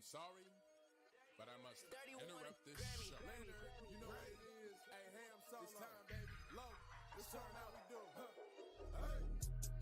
sorry, but I must interrupt this show. You know what it is? Hey, Ham Solo. It's time, baby. Low. It's time how we do. Hey.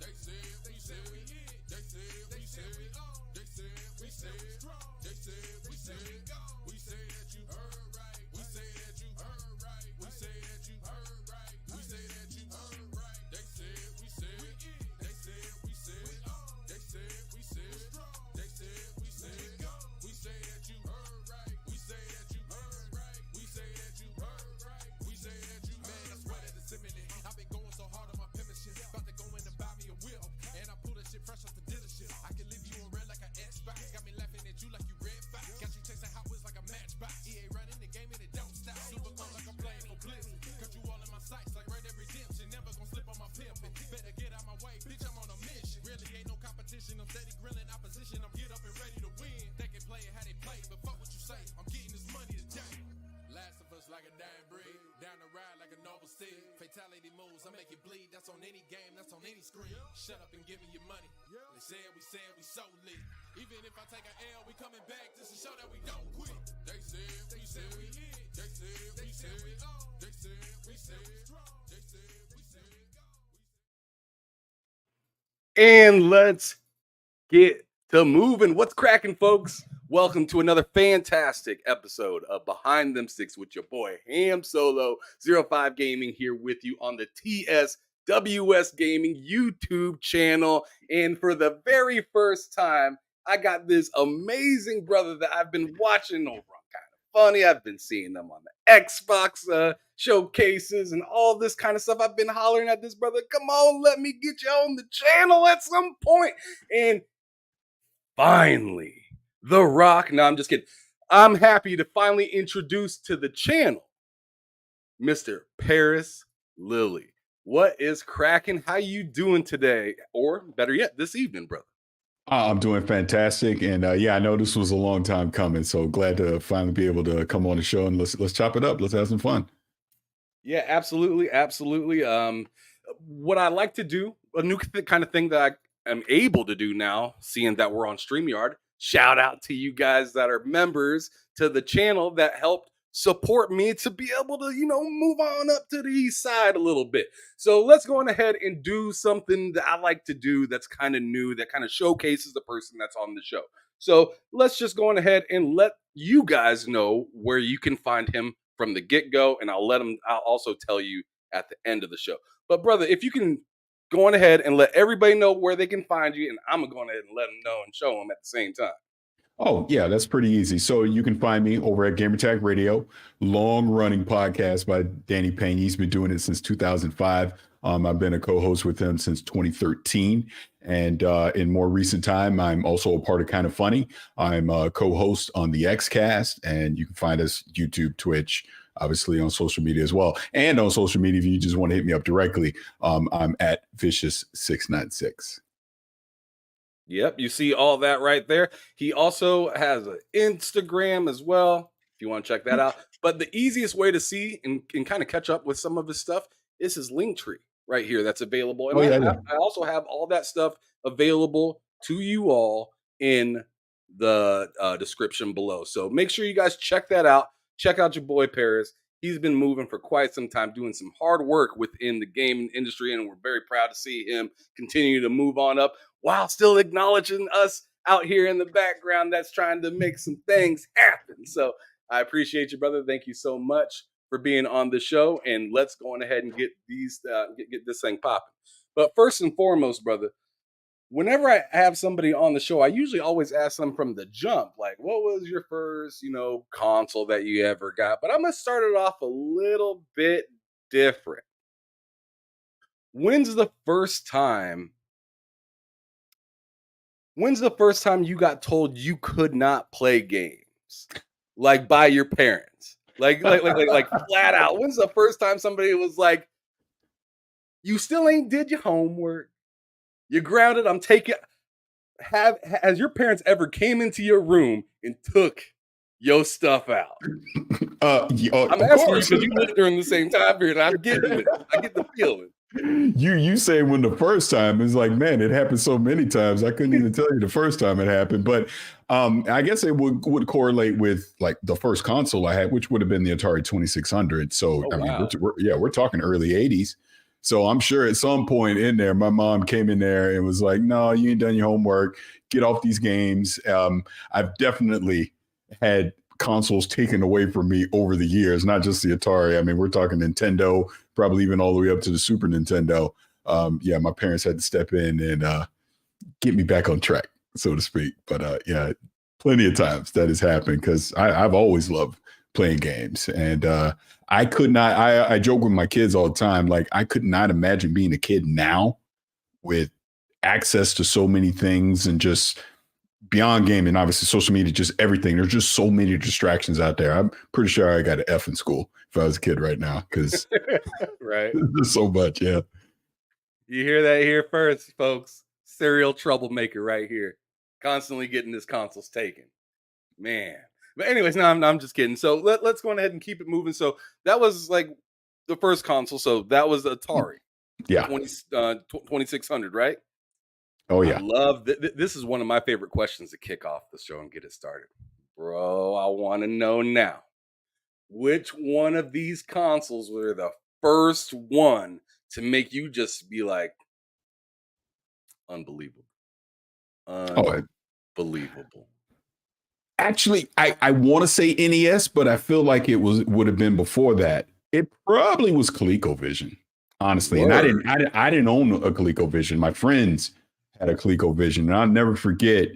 They said we said we hit. They said we said we on. They said we said strong. They said we said go. We say that you heard right. We say that you heard right. We say that you heard right. We say that you heard right. They said we said we in. They said we said we on. They said we said strong. They said we said go. We say that you heard right. We say that you heard right. We say that you heard right. We say that you heard. Man, I swear that it's imminent. I've been going so hard on my pimpin' shit. About to go in and buy me a whip. And I pull that shit fresh off the dealership. I can leave you on red like an Xbox. Got me laughing at you like you red fox. Got you chasing hot wheels like a matchbox. EA running the game and it don't stop. Super cold like I'm playing for Blizzard. Got you all in my sights like Red Dead Redemption. Never gonna slip on my pimpin'. Better get out my way, bitch, I'm on a mission. Really ain't no competition. I'm steady grilling opposition. I'm get up and ready to win. They can play it how they play, but fuck what you say. I'm getting this money today. Last of us like a dying breed. Down the ride like a noble steed. Fatality moves, I make you bleed. That's on any game, that's on any screen. Shut up and give me your money. They said we so lit. Even if I take an L, we coming back just to show that we don't quit. They said we hit. They said we on. They said we strong. They said we go. And let's get to moving. What's cracking, folks? Welcome to another fantastic episode of Behind Them Sticks with your boy Ham Solo 05 Gaming here with you on the TSWS Gaming YouTube channel. And for the very first time, I got this amazing brother that I've been watching over on Kind of Funny. I've been seeing them on the Xbox showcases and all this kind of stuff. I've been hollering at this brother, come on, let me get you on the channel at some point. And finally, The Rock. No, I'm just kidding. I'm happy to finally introduce to the channel Mr. Parris Lily. What is cracking? How you doing today? Or better yet, this evening, brother? I'm doing fantastic, and yeah, I know this was a long time coming, so glad to finally be able to come on the show and let's chop it up. Let's have some fun. Yeah, absolutely. What I like to do, a new kind of thing that I am able to do now, seeing that we're on StreamYard. Shout out to you guys that are members to the channel that helped support me to be able to, move on up to the east side a little bit. So let's go on ahead and do something that I like to do that's kind of new, that kind of showcases the person that's on the show. So let's just go on ahead and let you guys know where you can find him from the get-go, and I'll also tell you at the end of the show. But brother, if you can go on ahead and let everybody know where they can find you, and I'm going to go on ahead and let them know and show them at the same time. Oh, yeah, that's pretty easy. So you can find me over at Gamertag Radio, long-running podcast by Danny Payne. He's been doing it since 2005. I've been a co-host with him since 2013. And in more recent time, I'm also a part of Kind of Funny. I'm a co-host on the Xcast, and you can find us YouTube, Twitch, obviously on social media as well. And on social media, if you just want to hit me up directly, I'm at Vicious696. Yep, you see all that right there. He also has an Instagram as well, if you want to check that out. But the easiest way to see and kind of catch up with some of his stuff is his link tree right here that's available. And I also have all that stuff available to you all in the description below. So make sure you guys check that out. Check out your boy Parris. He's been moving for quite some time, doing some hard work within the gaming industry, and we're very proud to see him continue to move on up while still acknowledging us out here in the background that's trying to make some things happen. So I appreciate you, brother. Thank you so much for being on the show, and let's go on ahead and get get this thing popping. But first and foremost, brother, whenever I have somebody on the show, I usually always ask them from the jump, like, what was your first, console that you ever got? But I'm going to start it off a little bit different. When's the first time you got told you could not play games? Like by your parents? Like flat out. When's the first time somebody was like, you still ain't did your homework? You're grounded. I'm taking. Has your parents ever came into your room and took your stuff out? I'm asking you because you lived during the same time period. I'm getting it. I get the feeling. You say when the first time is like, man, it happened so many times. I couldn't even tell you the first time it happened. But I guess it would correlate with like the first console I had, which would have been the Atari 2600. So Oh, I mean, wow. we're talking early 80s. So I'm sure at some point in there, my mom came in there and was like, no, you ain't done your homework. Get off these games. I've definitely had consoles taken away from me over the years, not just the Atari. I mean, we're talking Nintendo, probably even all the way up to the Super Nintendo. Yeah, my parents had to step in and get me back on track, so to speak. But yeah, plenty of times that has happened because I've always loved playing games. And I could not, I joke with my kids all the time, like I could not imagine being a kid now with access to so many things and just beyond gaming, obviously social media, just everything. There's just so many distractions out there. I'm pretty sure I got an F in school if I was a kid right now because Right. there's so much. Yeah. You hear that here first, folks. Serial troublemaker right here. Constantly getting his consoles taken. Man. But anyways, no, I'm just kidding. So let's go ahead and keep it moving. So that was like the first console. So that was Atari. Yeah. 2600, right? Oh, yeah. I love this is one of my favorite questions to kick off the show and get it started. Bro, I want to know now. Which one of these consoles were the first one to make you just be like, unbelievable? Unbelievable. Actually, I want to say NES, but I feel like it would have been before that. It probably was ColecoVision, honestly. Word. And I didn't own a ColecoVision. My friends had a ColecoVision, and I'll never forget.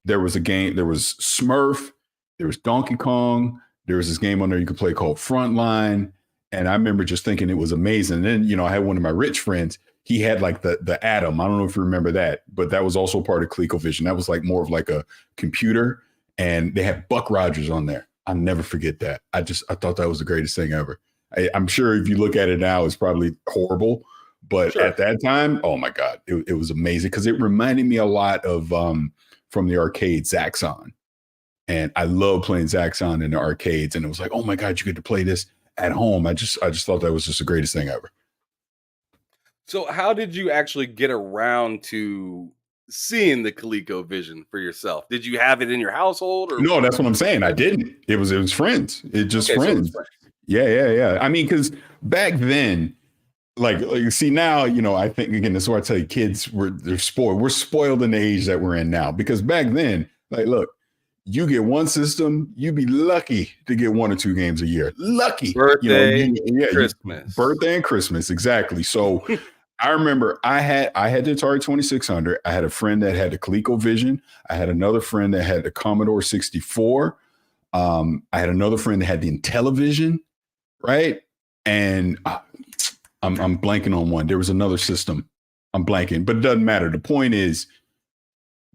There was a game. There was Smurf. There was Donkey Kong. There was this game on there you could play called Frontline, and I remember just thinking it was amazing. And then I had one of my rich friends. He had like the Atom. I don't know if you remember that, but that was also part of ColecoVision. That was like more of like a computer, and they had Buck Rogers on there. I'll never forget that. I thought that was the greatest thing ever. I'm sure if you look at it now, it's probably horrible, but at that time, oh my God, it was amazing because it reminded me a lot of from the arcade Zaxxon. And I love playing Zaxxon in the arcades. And it was like, oh my God, you get to play this at home. I just thought that was just the greatest thing ever. So how did you actually get around to seeing the ColecoVision for yourself? Did you have it in your household? Or no, that's what I'm saying. I didn't. It was friends. It just friends. So Yeah. I mean, because back then, like see now, I think again, this is why I tell you, kids they're spoiled. We're spoiled in the age that we're in now. Because back then, like, look, you get one system, you'd be lucky to get 1 or 2 games a year. Lucky. Birthday, Christmas. Birthday and Christmas, exactly. So I remember I had the Atari 2600. I had a friend that had the ColecoVision. I had another friend that had the Commodore 64. I had another friend that had the Intellivision, right? And I'm blanking on one. There was another system. I'm blanking, but it doesn't matter. The point is,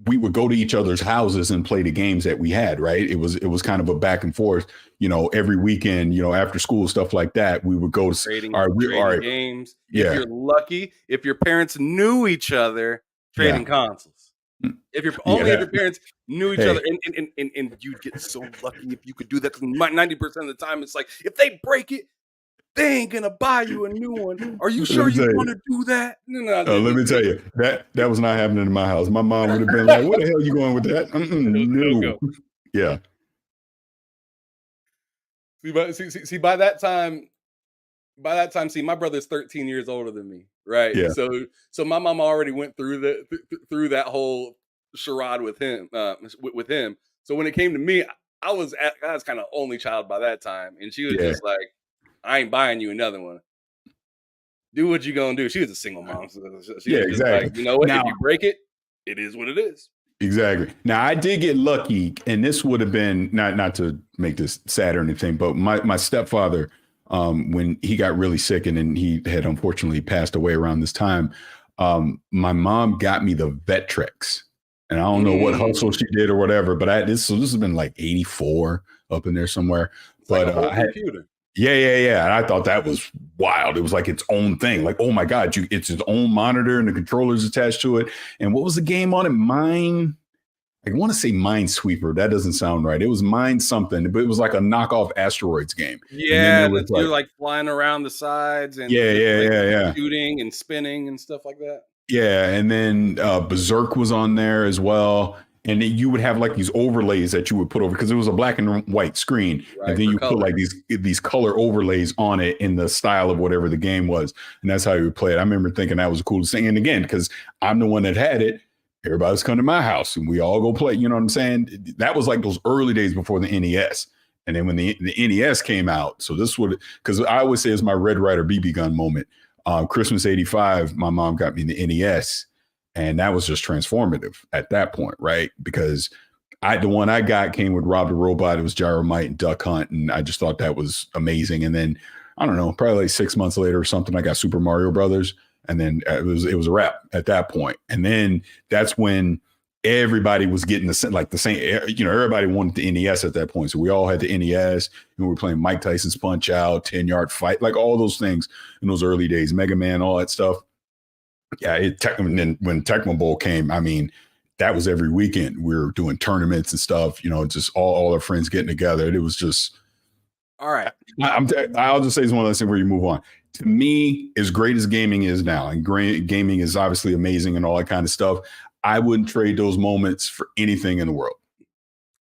we would go to each other's houses and play the games that we had, right? It was kind of a back and forth, every weekend, after school, stuff like that. We would go to trading games. Yeah. If you're lucky, if your parents knew each other, trading consoles. If your parents knew each other, and you'd get so lucky if you could do that. 90% of the time, it's like if they break it, they ain't gonna buy you a new one. Are you sure you want to do that? No, let me tell you, that was not happening in my house. My mom would have been like, "What the hell are you going with that?" No. Yeah. See, by that time, see, my brother's 13 years older than me, right? Yeah. So my mom already went through that whole charade with him, So when it came to me, I was kind of only child by that time, and she was just like, I ain't buying you another one. Do what you gonna do. She was a single mom. So she was exactly. Like, you know what? Now, if you break it, it is what it is. Exactly. Now I did get lucky, and this would have been not to make this sad or anything, but my stepfather, when he got really sick and then he had unfortunately passed away around this time, my mom got me the Vectrex. And I don't know what hustle she did or whatever, but this has been like 84 up in there somewhere. It's but like a whole computer. Yeah. And I thought that was wild. It was like its own thing. Like, oh my God, it's its own monitor and the controller's attached to it. And what was the game on it? Mine. I want to say Minesweeper. That doesn't sound right. It was Mine something, but it was like a knockoff Asteroids game. Yeah, and then there and was you're like flying around the sides and yeah. shooting and spinning and stuff like that. Yeah, and then Berserk was on there as well. And then you would have like these overlays that you would put over because it was a black and white screen, Right, and then you color. put like these color overlays on it in the style of whatever the game was, and that's how you would play it. I remember thinking that was the coolest thing. And again, because I'm the one that had it, everybody's coming to my house and we all go play. You know what I'm saying? That was like those early days before the NES. And then when the NES came out, so this would, because I always say it's my Red Ryder BB gun moment. Christmas '85, my mom got me the NES, and that was just transformative at that point, right? Because the one I got came with Rob the Robot. It was Gyromite and Duck Hunt, and I just thought that was amazing. And then I don't know, probably like 6 months later or something, I got Super Mario Brothers, and then it was a wrap at that point. And then that's when everybody was getting the same. Everybody wanted the NES at that point. So we all had the NES, and we were playing Mike Tyson's Punch Out, 10-Yard Fight, like all those things in those early days, Mega Man, all that stuff. Yeah, and then when Tecmo Bowl came, I mean, that was every weekend. We were doing tournaments and stuff, just all our friends getting together. It was just, all right. I'll just say it's one of those things where you move on. To me, as great as gaming is now, and gaming is obviously amazing and all that kind of stuff, I wouldn't trade those moments for anything in the world.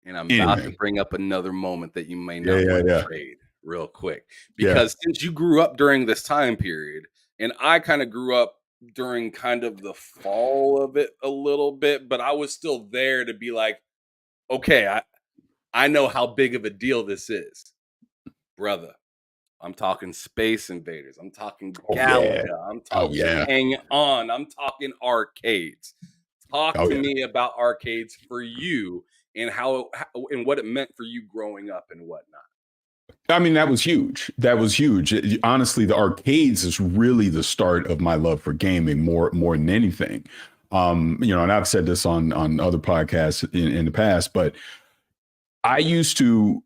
And I'm about to bring up another moment that you may not want to trade real quick. Because since you grew up during this time period, and I kind of grew up during kind of the fall of it a little bit, but I was still there to be like, okay, I know how big of a deal this is. Brother, I'm talking Space Invaders. I'm talking Galaga. I'm talking Hang On. I'm talking arcades. Talk to me about arcades for you and how and what it meant for you growing up and whatnot. I mean, that was huge. That was huge. Honestly, the arcades is really the start of my love for gaming more than anything. And I've said this on other podcasts in the past, but I used to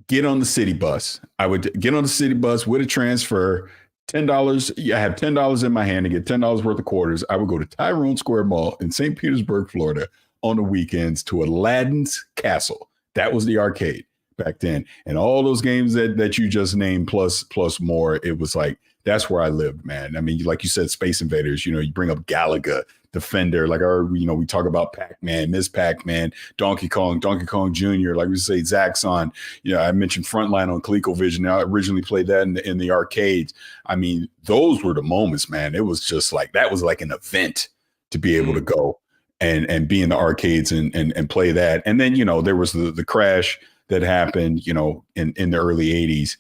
get on the city bus. I would get on the city bus with a transfer, $10. I had $10 in my hand to get $10 worth of quarters. I would go to Tyrone Square Mall in St. Petersburg, Florida on the weekends to Aladdin's Castle. That was the arcade back then. And all those games that you just named plus more, it was like, that's where I lived, man. I mean, like you said, Space Invaders, you bring up Galaga, Defender, like we talk about Pac-Man, Ms. Pac-Man, Donkey Kong Jr., like we say, Zaxxon. I mentioned Frontline on ColecoVision. I originally played that in the arcades. I mean, those were the moments, man. It was just like, that was like an event to be able to go and be in the arcades and play that. And then, there was the crash that happened, in the early 80s.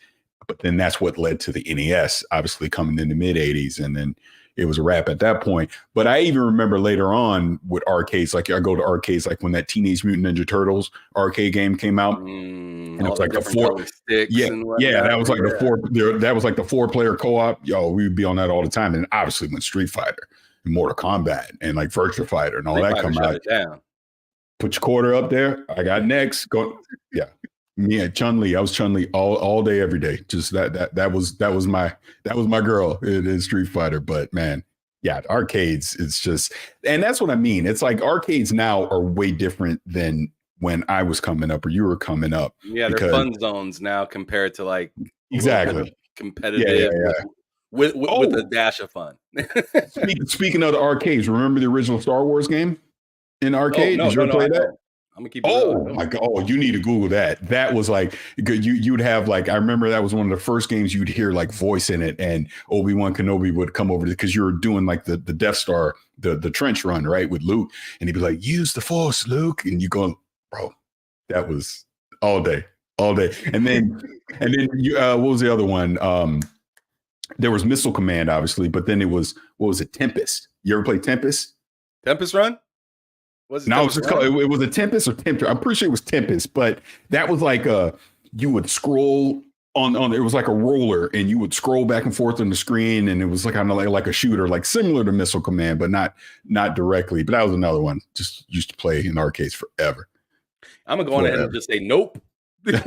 But then that's what led to the NES, obviously coming in the mid 80s. And then it was a wrap at that point. But I even remember later on with arcades, like I go to arcades, like when that Teenage Mutant Ninja Turtles arcade game came out. And it was like the four. That was like the four. That was like the 4-player co-op. We'd be on that all the time. And obviously when Street Fighter and Mortal Kombat and like Virtua Fighter and all that come out. Put your quarter up there. I got next. Go. Yeah. Me and Chun-Li. I was Chun-Li all day, every day. Just that was my girl in Street Fighter. But man, yeah, arcades, it's just, and that's what I mean. It's like arcades now are way different than when I was coming up or you were coming up. Yeah, they're fun zones now compared to like exactly competitive with a dash of fun. Speaking of the arcades, remember the original Star Wars game in arcade? Did you ever play that? I'm gonna keep. My God! Oh, you need to Google that. That was like you'd have like, I remember that was one of the first games you'd hear like voice in it, and Obi-Wan Kenobi would come over because you were doing like the Death Star, the trench run, right, with Luke, and he'd be like, "Use the Force, Luke," and you go, bro, that was all day. And then you, what was the other one? There was Missile Command, obviously, but then it was, what was it, Tempest? You ever play Tempest? Tempest Run? No, it was a Tempest or Tempter. I'm pretty sure it was Tempest, but that was like you would scroll on it was like a roller, and you would scroll back and forth on the screen, and it was like kind of like a shooter, like similar to Missile Command, but not directly. But that was another one. Just used to play in arcades forever. I'm gonna go on ahead and just say nope. I'm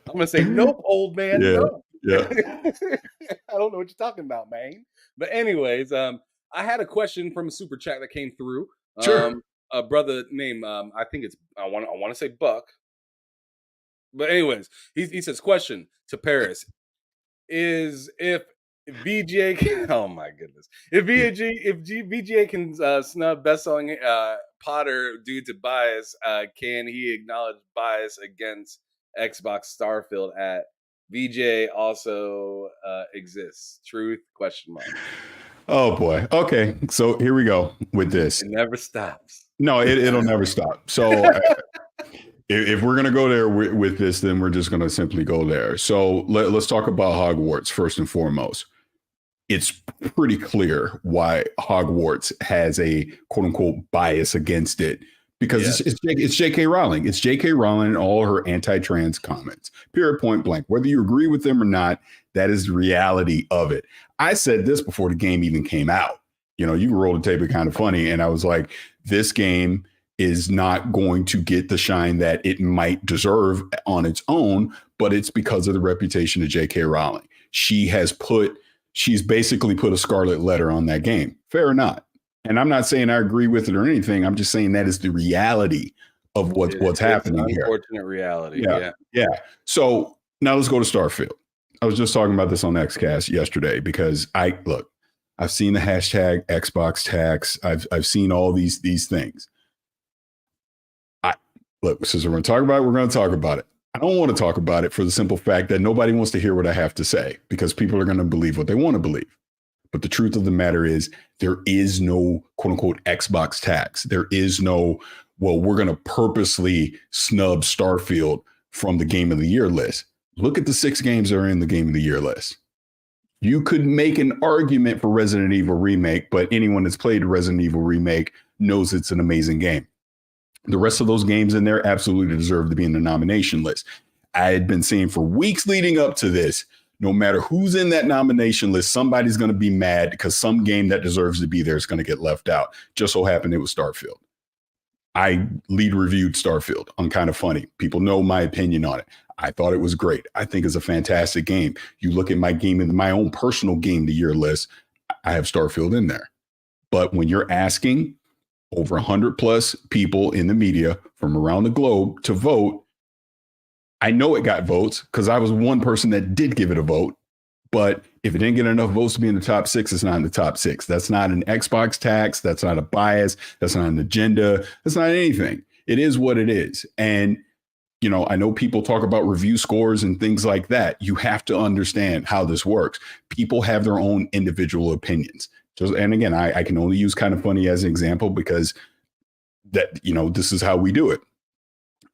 gonna say nope, old man. Yeah. Nope. Yeah. I don't know what you're talking about, man. But anyways, I had a question from a super chat that came through. Sure. a brother named I think it's I want to say Buck, but anyways, he says question to Paris is if VGA can, oh my goodness, if VGA can snub best-selling Potter due to bias, can he acknowledge bias against Xbox Starfield at VGA also exists? Truth? Question mark. Oh boy. Okay, so here we go with this. It never stops. No, it'll never stop. So if we're going to go there with this, then we're just going to simply go there. So let's talk about Hogwarts first and foremost. It's pretty clear why Hogwarts has a quote unquote bias against it because it's J.K. Rowling. It's J.K. Rowling and all her anti-trans comments. Period, point blank. Whether you agree with them or not, that is the reality of it. I said this before the game even came out. You know, you can roll the tape, it's kind of funny. And I was like, this game is not going to get the shine that it might deserve on its own, but it's because of the reputation of J.K. Rowling. She's basically put a scarlet letter on that game. Fair or not. And I'm not saying I agree with it or anything. I'm just saying that is the reality of what's happening here. Unfortunate reality. Yeah. So now let's go to Starfield. I was just talking about this on XCast yesterday because I've seen the hashtag Xbox tax. I've seen all these things. Since we're going to talk about it, we're going to talk about it. I don't want to talk about it for the simple fact that nobody wants to hear what I have to say because people are going to believe what they want to believe. But the truth of the matter is there is no quote unquote Xbox tax. There is no, well, we're going to purposely snub Starfield from the Game of the Year list. Look at the 6 games that are in the Game of the Year list. You could make an argument for Resident Evil Remake, but anyone that's played Resident Evil Remake knows it's an amazing game. The rest of those games in there absolutely deserve to be in the nomination list. I had been saying for weeks leading up to this, no matter who's in that nomination list, somebody's going to be mad because some game that deserves to be there is going to get left out. Just so happened it was Starfield. I lead reviewed Starfield on Kind of Funny. People know my opinion on it. I thought it was great. I think it's a fantastic game. You look at my own personal game of the year list, I have Starfield in there. But when you're asking over 100 plus people in the media from around the globe to vote, I know it got votes because I was one person that did give it a vote. But if it didn't get enough votes to be in the top 6, it's not in the top 6. That's not an Xbox tax. That's not a bias. That's not an agenda. That's not anything. It is what it is. And, you know, I know people talk about review scores and things like that. You have to understand how this works. People have their own individual opinions. And again, I can only use Kind of Funny as an example because that, you know, this is how we do it.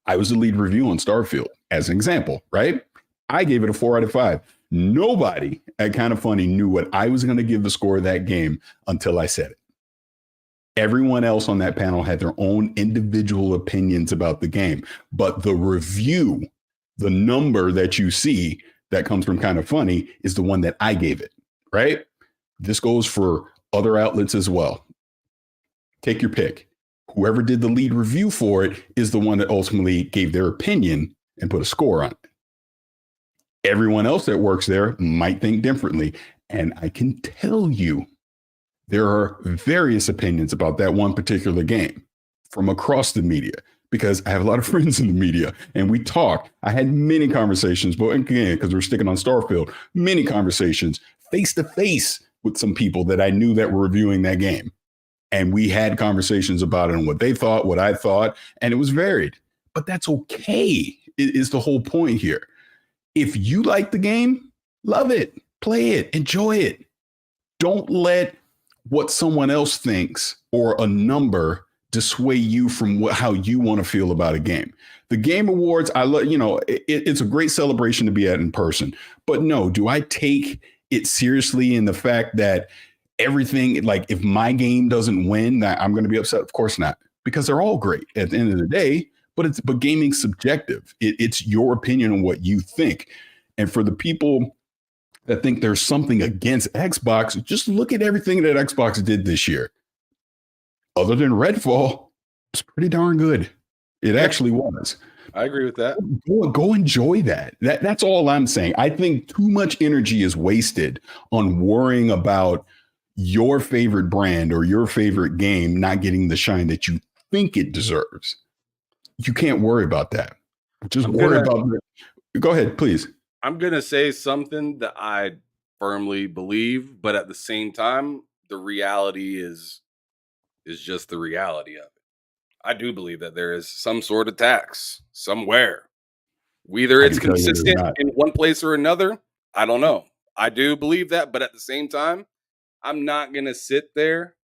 I was the lead review on Starfield as an example, right? I gave it a 4 out of 5. Nobody at Kind of Funny knew what I was going to give the score of that game until I said it. Everyone else on that panel had their own individual opinions about the game, but the review, the number that you see that comes from Kind of Funny is the one that I gave it, right? This goes for other outlets as well. Take your pick. Whoever did the lead review for it is the one that ultimately gave their opinion and put a score on it. Everyone else that works there might think differently. And I can tell you, there are various opinions about that one particular game from across the media, because I have a lot of friends in the media and we talk. I had many conversations, but again, because we're sticking on Starfield, many conversations face to face with some people that I knew that were reviewing that game. And we had conversations about it and what they thought, what I thought, and it was varied. But that's okay, is the whole point here. If you like the game, love it, play it, enjoy it. Don't let what someone else thinks or a number dissuade you from how you want to feel about a game. The Game Awards, I love, it's a great celebration to be at in person. But no, do I take it seriously in the fact that everything, like if my game doesn't win, that I'm going to be upset? Of course not, because they're all great at the end of the day. But gaming's subjective. It's your opinion on what you think. And for the people that think there's something against Xbox, just look at everything that Xbox did this year. Other than Redfall, it's pretty darn good. It actually was. I agree with that. Go enjoy that. That's all I'm saying. I think too much energy is wasted on worrying about your favorite brand or your favorite game not getting the shine that you think it deserves. You can't worry about that. Just worry about it. Go ahead, please. I'm going to say something that I firmly believe, but at the same time, the reality is just the reality of it. I do believe that there is some sort of tax somewhere. Whether it's consistent in one place or another, I don't know. I do believe that, but at the same time, I'm not going to sit there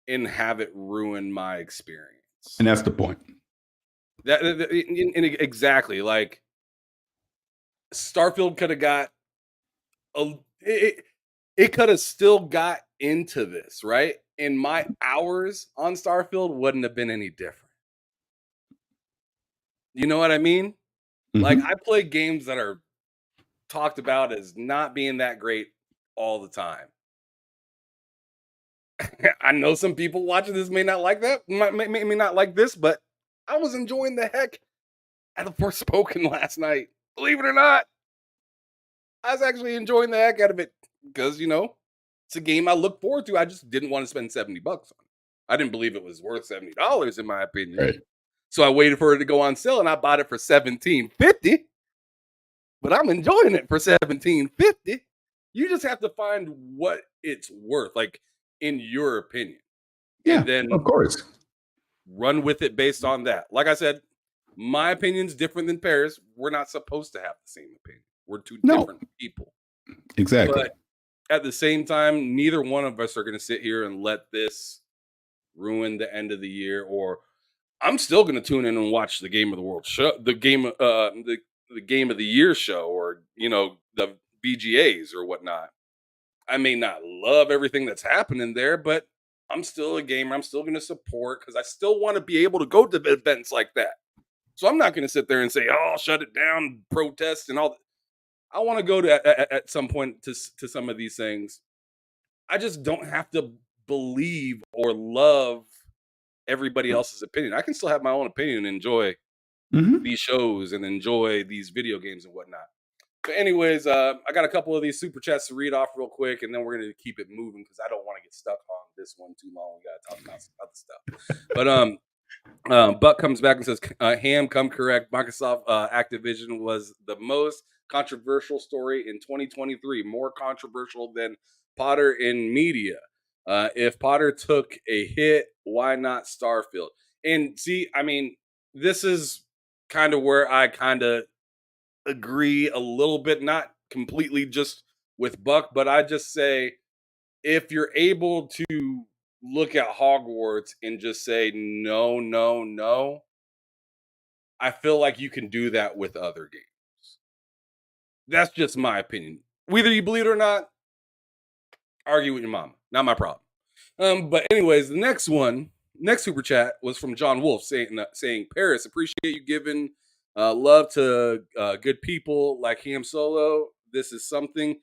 and have it ruin my experience. And that's the point. Exactly. Like, Starfield could have got it could have still got into this, right? And my hours on Starfield wouldn't have been any different. You know what I mean? Mm-hmm. Like, I play games that are talked about as not being that great all the time. I know some people watching this may not like that, may not like this, but I was enjoying the heck out of Forspoken last night. Believe it or not, I was actually enjoying the heck out of it because, you know, it's a game I look forward to. I just didn't want to spend $70 on it. I didn't believe it was worth $70, in my opinion. Right. So I waited for it to go on sale and I bought it for $17.50. But I'm enjoying it for $17.50. You just have to find what it's worth, like, in your opinion. Yeah, and then of course. Run with it based on that. Like I said, my opinion's different than Parris. We're not supposed to have the same opinion. We're two different people. Exactly. But at the same time, neither one of us are going to sit here and let this ruin the end of the year. Or I'm still going to tune in and watch the Game of the World show, the Game of the Year show, or, you know, the BGAs or whatnot. I may not love everything that's happening there, but I'm still a gamer. I'm still going to support because I still want to be able to go to events like that. So I'm not going to sit there and say, "Oh, shut it down," protest and all that. I want to go to at some point to some of these things. I just don't have to believe or love everybody else's opinion. I can still have my own opinion and enjoy these shows and enjoy these video games and whatnot. But anyways, I got a couple of these super chats to read off real quick, and then we're going to keep it moving because I don't want to get stuck on this one too long. We got to talk about some other stuff. But Buck comes back and says, Ham, come correct. Microsoft Activision was the most controversial story in 2023, more controversial than Potter in media. If Potter took a hit, why not Starfield? And see, I mean, this is kind of where I kind of agree a little bit, not completely just with Buck, but I just say, if you're able to look at Hogwarts and just say no, no, no, I feel like you can do that with other games. That's just my opinion. Whether you believe it or not, argue with your mama. Not my problem. But anyways, the next super chat was from John Wolf saying, Parris, appreciate you giving love to good people like Ham Solo. This is something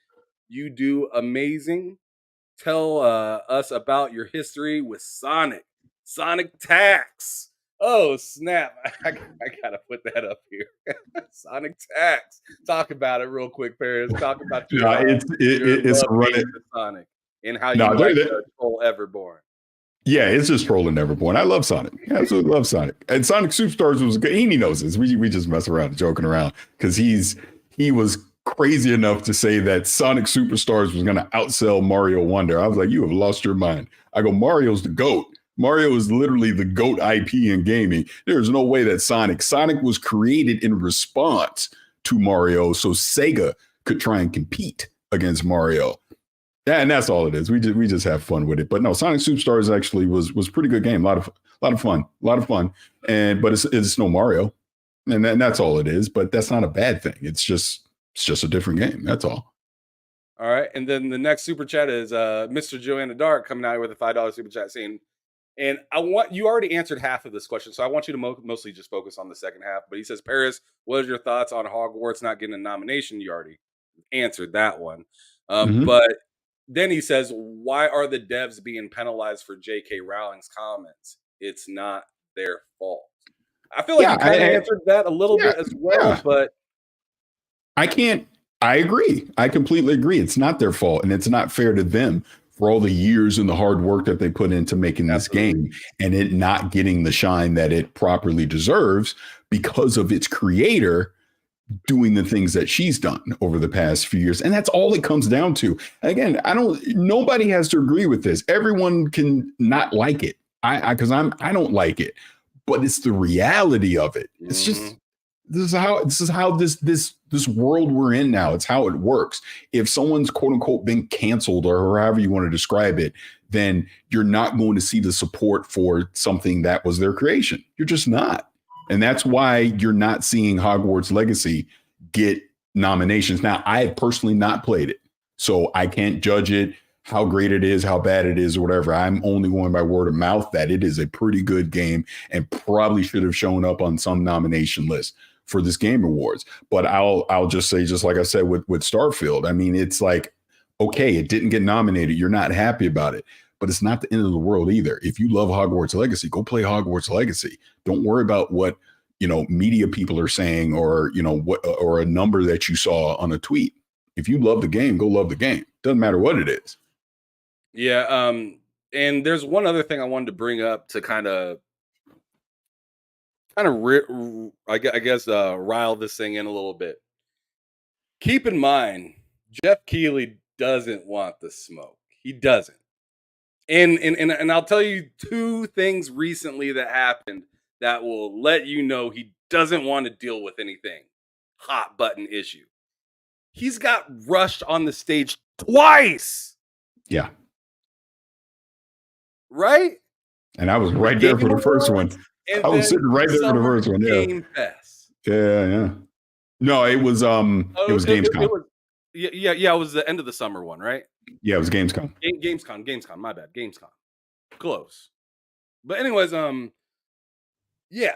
you do amazing. Tell us about your history with Sonic Tax. Oh, snap. I gotta put that up here. Sonic Tax. Talk about it real quick, Parris. Talk about your it's running Sonic and how you like to troll Everborn. Yeah, it's just trolling Everborn. I love Sonic. I absolutely love Sonic. And Sonic Superstars was good. He knows this. We just mess around, joking around, because he was crazy enough to say that Sonic Superstars was going to outsell Mario Wonder. I was like, you have lost your mind. I go, Mario's the GOAT. Mario is literally the GOAT IP in gaming. There's no way that Sonic was created in response to Mario, so Sega could try and compete against Mario. Yeah, and that's all it is. We just have fun with it. But no, Sonic Superstars actually was a pretty good game. A lot of fun. But it's no Mario, and that's all it is. But that's not a bad thing. It's just a different game. That's all. All right, and then the next super chat is Mr. Joanna Dark coming out with a $5 super chat saying, and you already answered half of this question, so I want you to mostly just focus on the second half. But he says, Parris, what are your thoughts on Hogwarts not getting a nomination? You already answered that one, but then he says, why are the devs being penalized for J.K. Rowling's comments? It's not their fault. I feel like you kind of answered that a little bit as well, but I agree. I completely agree. It's not their fault, and it's not fair to them for all the years and the hard work that they put into making this game and it not getting the shine that it properly deserves because of its creator doing the things that she's done over the past few years. And that's all it comes down to. Again, nobody has to agree with this. Everyone can not like it. I don't like it, but it's the reality of it. It's just, this is how this world we're in now. It's how it works. If someone's quote unquote been canceled or however you want to describe it, then you're not going to see the support for something that was their creation. You're just not. And that's why you're not seeing Hogwarts Legacy get nominations. Now, I have personally not played it, so I can't judge it, how great it is, how bad it is, or whatever. I'm only going by word of mouth that it is a pretty good game and probably should have shown up on some nomination list for this Game Awards. But I'll just say, just like I said with Starfield, I mean, it's like, okay, it didn't get nominated. You're not happy about it. But it's not the end of the world either. If you love Hogwarts Legacy, go play Hogwarts Legacy. Don't worry about what, media people are saying or, what, or a number that you saw on a tweet. If you love the game, go love the game. Doesn't matter what it is. Yeah. And there's one other thing I wanted to bring up to kind of rile this thing in a little bit. Keep in mind, Jeff Keighley doesn't want the smoke. He doesn't. And I'll tell you two things recently that happened that will let you know he doesn't want to deal with anything hot button issue. He's got rushed on the stage twice. Yeah. Right? And I was right there for the first one. I was sitting right there for the first one. Yeah. Game Fest. Yeah. No, it was Gamescom. It was the end of the summer one, right? Yeah, it was Gamescom. Gamescom, my bad. Gamescom. Close. But anyways, yeah.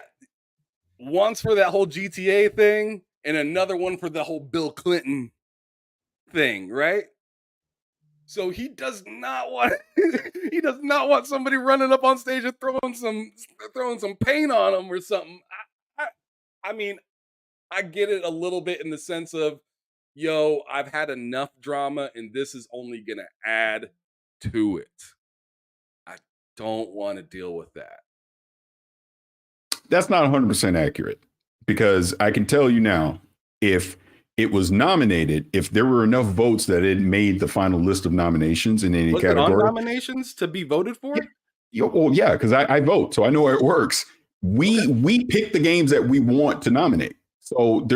Once for that whole GTA thing and another one for the whole Bill Clinton thing, right? So he does not want somebody running up on stage and throwing some paint on him or something. I mean, I get it a little bit in the sense of, yo, I've had enough drama and this is only going to add to it. I don't want to deal with that. That's not 100% accurate because I can tell you now, if it was nominated, if there were enough votes that it made the final list of nominations in any category. Was it on nominations to be voted for? Yeah, because I vote, so I know how it works. We pick the games that we want to nominate. So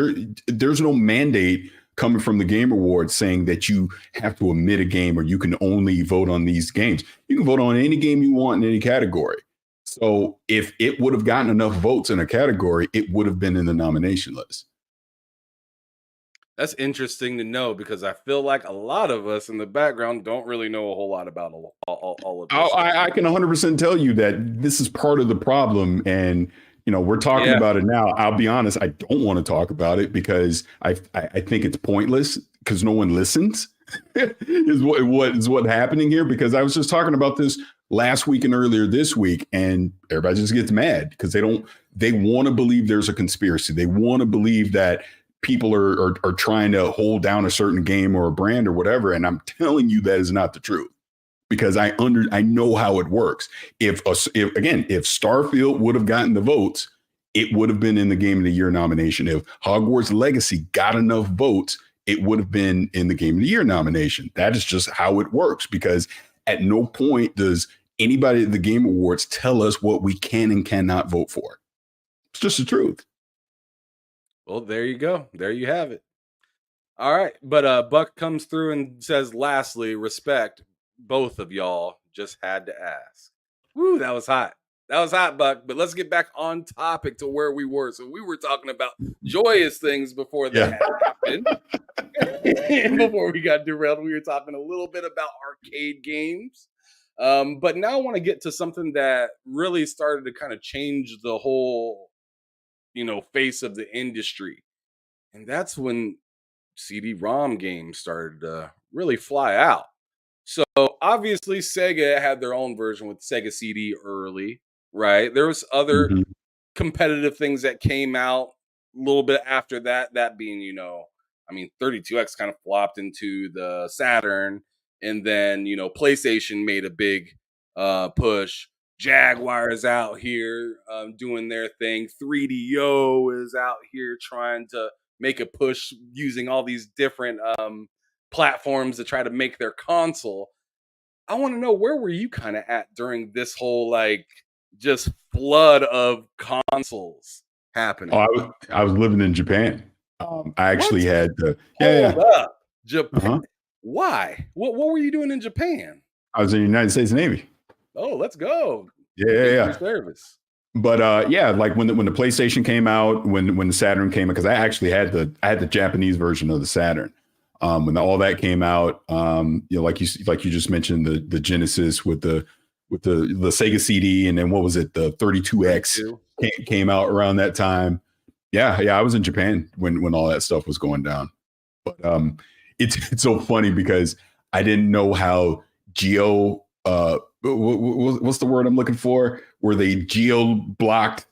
there's no mandate coming from the Game Awards saying that you have to omit a game or you can only vote on these games. You can vote on any game you want in any category. So if it would have gotten enough votes in a category, it would have been in the nomination list. That's interesting to know because I feel like a lot of us in the background don't really know a whole lot about all of this. I can 100% tell you that this is part of the problem. And, we're talking about it now. I'll be honest, I don't want to talk about it because I think it's pointless because no one listens is what's happening here. Because I was just talking about this last week and earlier this week, and everybody just gets mad because they want to believe there's a conspiracy. They want to believe that people are trying to hold down a certain game or a brand or whatever. And I'm telling you that is not the truth because I know how it works. If Starfield would have gotten the votes, it would have been in the Game of the Year nomination. If Hogwarts Legacy got enough votes, it would have been in the Game of the Year nomination. That is just how it works because at no point does anybody at the Game Awards tell us what we can and cannot vote for. It's just the truth. Well, there you go. There you have it. All right. But Buck comes through and says, lastly, respect. Both of y'all just had to ask. Woo, that was hot. That was hot, Buck. But let's get back on topic to where we were. So we were talking about joyous things before that happened. And before we got derailed, we were talking a little bit about arcade games. But now I want to get to something that really started to kind of change the whole face of the industry. And that's when CD-ROM games started to really fly out. So obviously Sega had their own version with Sega CD early, right? There was other competitive things that came out a little bit after that being, 32X kind of flopped into the Saturn. and then PlayStation made a big push. Jaguar is out here doing their thing. 3DO is out here trying to make a push using all these different platforms to try to make their console. I want to know, where were you kind of at during this whole just flood of consoles happening? Oh, I was living in Japan. I actually had the Hold up, Japan. Uh-huh. Why? What were you doing in Japan? I was in the United States Navy. Oh, let's go. Yeah. Service. But like when the PlayStation came out, when the Saturn came out, because I actually had the Japanese version of the Saturn. When all that came out, like you just mentioned, the Genesis with the Sega CD, and then what was it, the 32X came out around that time. Yeah, I was in Japan when all that stuff was going down. But it's so funny because I didn't know how what's the word I'm looking for? Where they geo blocked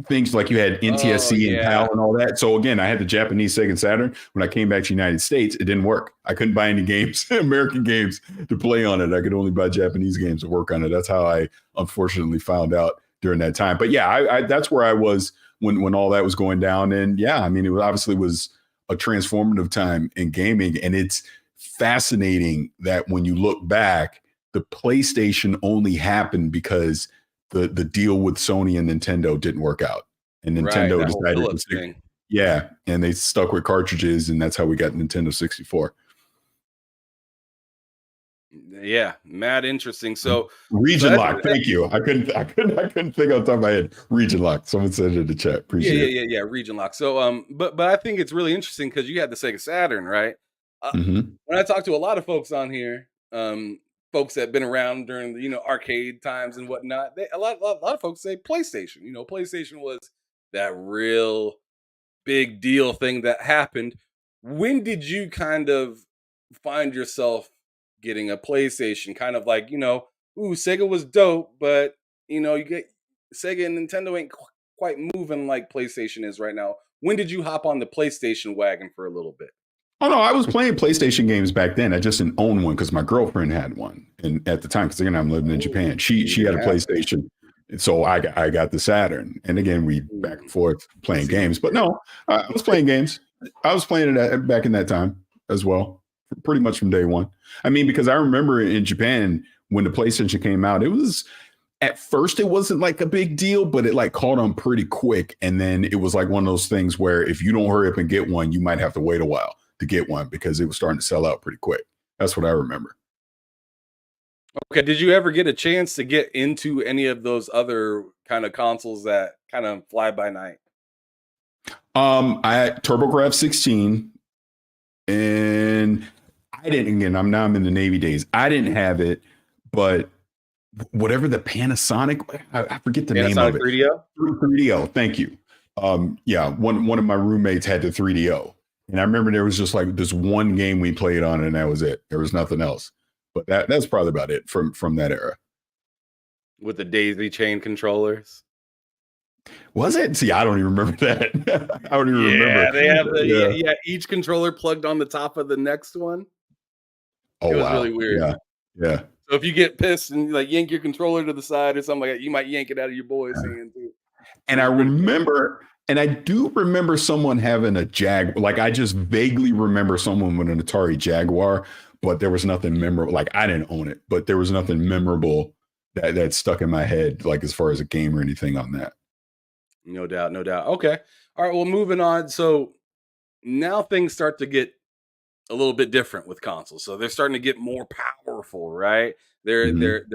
things, like you had NTSC and PAL and all that. So again, I had the Japanese Sega Saturn. When I came back to the United States, it didn't work. I couldn't buy any games, American games, to play on it. I could only buy Japanese games to work on it. That's how I unfortunately found out during that time. But yeah, I that's where I was when all that was going down. And yeah, I mean, it obviously was a transformative time in gaming. And it's fascinating that when you look back, the PlayStation only happened because the deal with Sony and Nintendo didn't work out, and Nintendo decided and they stuck with cartridges, and that's how we got Nintendo 64. Yeah, mad interesting. So region lock, thank you. I couldn't think on top of my head. Region lock. Someone said it in the chat. Appreciate it. Yeah, region lock. So but I think it's really interesting because you had the Sega Saturn, right? When I talk to a lot of folks on here, folks that have been around during the arcade times and whatnot, a lot of folks say PlayStation. PlayStation was that real big deal thing that happened. When did you kind of find yourself getting a PlayStation? Kind of like, Sega was dope, but you get Sega and Nintendo ain't quite moving like PlayStation is right now. When did you hop on the PlayStation wagon for a little bit? Oh no, I was playing PlayStation games back then. I just didn't own one because my girlfriend had one, and at the time, because again, I'm living in Japan, she had a PlayStation, and so I got the Saturn. And again, we back and forth playing games. But no, I was playing games. I was playing it back in that time as well, pretty much from day one. I mean, because I remember in Japan when the PlayStation came out, it was, at first it wasn't like a big deal, but it like caught on pretty quick, and then it was like one of those things where if you don't hurry up and get one, you might have to wait a while to get one because it was starting to sell out pretty quick. That's what I remember. Okay, did you ever get a chance to get into any of those other kind of consoles that kind of fly by night? I had TurboGrafx 16, and I didn't. Again, I'm in the Navy days. I didn't have it, but whatever the Panasonic, I forget the name of it. 3DO. 3DO. Thank you. One of my roommates had the 3DO. And I remember there was just like this one game we played on, and that was it. There was nothing else. But that's probably about it from that era. With the daisy chain controllers. Was it? See, I don't even remember that. I don't even remember. Yeah, they have each controller plugged on the top of the next one. Oh, it was really weird. Yeah. So if you get pissed and you yank your controller to the side or something like that, you might yank it out of your boy's hand too. And I remember, and I do remember someone having a like I just vaguely remember someone with an Atari Jaguar, but there was nothing memorable. Like I didn't own it, but there was nothing memorable that stuck in my head, like as far as a game or anything on that. No doubt. Okay. All right. Well, moving on. So now things start to get a little bit different with consoles. So they're starting to get more powerful, right? They're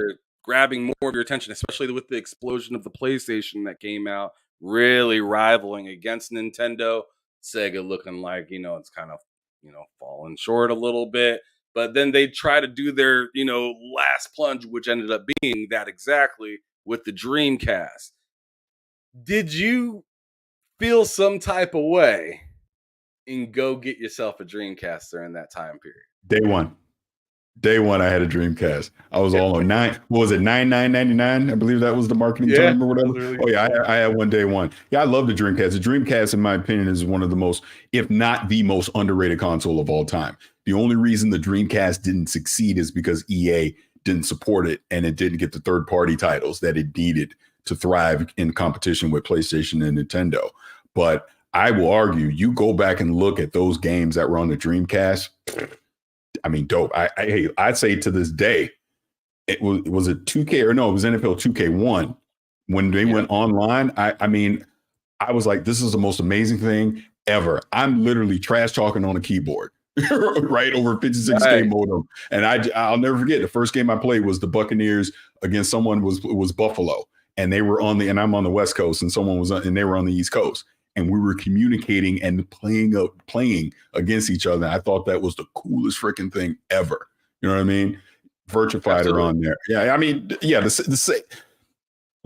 grabbing more of your attention, especially with the explosion of the PlayStation that came out, really rivaling against Nintendo. Sega looking like, it's kind of, falling short a little bit. But then they try to do their, last plunge, which ended up being that exactly with the Dreamcast. Did you feel some type of way and go get yourself a Dreamcast during that time period? Day one. Day one, I had a Dreamcast. I was all on nine. What was it? $99.99. I believe that was the marketing term or whatever. Really oh yeah, I had one day one. Yeah, I love the Dreamcast. The Dreamcast, in my opinion, is one of the most, if not the most underrated console of all time. The only reason the Dreamcast didn't succeed is because EA didn't support it and it didn't get the third-party titles that it needed to thrive in competition with PlayStation and Nintendo. But I will argue, you go back and look at those games that were on the Dreamcast. I mean, dope. I'd say to this day, it was it 2K or no, it was NFL 2K1 when they went online. I mean, I was like, this is the most amazing thing ever. I'm literally trash talking on a keyboard, right, over 56K modem. And I'll never forget, the first game I played was the Buccaneers against someone was Buffalo, and they were and I'm on the West Coast, and they were on the East Coast. And we were communicating and playing against each other. I thought that was the coolest freaking thing ever. You know what I mean? Virtua Fighter on there. Yeah, I mean, yeah.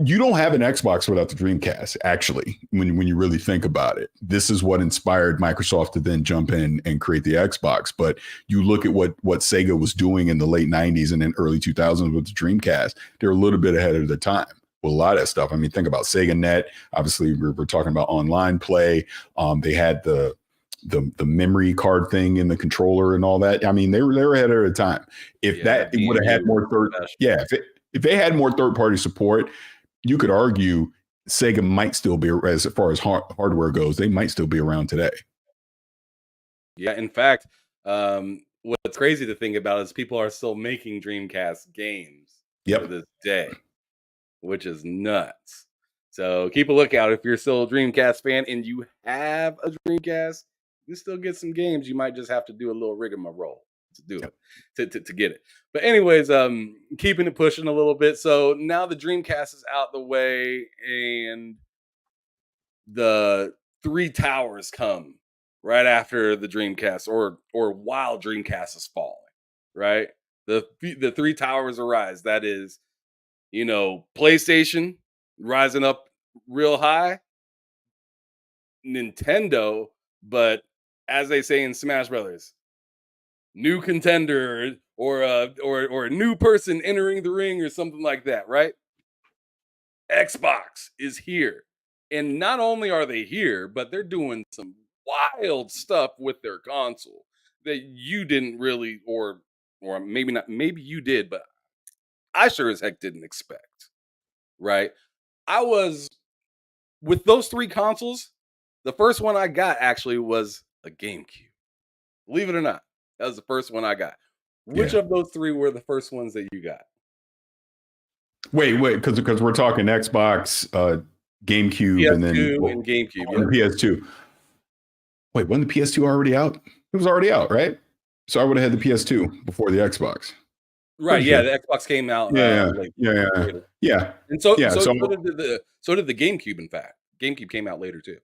You don't have an Xbox without the Dreamcast. Actually, when you really think about it, this is what inspired Microsoft to then jump in and create the Xbox. But you look at what Sega was doing in the late '90s and then early 2000s with the Dreamcast. They're a little bit ahead of the time with a lot of that stuff. I mean, think about Sega Net. Obviously, we're talking about online play. They had the memory card thing in the controller and all that. I mean, they were ahead of the time. If it would have had more if they had more third party support, you could argue Sega might still be, as far as hardware goes, they might still be around today. Yeah, in fact, what's crazy to think about is people are still making Dreamcast games to this day, which is nuts. So keep a lookout if you're still a Dreamcast fan and you have a Dreamcast. You still get some games. You might just have to do a little rigmarole to do it, to get it. But anyways, keeping it pushing a little bit. So now the Dreamcast is out the way and the three towers come right after the Dreamcast or while Dreamcast is falling, right? The three towers arise. That is, PlayStation rising up real high, Nintendo, but as they say in Smash Brothers, new contender or a new person entering the ring or something like that, right? Xbox is here. And not only are they here, but they're doing some wild stuff with their console that you didn't really, or maybe not, maybe you did, but I sure as heck didn't expect, right? I was, with those three consoles, the first one I got actually was a GameCube. Believe it or not, that was the first one I got. Which of those three were the first ones that you got? Wait, because we're talking Xbox, GameCube, PS2 and then GameCube. PS2. Wait, wasn't the PS2 already out? It was already out, right? So I would have had the PS2 before the Xbox. Right, yeah, the Xbox came out. Yeah. And so did the GameCube. In fact, GameCube came out later too.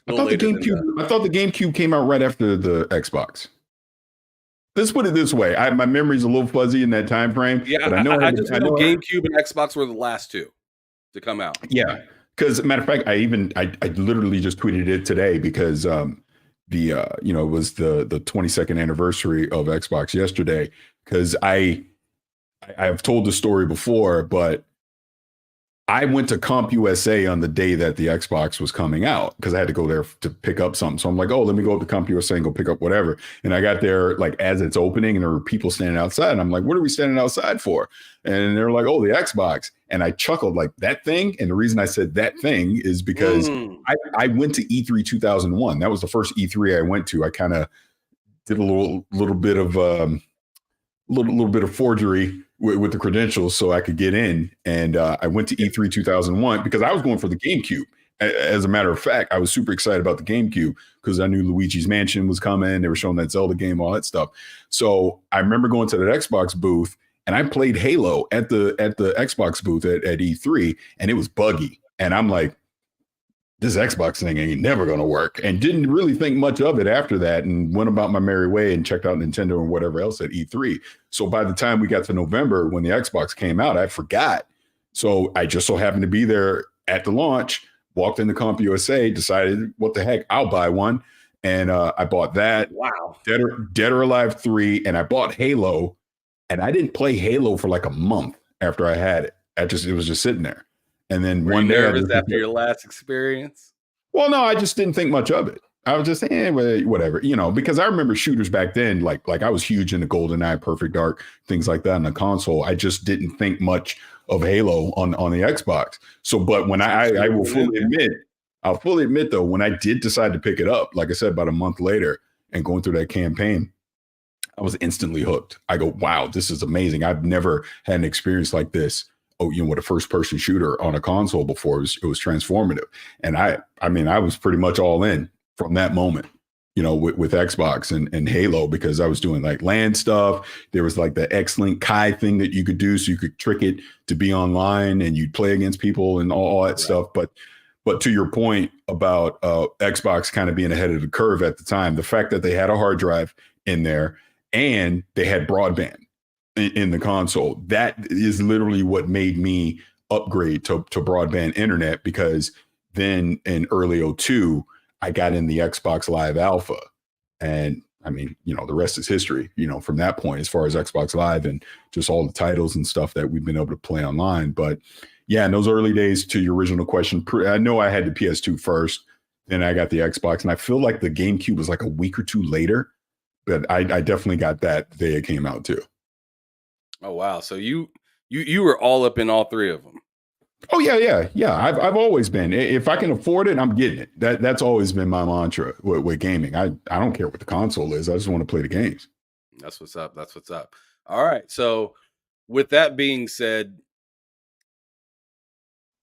I thought the GameCube came out right after the Xbox. Let's put it this way: my memory's a little fuzzy in that time frame. Yeah, but I know GameCube and Xbox were the last two to come out. Yeah, because matter of fact, I literally just tweeted it today because it was the 22nd anniversary of Xbox yesterday. Because I've told the story before, but I went to CompUSA on the day that the Xbox was coming out because I had to go there to pick up something. So I'm like, oh, let me go up to CompUSA and go pick up whatever. And I got there like as it's opening and there were people standing outside. And I'm like, what are we standing outside for? And they're like, oh, the Xbox. And I chuckled like, that thing? And the reason I said that thing is because I went to E3 2001. That was the first E3 I went to. I kind of did a little bit of little bit of forgery with the credentials so I could get in. And I went to E3 2001 because I was going for the GameCube. As a matter of fact, I was super excited about the GameCube because I knew Luigi's Mansion was coming. They were showing that Zelda game, all that stuff. So I remember going to that Xbox booth and I played Halo at the Xbox booth at E3 and it was buggy. And I'm like, this Xbox thing ain't never going to work, and didn't really think much of it after that and went about my merry way and checked out Nintendo and whatever else at E3. So by the time we got to November, when the Xbox came out, I forgot. So I just so happened to be there at the launch, walked into CompUSA, decided, what the heck, I'll buy one. And I bought that. Wow. Dead or Alive 3, and I bought Halo, and I didn't play Halo for like a month after I had it. It was just sitting there. And then Were one you day nervous after your last experience? well, no, I just didn't think much of it. I was just whatever, because I remember shooters back then, like I was huge into GoldenEye, Perfect Dark, things like that on the console. I just didn't think much of Halo on the Xbox. So, but when I will I'll fully admit though, when I did decide to pick it up, like I said, about a month later and going through that campaign, I was instantly hooked. I go, wow, this is amazing. I've never had an experience like this. Oh, with a first person shooter on a console before. It was transformative. And I was pretty much all in from that moment, with Xbox and Halo, because I was doing like LAN stuff. There was like the X-Link Kai thing that you could do. So you could trick it to be online and you'd play against people and all that stuff. But to your point about Xbox kind of being ahead of the curve at the time, the fact that they had a hard drive in there and they had broadband in the console, that is literally what made me upgrade to broadband internet, because then in early 2002, I got in the Xbox Live Alpha. And I mean, the rest is history, from that point, as far as Xbox Live and just all the titles and stuff that we've been able to play online. But yeah, in those early days, to your original question, I know I had the PS2 first, then I got the Xbox, and I feel like the GameCube was like a week or two later, but I definitely got that the day it came out too. Oh wow! So you were all up in all three of them. Oh yeah. I've always been. If I can afford it, I'm getting it. That's always been my mantra with gaming. I don't care what the console is. I just want to play the games. That's what's up. All right. So with that being said,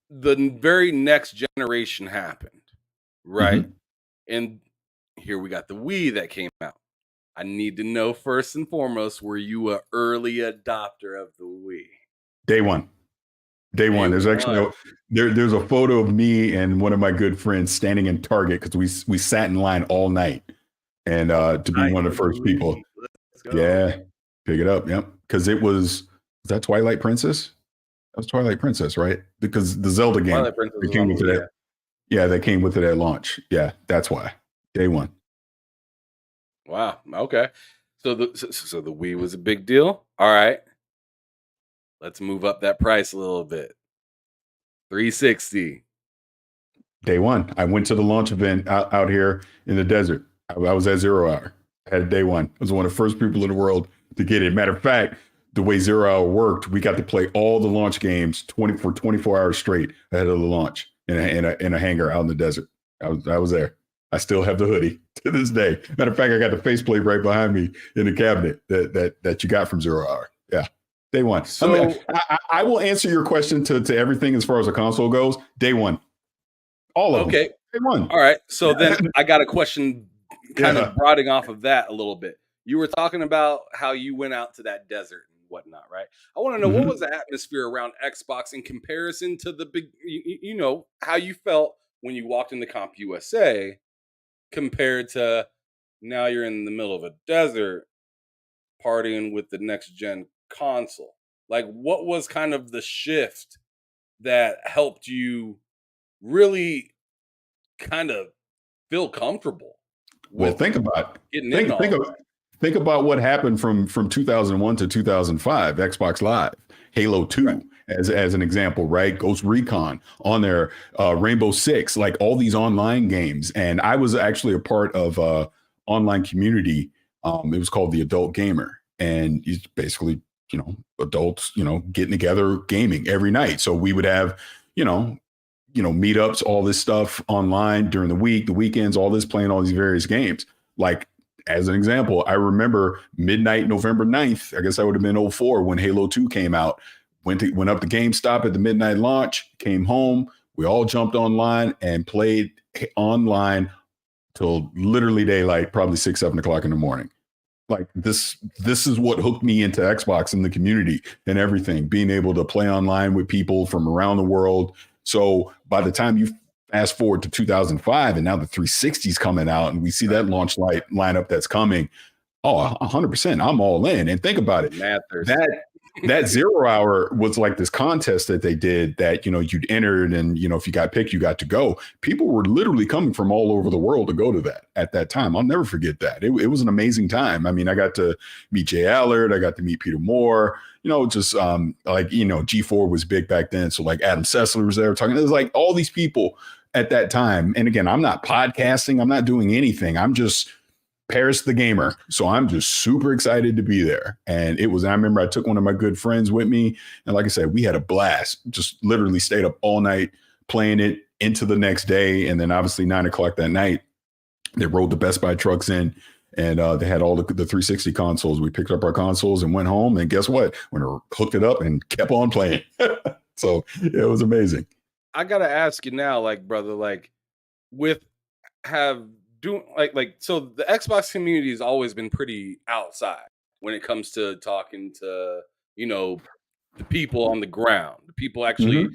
the very next generation happened, right? Mm-hmm. And here we got the Wii that came out. I need to know first and foremost, were you an early adopter of the Wii? Day one. There's actually there's a photo of me and one of my good friends standing in Target, because we sat in line all night, and to be one of the first people. Yeah, pick it up. Yep, because was that Twilight Princess? That was Twilight Princess, right? Because the Zelda game that came with it. Yeah, that came with it at launch. Yeah, that's why. Day one. Wow. Okay. So the Wii was a big deal. All right. Let's move up that price a little bit. $360. Day one. I went to the launch event out here in the desert. I was at 0 Hour. I had day one. I was one of the first people in the world to get it. Matter of fact, the way 0 Hour worked, we got to play all the launch games 24 hours straight ahead of the launch in a hangar out in the desert. I was there. I still have the hoodie to this day. Matter of fact, I got the faceplate right behind me in the cabinet that you got from 0 Hour. Yeah. Day one. So I will answer your question to everything as far as the console goes. Day one. All of them. Day one. All right. So then I got a question kind of broadening off of that a little bit. You were talking about how you went out to that desert and whatnot, right? I want to know what was the atmosphere around Xbox in comparison to the big, how you felt when you walked into Comp USA compared to now you're in the middle of a desert partying with the next gen console. Like, what was kind of the shift that helped you really kind of feel comfortable? Well, think about what happened from 2001 to 2005. Xbox Live, Halo 2, right, as an example, right? Ghost Recon on there, Rainbow Six, like all these online games. And I was actually a part of a online community. It was called the Adult Gamer, and it's basically, adults, getting together gaming every night. So we would have, meetups, all this stuff online during the week, the weekends, all this, playing all these various games. Like, as an example, I remember midnight, November 9th, I guess that would have been 2004 when Halo 2 came out, went up to GameStop at the midnight launch, came home. We all jumped online and played online till literally daylight, probably 6, 7 o'clock in the morning. Like this is what hooked me into Xbox and the community and everything, being able to play online with people from around the world. So by the time you fast forward to 2005 and now the 360 is coming out and we see that launch lineup that's coming, 100%, I'm all in. And think about it. that 0 hour was like this contest that they did that, you'd entered and, if you got picked, you got to go. People were literally coming from all over the world to go to that at that time. I'll never forget that. It was an amazing time. I mean, I got to meet Jay Allard. I got to meet Peter Moore, G4 was big back then. So like Adam Sessler was there talking. There's like all these people at that time. And again, I'm not podcasting. I'm not doing anything. I'm just Parris the gamer. So I'm just super excited to be there. And I remember I took one of my good friends with me. And like I said, we had a blast, just literally stayed up all night playing it into the next day. And then obviously 9:00 that night, they rolled the Best Buy trucks in and they had all the 360 consoles. We picked up our consoles and went home. And guess what? We hooked it up and kept on playing. So it was amazing. I got to ask you now, like, brother, like so the Xbox community has always been pretty outside when it comes to talking to, the people on the ground, the people actually,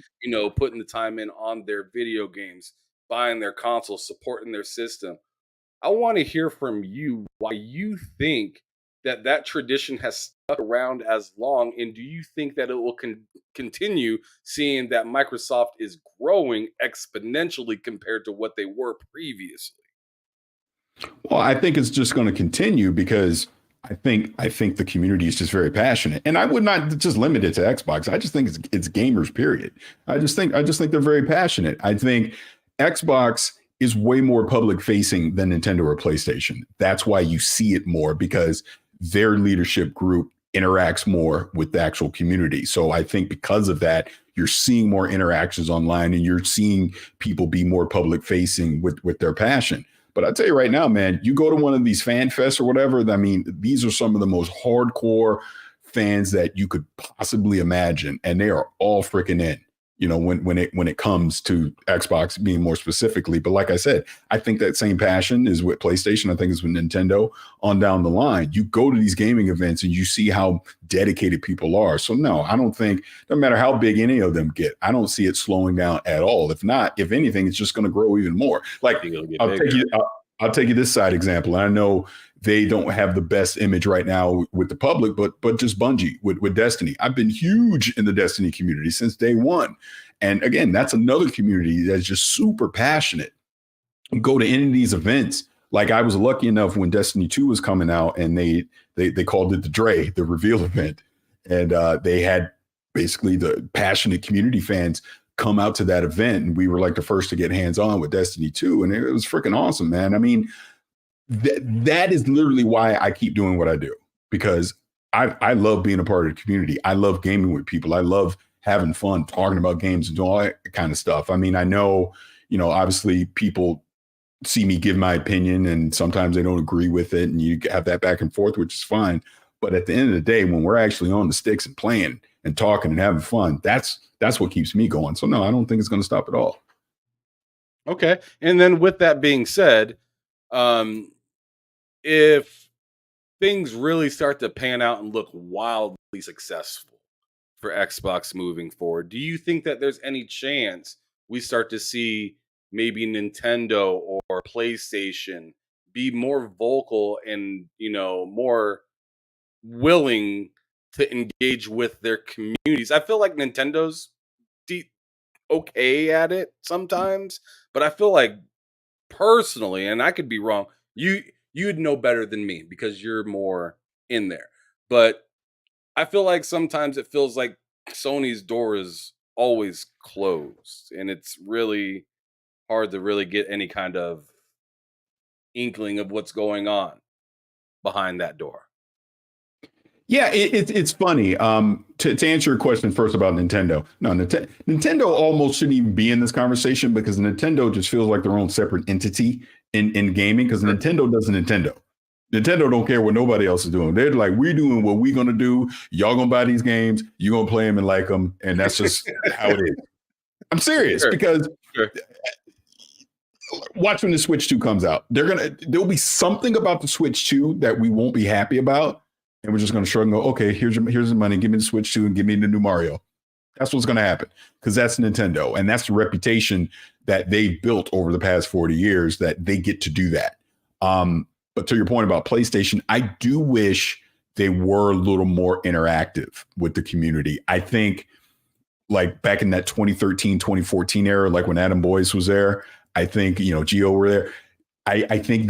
putting the time in on their video games, buying their consoles, supporting their system. I want to hear from you why you think that tradition has stuck around as long, and do you think that it will continue, seeing that Microsoft is growing exponentially compared to what they were previously? Well, I think it's just going to continue because I think the community is just very passionate, and I would not just limit it to Xbox. I just think it's gamers, period. I just think they're very passionate. I think Xbox is way more public facing than Nintendo or PlayStation. That's why you see it more, because their leadership group interacts more with the actual community. So I think because of that, you're seeing more interactions online and you're seeing people be more public facing with their passion. But I'll tell you right now, man, you go to one of these fan fests or whatever. I mean, these are some of the most hardcore fans that you could possibly imagine. And they are all freaking in, when it comes to Xbox being more specifically. But like I said, I think that same passion is with PlayStation. I think it's with Nintendo on down the line. You go to these gaming events and you see how dedicated people are. So no, I don't think, no matter how big any of them get, I don't see it slowing down at all. If not, if anything, it's just going to grow even more. Like I'll take you this side example. I know they don't have the best image right now with the public, but just Bungie with Destiny. I've been huge in the Destiny community since day one. And again, that's another community that's just super passionate. Go to any of these events. Like I was lucky enough when Destiny 2 was coming out and they called it the reveal event. And they had basically the passionate community fans come out to that event. And we were like the first to get hands on with Destiny 2. And it was freaking awesome, man. I mean, that is literally why I keep doing what I do, because I love being a part of the community. I love gaming with people. I love having fun, talking about games and doing all that kind of stuff. I mean, I know, obviously people see me give my opinion and sometimes they don't agree with it. And you have that back and forth, which is fine. But at the end of the day, when we're actually on the sticks and playing and talking and having fun, that's what keeps me going. So no, I don't think it's going to stop at all. Okay. And then with that being said, if things really start to pan out and look wildly successful for Xbox moving forward, do you think that there's any chance we start to see maybe Nintendo or PlayStation be more vocal and, more willing to engage with their communities? I feel like Nintendo's okay at it sometimes, but I feel like personally, and I could be wrong, you'd know better than me because you're more in there. But I feel like sometimes it feels like Sony's door is always closed, and it's really hard to really get any kind of inkling of what's going on behind that door. Yeah, it's funny. To answer your question first about Nintendo, no, Nintendo almost shouldn't even be in this conversation because Nintendo just feels like their own separate entity in gaming, because Nintendo does Nintendo. Nintendo don't care what nobody else is doing. They're like, we're doing what we're going to do. Y'all going to buy these games. You're going to play them and like them. And that's just how it is. I'm serious, because watch when the Switch 2 comes out. There'll be something about the Switch 2 that we won't be happy about. And we're just going to shrug and go, okay, here's the money. Give me the Switch 2 and give me the new Mario. That's what's going to happen, because that's Nintendo. And that's the reputation that they've built over the past 40 years, that they get to do that. But to your point about PlayStation, I do wish they were a little more interactive with the community. I think like back in that 2013, 2014 era, like when Adam Boyce was there, I think, Gio were there. I think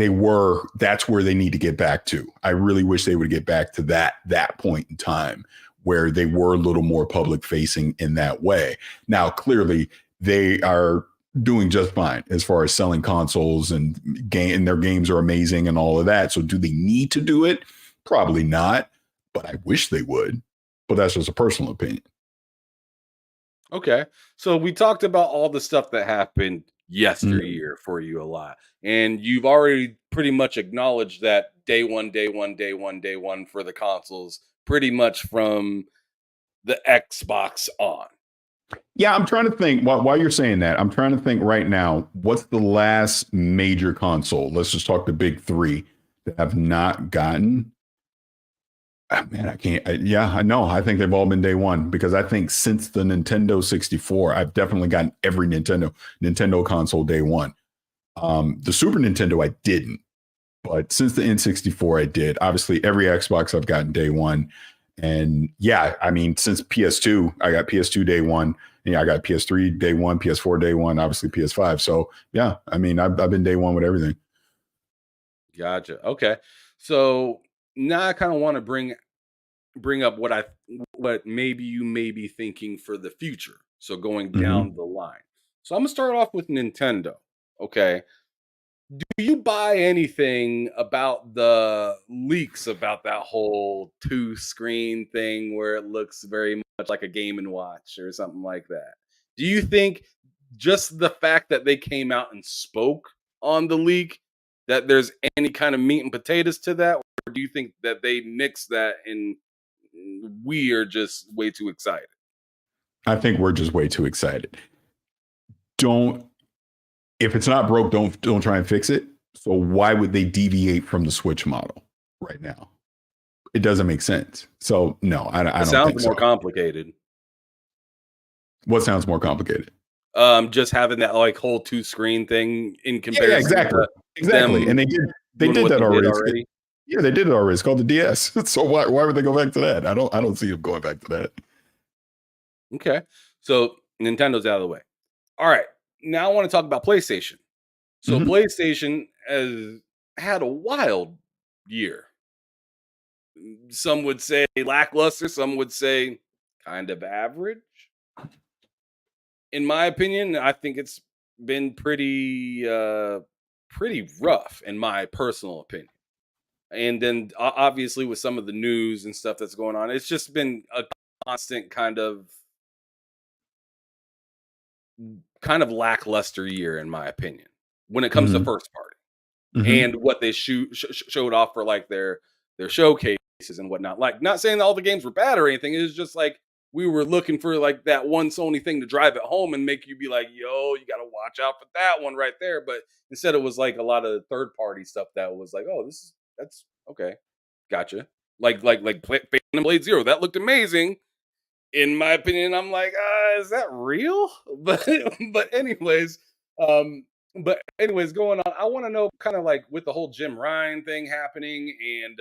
that's where they need to get back to. I really wish they would get back to that point in time where they were a little more public facing in that way. Now, clearly they are doing just fine as far as selling consoles and their games are amazing and all of that. So do they need to do it? Probably not, but I wish they would. But that's just a personal opinion. Okay. So we talked about all the stuff that happened yesteryear for you a lot. And you've already pretty much acknowledged that day one for the consoles, pretty much from the Xbox on. Yeah, I'm trying to think while you're saying that, I'm trying to think right now, what's the last major console? Let's just talk the big three that have not gotten. Man, I can't. I know. I think they've all been day one because I think since the Nintendo 64, I've definitely gotten every Nintendo console day one. The Super Nintendo, I didn't, but since the N64, I did. Obviously, every Xbox I've gotten day one. And yeah, I mean, since PS2, I got PS2 day one. And yeah, I got PS3 day one, PS4 day one, obviously PS5. So yeah, I mean, I've been day one with everything. Gotcha. Okay. So now I kind of want to bring up what maybe you may be thinking for the future. So going down the line. So I'm gonna start off with Nintendo. Okay. Do you buy anything about the leaks about that whole 2-screen thing where it looks very much like a Game & Watch or something like that? Do you think just the fact that they came out and spoke on the leak, that there's any kind of meat and potatoes to that? Or do you think that they nixed that and we are just way too excited? I think we're just way too excited. If it's not broke, don't try and fix it. So why would they deviate from the Switch model right now? It doesn't make sense. So no, I don't think so. It sounds more complicated. What sounds more complicated? Just having that like whole 2-screen thing in comparison. Yeah, exactly. And they did that already. Yeah, they did it already. It's called the DS. So why would they go back to that? I don't see them going back to that. Okay. So Nintendo's out of the way. All right. Now I want to talk about PlayStation. So PlayStation has had a wild year. Some would say lackluster. Some would say kind of average. In my opinion, I think it's been pretty rough in my personal opinion. And then obviously with some of the news and stuff that's going on, it's just been a constant kind of lackluster year, in my opinion, when it comes to first party and what they showed off for like their showcases and whatnot. Like, not saying that all the games were bad or anything. It was just like we were looking for like that one Sony thing to drive it home and make you be like, yo, you got to watch out for that one right there. But instead, it was like a lot of third party stuff that was like, oh, that's okay, gotcha. Like Phantom Blade Zero, that looked amazing. In my opinion, I'm like, is that real? But anyways, going on, I want to know kind of like with the whole Jim Ryan thing happening and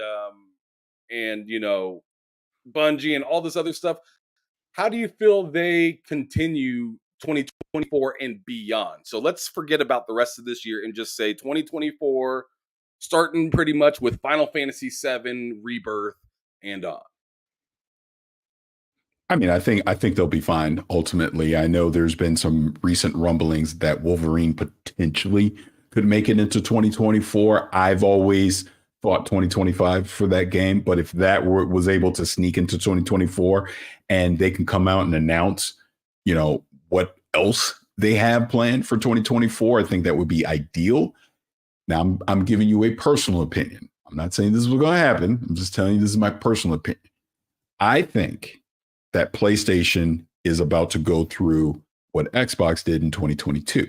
Bungie and all this other stuff, how do you feel they continue 2024 and beyond? So let's forget about the rest of this year and just say 2024, starting pretty much with Final Fantasy VII Rebirth and on. I mean, I think they'll be fine ultimately. I know there's been some recent rumblings that Wolverine potentially could make it into 2024. I've always thought 2025 for that game, but if that was able to sneak into 2024 and they can come out and announce, what else they have planned for 2024, I think that would be ideal. Now, I'm giving you a personal opinion. I'm not saying this is what's going to happen. I'm just telling you this is my personal opinion. I think that PlayStation is about to go through what Xbox did in 2022.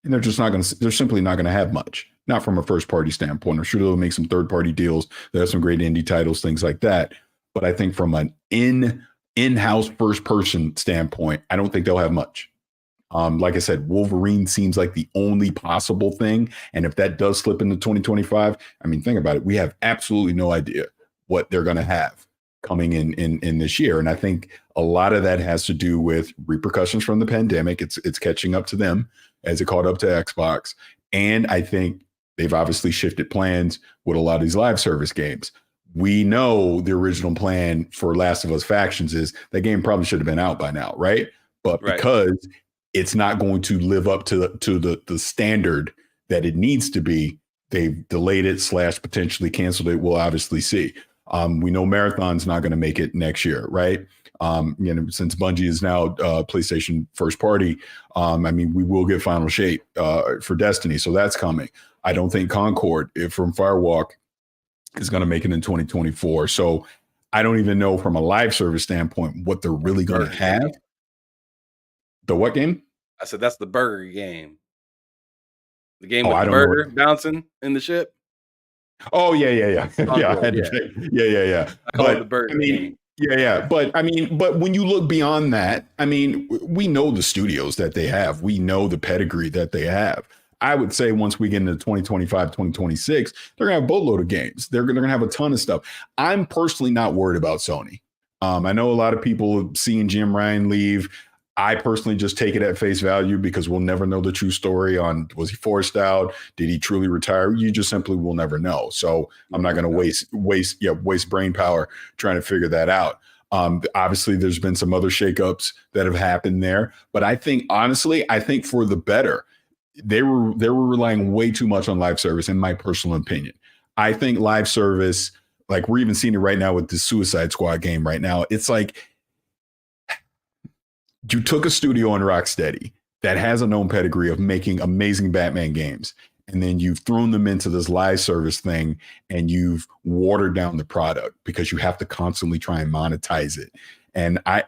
And they're simply not going to have much, not from a first party standpoint. I'm sure they'll make some third party deals. They have some great indie titles, things like that. But I think from an in-house first person standpoint, I don't think they'll have much. Like I said, Wolverine seems like the only possible thing. And if that does slip into 2025, I mean, think about it. We have absolutely no idea what they're going to have coming in this year. And I think a lot of that has to do with repercussions from the pandemic. It's catching up to them as it caught up to Xbox. And I think they've obviously shifted plans with a lot of these live service games. We know the original plan for Last of Us Factions is that game probably should have been out by now, right? But because it's not going to live up to the standard that it needs to be, they've delayed it / potentially canceled it. We'll obviously see. We know Marathon's not going to make it next year, right? Since Bungie is now PlayStation first party, we will get Final Shape for Destiny, so that's coming. I don't think Concord from Firewalk is going to make it in 2024. So I don't even know from a live service standpoint what they're really going to have. The what game? I said that's the burger game. The game with the burger bouncing in the ship. Oh yeah. Yeah. I call it the burger game. Yeah. But when you look beyond that, we know the studios that they have. We know the pedigree that they have. I would say once we get into 2025, 2026, they're going to have a boatload of games. They're going to have a ton of stuff. I'm personally not worried about Sony. I know a lot of people seeing Jim Ryan leave. I personally just take it at face value because we'll never know the true story on, was he forced out? Did he truly retire? You just simply will never know. So I'm not going to waste brain power trying to figure that out. Obviously, there's been some other shakeups that have happened there, but I think for the better. They were relying way too much on live service, in my personal opinion. I think live service, like we're even seeing it right now with the Suicide Squad game right now. It's like you took a studio in Rocksteady that has a known pedigree of making amazing Batman games, and then you've thrown them into this live service thing and you've watered down the product because you have to constantly try and monetize it. And I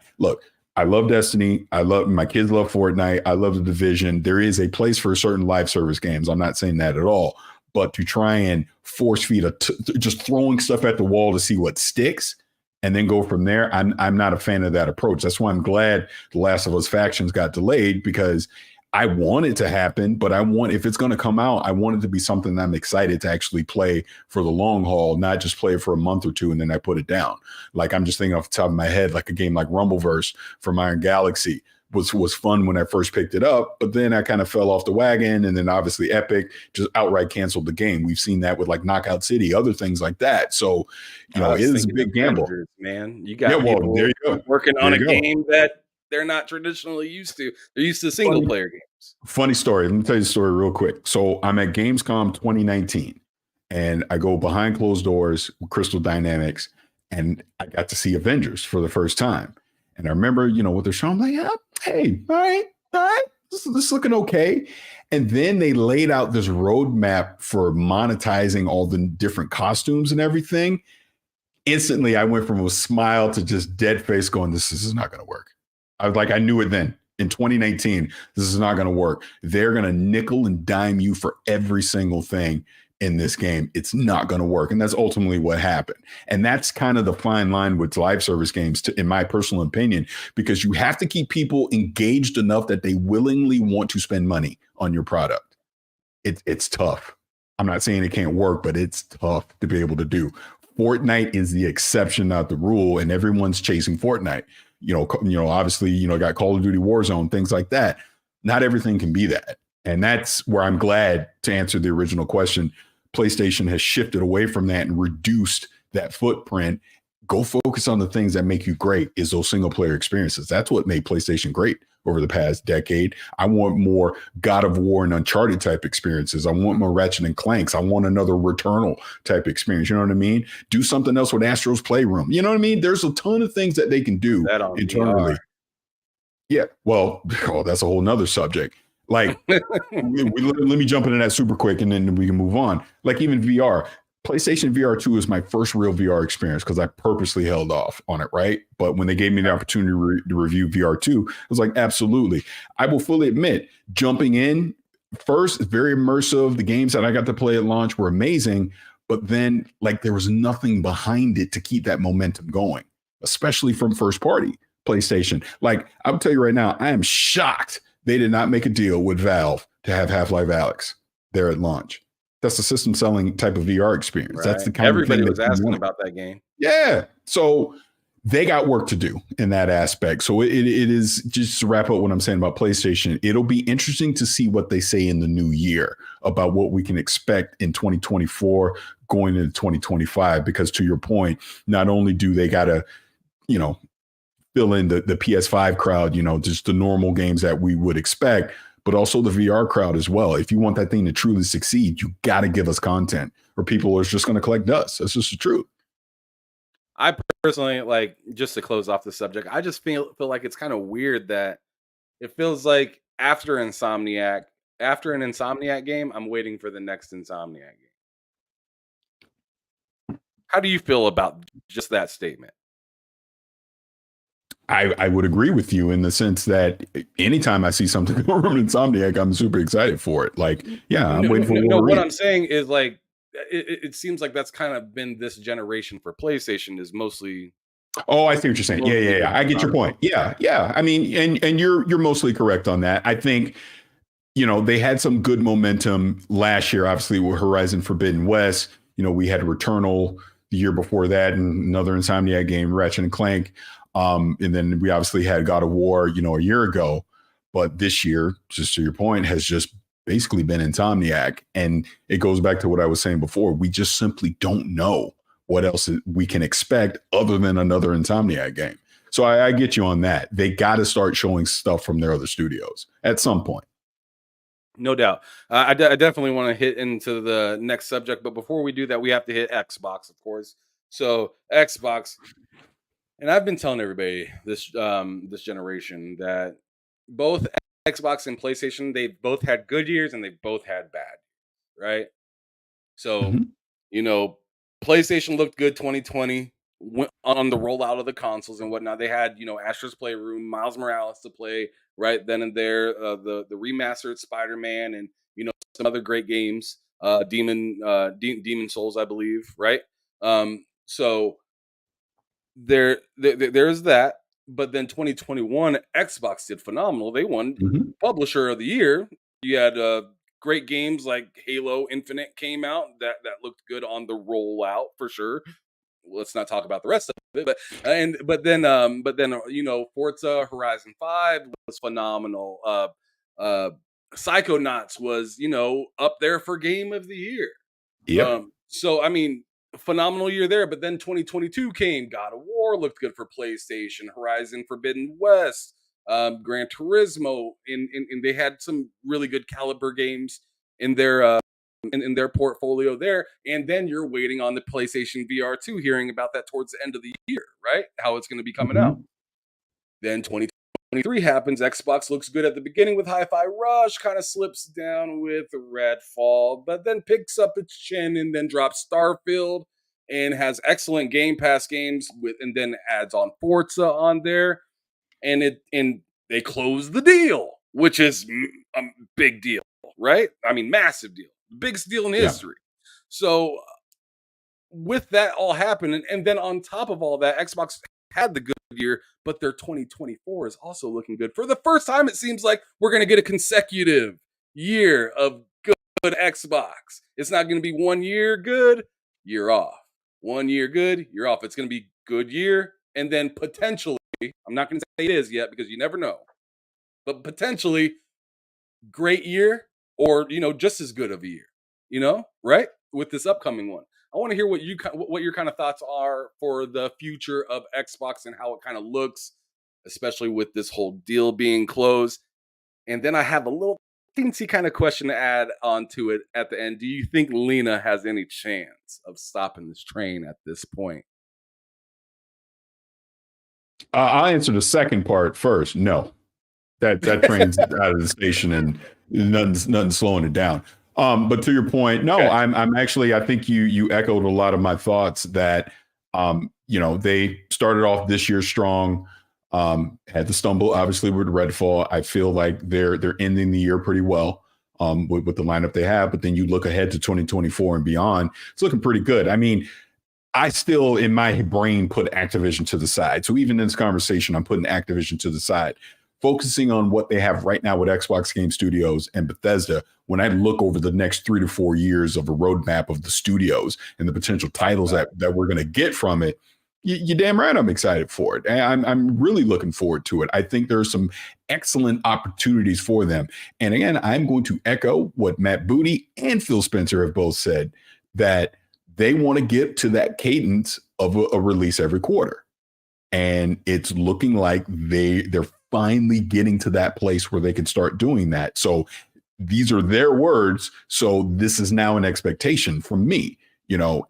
love Destiny. My kids love Fortnite. I love The Division. There is a place for certain live service games. I'm not saying that at all. But to try and force feed just throwing stuff at the wall to see what sticks and then go from there, I'm not a fan of that approach. That's why I'm glad The Last of Us Factions got delayed, because I want it to happen, but if it's going to come out, I want it to be something that I'm excited to actually play for the long haul, not just play it for a month or two and then I put it down. Like, I'm just thinking off the top of my head, like a game like Rumbleverse from Iron Galaxy was fun when I first picked it up, but then I kind of fell off the wagon, and then obviously Epic just outright canceled the game. We've seen that with like Knockout City, other things like that. So, it is a big gamble, man. You got people there you go. Working on a game that they're not traditionally used to. They're used to single player games. Funny story. Let me tell you the story real quick. So I'm at Gamescom 2019 and I go behind closed doors with Crystal Dynamics, and I got to see Avengers for the first time. And I remember, what they're showing. I'm like, hey, all right. This is looking okay. And then they laid out this roadmap for monetizing all the different costumes and everything. Instantly, I went from a smile to just dead face going, this is not going to work. I knew it then. In 2019, this is not going to work. They're going to nickel and dime you for every single thing in this game. It's not going to work. And that's ultimately what happened. And that's kind of the fine line with live service games, in my personal opinion, because you have to keep people engaged enough that they willingly want to spend money on your product. It's tough. I'm not saying it can't work, but it's tough to be able to do. Fortnite is the exception, not the rule, and everyone's chasing Fortnite. Obviously, got Call of Duty Warzone, things like that. Not everything can be that. And that's where I'm glad, to answer the original question, PlayStation has shifted away from that and reduced that footprint. Go focus on the things that make you great, is those single player experiences. That's what made PlayStation great over the past decade. I want more God of War and Uncharted type experiences. I want more Ratchet and Clanks. I want another Returnal type experience. You know what I mean? Do something else with Astro's Playroom. You know what I mean? There's a ton of things that they can do internally. VR. Yeah. Well, that's a whole nother subject. Like, let me jump into that super quick and then we can move on. Like, even VR. PlayStation VR 2 is my first real VR experience because I purposely held off on it, right? But when they gave me the opportunity to review VR 2, I was like, absolutely. I will fully admit, jumping in first is very immersive. The games that I got to play at launch were amazing, but then there was nothing behind it to keep that momentum going, especially from first party PlayStation. I'll tell you right now, I am shocked they did not make a deal with Valve to have Half-Life Alyx there at launch. That's a system selling type of VR experience. Right. That's the kind Everybody of thing was asking about that game. Yeah. So they got work to do in that aspect. So it is, just to wrap up what I'm saying about PlayStation, it'll be interesting to see what they say in the new year about what we can expect in 2024 going into 2025. Because to your point, not only do they got to, fill in the PS5 crowd, just the normal games that we would expect, but also the VR crowd as well. If you want that thing to truly succeed, you got to give us content or people are just going to collect dust. That's just the truth. I personally, like, just to close off the subject, I just feel like it's kind of weird that it feels like after an Insomniac game, I'm waiting for the next Insomniac game. How do you feel about just that statement? I would agree with you in the sense that anytime I see something from Insomniac, I'm super excited for it. Like, yeah, I'm waiting for No, what I'm saying is, like, it seems like that's kind of been this generation for PlayStation is mostly. Oh, I see what you're saying. Yeah. I get your point. Yeah. I mean, and you're mostly correct on that. I think, they had some good momentum last year, obviously with Horizon Forbidden West. We had Returnal the year before that and another Insomniac game, Ratchet and Clank. And then we obviously had God of War, a year ago. But this year, just to your point, has just basically been Insomniac. And it goes back to what I was saying before. We just simply don't know what else we can expect other than another Insomniac game. So I get you on that. They got to start showing stuff from their other studios at some point. No doubt. I definitely want to hit into the next subject. But before we do that, we have to hit Xbox, of course. So Xbox. And I've been telling everybody this generation that both Xbox and PlayStation, they've both had good years and they've both had bad, right? So, PlayStation looked good 2020 went on the rollout of the consoles and whatnot. They had, Astro's Playroom, Miles Morales to play right then and there, the remastered Spider-Man and, some other great games, Demon Souls, I believe, right? So there's that, but then 2021 Xbox did phenomenal. They won Publisher of the Year. You had great games like Halo Infinite came out that looked good on the rollout for sure. Let's not talk about the rest of it, but then Forza Horizon 5 was phenomenal. Psychonauts was up there for Game of the Year. Yep. So I mean, phenomenal year there, but then 2022 came. God of War looked good for PlayStation. Horizon Forbidden West, Gran Turismo, and they had some really good caliber games in their in their portfolio there. And then you're waiting on the PlayStation VR 2, hearing about that towards the end of the year, right? How it's going to be coming out. Then 2023 happens. Xbox looks good at the beginning with Hi-Fi Rush, kind of slips down with Redfall, but then picks up its chin and then drops Starfield and has excellent Game Pass games and then adds on Forza on there, and they close the deal, which is a big deal, right? I mean, massive deal, biggest deal in history. So with that all happening, and then on top of all that, Xbox had the good year, but their 2024 is also looking good. For the first time, it seems like we're going to get a consecutive year of good Xbox. It's not going to be 1 year good, year off. 1 year good, you're off. It's going to be good year, and then potentially, I'm not going to say it is yet because you never know, but potentially great year or, just as good of a year, right? With this upcoming one. I want to hear what your kind of thoughts are for the future of Xbox and how it kind of looks, especially with this whole deal being closed. And then I have a little teensy kind of question to add onto it at the end. Do you think Lena has any chance of stopping this train at this point? I'll answer the second part first. No, that train's out of the station and nothing slowing it down. But to your point, no, okay. I'm actually, I think you echoed a lot of my thoughts that, they started off this year strong, had to stumble obviously with Redfall. I feel like they're ending the year pretty well, with the lineup they have, but then you look ahead to 2024 and beyond, it's looking pretty good. I mean, I still in my brain put Activision to the side. So even in this conversation, I'm putting Activision to the side focusing on what they have right now with Xbox Game Studios and Bethesda, when I look over the next 3 to 4 years of a roadmap of the studios and the potential titles that we're going to get from it, you're damn right I'm excited for it. And I'm really looking forward to it. I think there are some excellent opportunities for them. And again, I'm going to echo what Matt Booty and Phil Spencer have both said, that they want to get to that cadence of a release every quarter. And it's looking like they're finally getting to that place where they can start doing that. So these are their words. So this is now an expectation from me,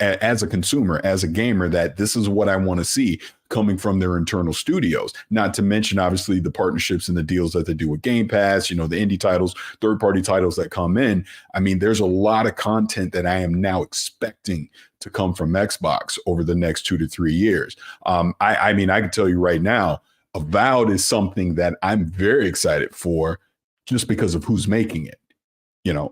as a consumer, as a gamer, that this is what I want to see coming from their internal studios. Not to mention, obviously, the partnerships and the deals that they do with Game Pass, the indie titles, third-party titles that come in. I mean, there's a lot of content that I am now expecting to come from Xbox over the next 2 to 3 years. I mean, I can tell you right now, Avowed is something that I'm very excited for just because of who's making it.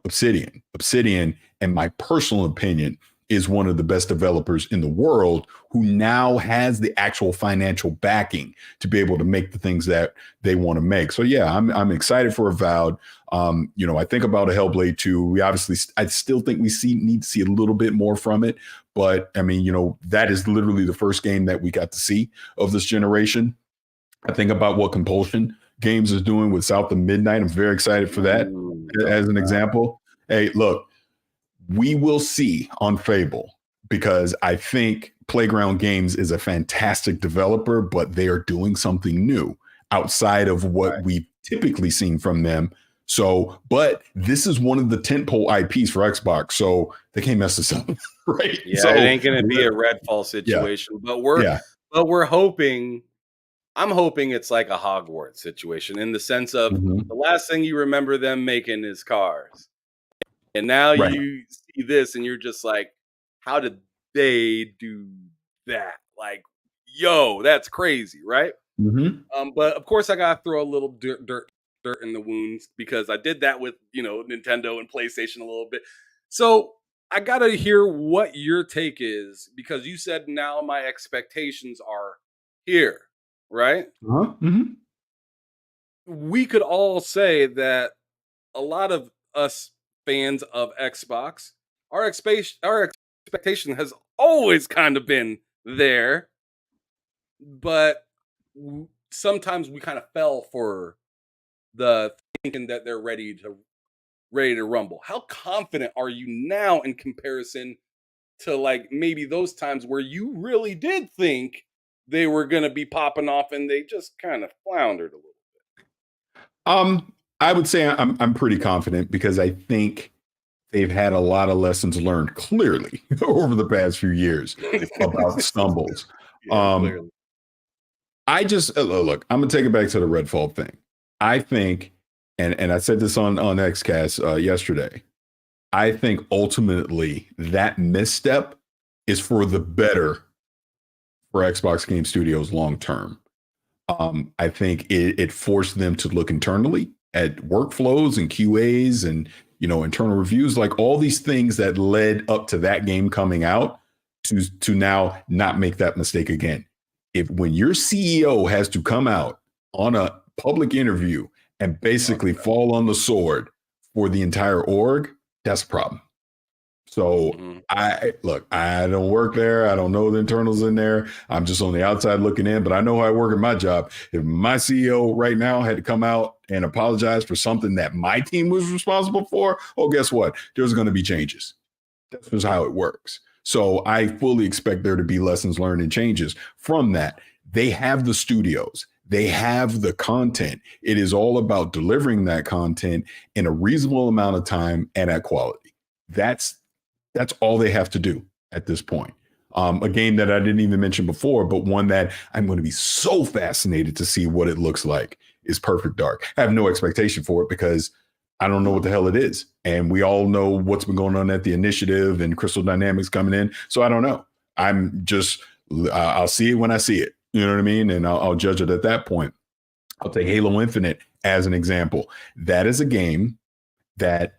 Obsidian. Obsidian, in my personal opinion, is one of the best developers in the world, who now has the actual financial backing to be able to make the things that they want to make. So yeah, I'm excited for Avowed. I think about a Hellblade 2. I still think we need to see a little bit more from it. But I mean, that is literally the first game that we got to see of this generation. I think about what Compulsion Games is doing with South of Midnight. I'm very excited for that. As an example. Hey, look, we will see on Fable, because I think Playground Games is a fantastic developer, but they are doing something new outside of what we've typically seen from them. So, but this is one of the tentpole IPs for Xbox, so they can't mess this up, right? Yeah, so, it ain't going to be a Redfall situation, but we're hoping. I'm hoping it's like a Hogwarts situation, in the sense of the last thing you remember them making is cars. And now you see this and you're just like, how did they do that? Like, yo, that's crazy, right? But of course I got to throw a little dirt in the wounds, because I did that with, Nintendo and PlayStation a little bit. So I got to hear what your take is, because you said now my expectations are here. Right? We could all say that a lot of us fans of Xbox, our expectation has always kind of been there, but sometimes we kind of fell for the thinking that they're ready to rumble. How confident are you now in comparison to like maybe those times where you really did think they were going to be popping off and they just kind of floundered a little bit? I would say I'm pretty confident, because I think they've had a lot of lessons learned clearly over the past few years about stumbles. I just look, I'm gonna take it back to the Redfall thing. I think, and I said this on XCast yesterday, I think ultimately that misstep is for the better for Xbox Game Studios long term. I think it forced them to look internally at workflows and QAs and internal reviews, like all these things that led up to that game coming out, to now not make that mistake again. When your CEO has to come out on a public interview and basically fall on the sword for the entire org, that's a problem. So I don't work there. I don't know the internals in there. I'm just on the outside looking in, but I know how I work at my job. If my CEO right now had to come out and apologize for something that my team was responsible for, guess what? There's going to be changes. That's just how it works. So I fully expect there to be lessons learned and changes from that. They have the studios. They have the content. It is all about delivering that content in a reasonable amount of time and at quality. That's all they have to do at this point. A game that I didn't even mention before, but one that I'm going to be so fascinated to see what it looks like, is Perfect Dark. I have no expectation for it because I don't know what the hell it is. And we all know what's been going on at the Initiative and Crystal Dynamics coming in. So I don't know. I'll see it when I see it. You know what I mean? And I'll judge it at that point. I'll take Halo Infinite as an example. That is a game that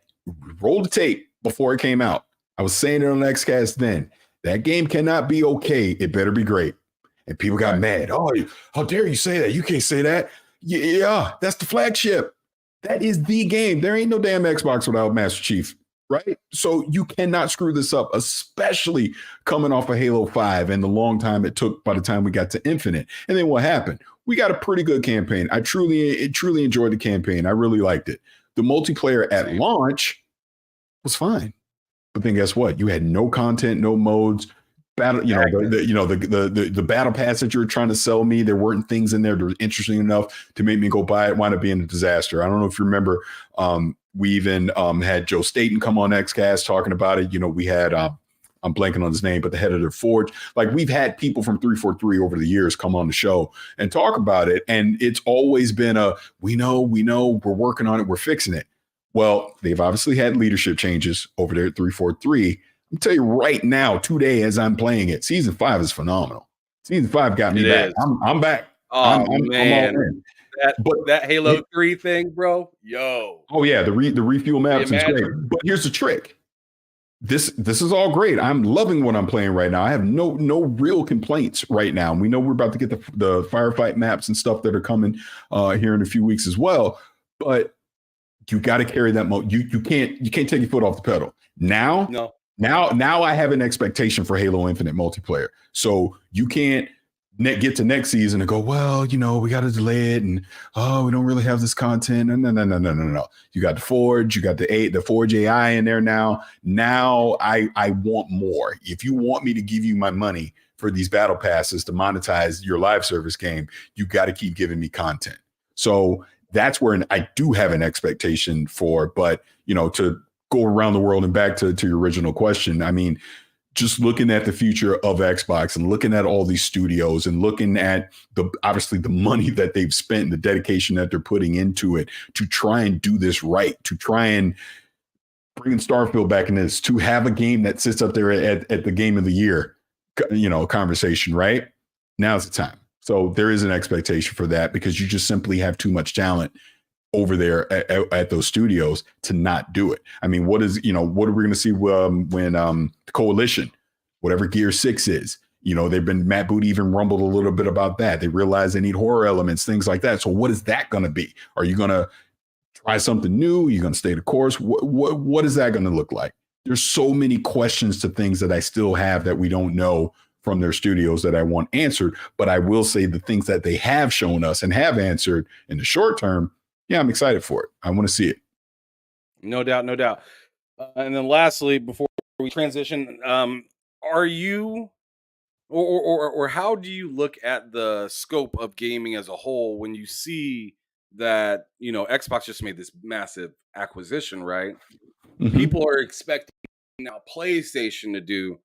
rolled the tape before it came out. I was saying it on XCast then. That game cannot be okay. It better be great. And people got mad. Oh, how dare you say that? You can't say that. Yeah, that's the flagship. That is the game. There ain't no damn Xbox without Master Chief, right? So you cannot screw this up, especially coming off of Halo 5 and the long time it took by the time we got to Infinite. And then what happened? We got a pretty good campaign. I truly enjoyed the campaign. I really liked it. The multiplayer at launch was fine. But then guess what? You had no content, no modes. Battle, the battle pass that you were trying to sell me, there weren't things in there that were interesting enough to make me go buy it. Wound up being a disaster. I don't know if you remember. We even had Joe Staten come on XCast talking about it. We had I'm blanking on his name, but the head of their Forge. Like, we've had people from 343 over the years come on the show and talk about it, and it's always been we know, we're working on it, we're fixing it. Well, they've obviously had leadership changes over there at 343. I'll tell you right now, today, as I'm playing it, season 5 is phenomenal. Season 5 got me back. I'm back. Oh, man. I'm all in. That Halo 3 thing, bro. Yo. Oh, yeah. The refuel maps is great. But here's the trick. This is all great. I'm loving what I'm playing right now. I have no real complaints right now. And we know we're about to get the firefight maps and stuff that are coming here in a few weeks as well. But you got to carry that mode. You can't take your foot off the pedal. Now I have an expectation for Halo Infinite multiplayer. So you can't get to next season and go, well, we got to delay it, and we don't really have this content. No. You got the Forge, you got the Forge AI in there now. Now I want more. If you want me to give you my money for these battle passes to monetize your live service game, you got to keep giving me content. So that's where I do have an expectation for. But to go around the world and back to your original question, I mean, just looking at the future of Xbox and looking at all these studios and looking at obviously the money that they've spent and the dedication that they're putting into it to try and do this right, to try and bring Starfield back in this, to have a game that sits up there at the game of the year, conversation, right? Now's the time. So there is an expectation for that, because you just simply have too much talent over there at those studios to not do it. I mean, what are we going to see when the Coalition, whatever Gear 6 is, Matt Booty even rumbled a little bit about that. They realize they need horror elements, things like that. So what is that going to be? Are you going to try something new? Are you going to stay the course? What is that going to look like? There's so many questions to things that I still have that we don't know from their studios that I want answered. But I will say the things that they have shown us and have answered in the short term, yeah, I'm excited for it. I want to see it. No doubt. And then lastly, before we transition, are you or how do you look at the scope of gaming as a whole when you see that, Xbox just made this massive acquisition, right? Mm-hmm. People are expecting now PlayStation to do,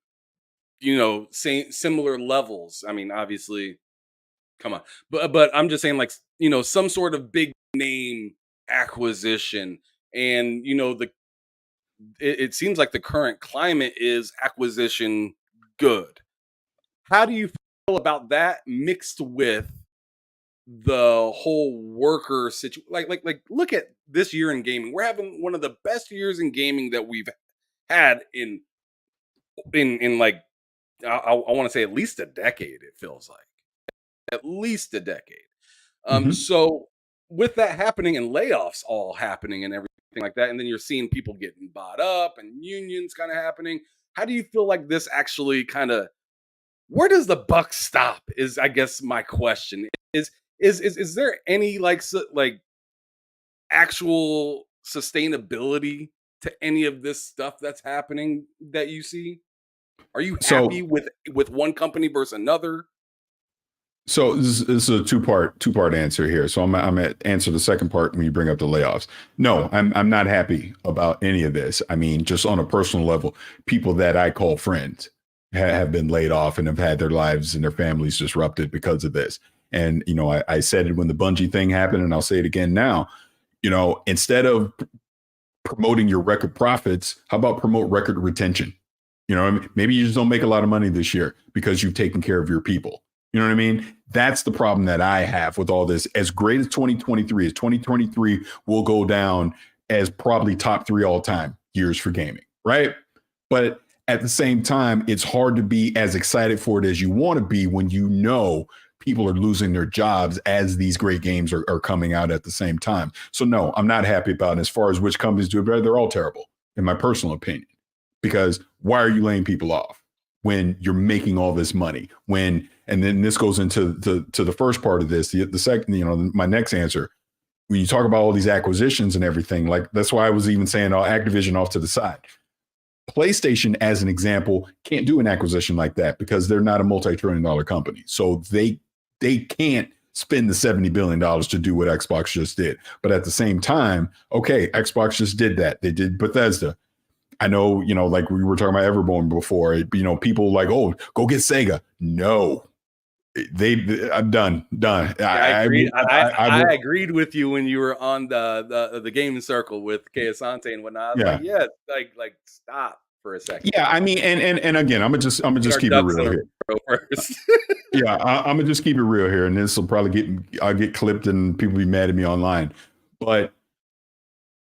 similar levels. I mean, obviously, come on. But I'm just saying, like, some sort of big name acquisition, and it seems like the current climate is acquisition good. How do you feel about that mixed with the whole worker situation? Like look at this year in gaming. We're having one of the best years in gaming that we've had in like I want to say at least a decade. It feels like at least a decade. So with that happening and layoffs all happening and everything like that, and then you're seeing people getting bought up and unions kind of happening, how do you feel like this actually kind of, where does the buck stop is, I guess, my question. Is there any like actual sustainability to any of this stuff that's happening that you see? Are you happy with one company versus another? So this is a two-part answer here. So I'm gonna answer the second part when you bring up the layoffs. No, I'm not happy about any of this. I mean, just on a personal level, people that I call friends have been laid off and have had their lives and their families disrupted because of this. And I said it when the Bungie thing happened, and I'll say it again now. Instead of promoting your record profits, how about promote record retention? Maybe you just don't make a lot of money this year because you've taken care of your people. You know what I mean? That's the problem that I have with all this. As great as 2023 is, 2023 will go down as probably top 3 all-time years for gaming, right? But at the same time, it's hard to be as excited for it as you want to be when people are losing their jobs as these great games are coming out at the same time. So no, I'm not happy about it. As far as which companies do it better, they're all terrible, in my personal opinion. Because why are you laying people off when you're making all this money? And then this goes into the first part of this, the second, my next answer. When you talk about all these acquisitions and everything, like that's why I was even saying Activision off to the side. PlayStation, as an example, can't do an acquisition like that because they're not a multi-trillion-dollar company. So they can't spend the $70 billion to do what Xbox just did. But at the same time, okay, Xbox just did that. They did Bethesda. I know, like we were talking about Everborn before, people like, oh, go get Sega. No, I'm done. Yeah, I agreed with you when you were on the gaming circle with Kay Asante and whatnot. I was like stop for a second. Yeah, I mean, and again, I'm gonna just keep it real here. Yeah, I'm gonna just keep it real here, and this will probably I'll get clipped and people be mad at me online, but.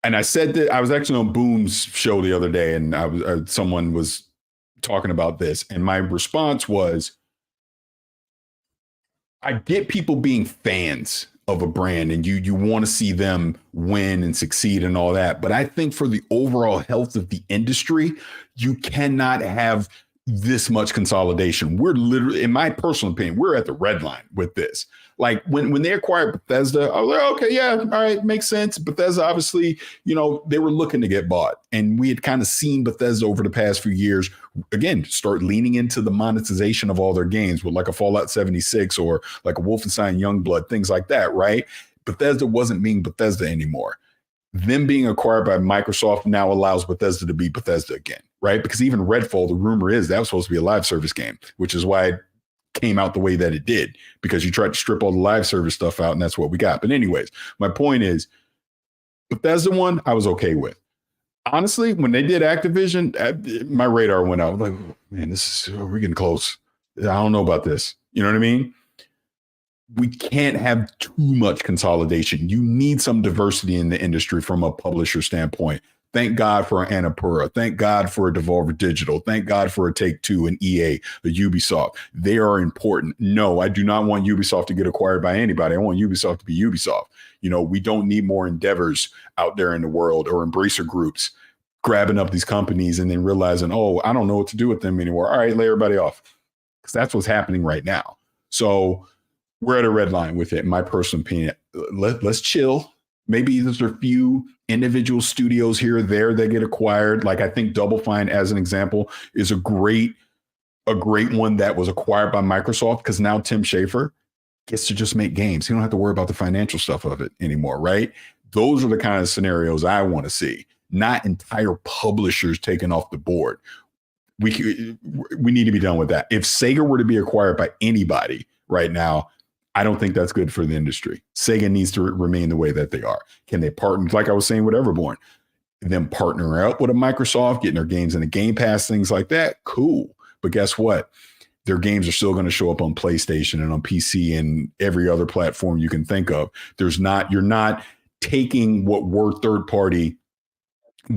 And I said that I was actually on Boom's show the other day, and someone was talking about this, and my response was, I get people being fans of a brand, and you want to see them win and succeed and all that, but I think for the overall health of the industry, you cannot have this much consolidation. We're literally, in my personal opinion, we're at the red line with this. Like when they acquired Bethesda, I was like, okay, yeah, all right, makes sense. Bethesda, obviously, they were looking to get bought. And we had kind of seen Bethesda over the past few years, again, start leaning into the monetization of all their games with like a Fallout 76 or like a Wolfenstein Youngblood, things like that, right? Bethesda wasn't being Bethesda anymore. Them being acquired by Microsoft now allows Bethesda to be Bethesda again, right? Because even Redfall, the rumor is that was supposed to be a live service game, which is why it came out the way that it did, because you tried to strip all the live service stuff out, and that's what we got. But anyways, my point is, Bethesda one, I was okay with. Honestly, when they did Activision, my radar went out. Like, man, we're getting close. I don't know about this. You know what I mean? We can't have too much consolidation. You need some diversity in the industry from a publisher standpoint. Thank God for Annapurna. Thank God for a Devolver Digital. Thank God for a Take-Two, an EA, a Ubisoft. They are important. No, I do not want Ubisoft to get acquired by anybody. I want Ubisoft to be Ubisoft. We don't need more Endeavors out there in the world or Embracer groups grabbing up these companies and then realizing, oh, I don't know what to do with them anymore. All right, lay everybody off. Because that's what's happening right now. So we're at a red line with it, in my personal opinion. Let's chill. Maybe there's a few individual studios here or there that get acquired. Like I think Double Fine, as an example, is a great one that was acquired by Microsoft, because now Tim Schafer gets to just make games. He don't have to worry about the financial stuff of it anymore, right? Those are the kind of scenarios I want to see, not entire publishers taken off the board. We need to be done with that. If Sega were to be acquired by anybody right now, I don't think that's good for the industry. Sega needs to remain the way that they are. Can they partner, like I was saying with Everborn, them partner up with a Microsoft, getting their games in the Game Pass, things like that? Cool. But guess what? Their games are still going to show up on PlayStation and on PC and every other platform you can think of. You're not taking what were third-party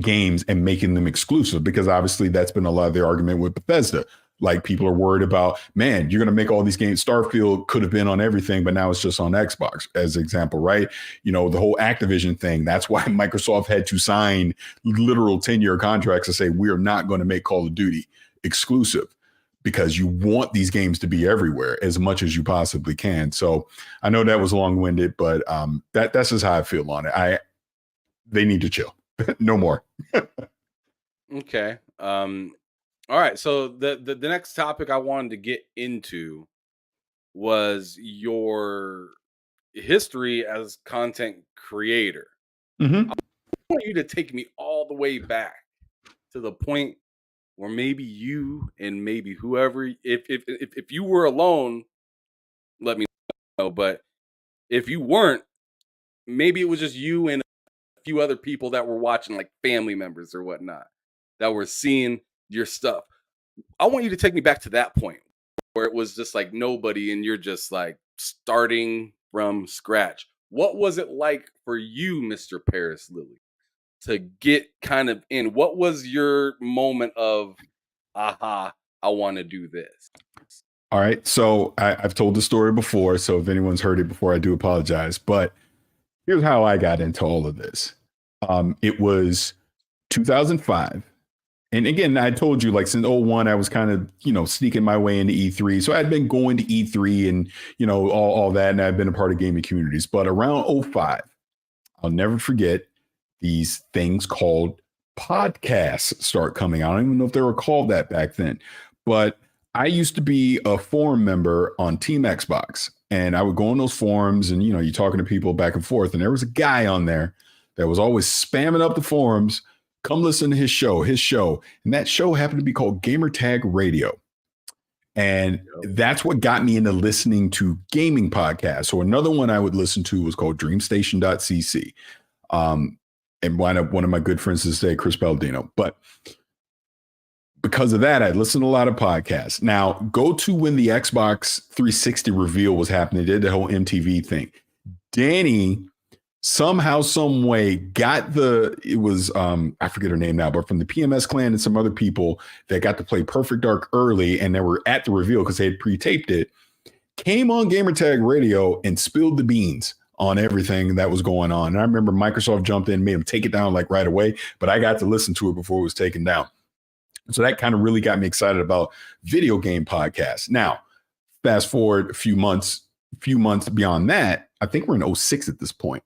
games and making them exclusive, because obviously that's been a lot of the argument with Bethesda. Like people are worried about, man, you're going to make all these games. Starfield could have been on everything, but now it's just on Xbox, as an example, right? The whole Activision thing. That's why Microsoft had to sign literal 10-year contracts to say, we are not going to make Call of Duty exclusive, because you want these games to be everywhere as much as you possibly can. So I know that was long-winded, but that's just how I feel on it. They need to chill. No more. Okay. All right, so the next topic I wanted to get into was your history as content creator. Mm-hmm. I want you to take me all the way back to the point where maybe you and maybe whoever, if you were alone, let me know. But if you weren't, maybe it was just you and a few other people that were watching, like family members or whatnot, that were seeing your stuff. I want you to take me back to that point where it was just like nobody and you're just like starting from scratch. What was it like for you, Mr. Parris Lily, to get kind of in? What was your moment of, aha, I want to do this? All right. So I've told the story before. So if anyone's heard it before, I do apologize. But here's how I got into all of this. It was 2005. And again, I told you, like, since '01, I was kind of, sneaking my way into E3. So I'd been going to E3 and, all that. And I've been a part of gaming communities. But around '05, I'll never forget, these things called podcasts start coming out. I don't even know if they were called that back then. But I used to be a forum member on Team Xbox. And I would go on those forums and, you're talking to people back and forth. And there was a guy on there that was always spamming up the forums. Come listen to his show. And that show happened to be called Gamertag Radio. And that's what got me into listening to gaming podcasts. So another one I would listen to was called DreamStation.cc. And one of my good friends this day, Chris Baldino. But because of that, I listened to a lot of podcasts. Now, go to when the Xbox 360 reveal was happening. They did the whole MTV thing. Danny somehow, some way got it was I forget her name now, but from the PMS clan and some other people that got to play Perfect Dark early and they were at the reveal because they had pre-taped it, came on Gamertag Radio and spilled the beans on everything that was going on. And I remember Microsoft jumped in, made him take it down like right away, but I got to listen to it before it was taken down. So that kind of really got me excited about video game podcasts. Now, fast forward a few months beyond that, I think we're in '06 at this point.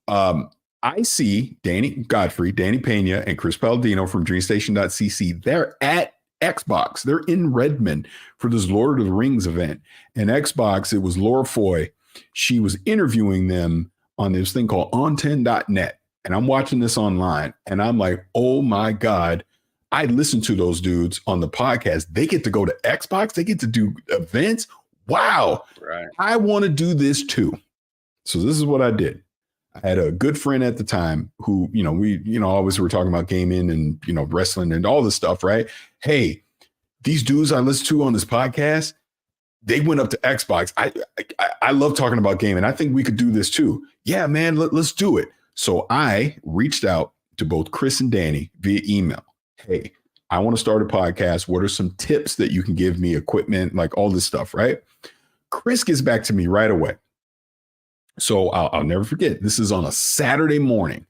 I see Danny Godfrey, Danny Pena, and Chris Palladino from DreamStation.cc. They're at Xbox. They're in Redmond for this Lord of the Rings event. And Xbox, it was Laura Foy. She was interviewing them on this thing called on10.net. And I'm watching this online and I'm like, oh my God, I listen to those dudes on the podcast. They get to go to Xbox. They get to do events. Wow. Right. I want to do this too. So this is what I did. I had a good friend at the time who, we, always were talking about gaming and, wrestling and all this stuff, right? Hey, these dudes I listen to on this podcast, they went up to Xbox. I love talking about gaming. I think we could do this too. Yeah, man, let's do it. So I reached out to both Chris and Danny via email. Hey, I want to start a podcast. What are some tips that you can give me? Equipment, like all this stuff, right? Chris gets back to me right away. So I'll never forget. This is on a Saturday morning.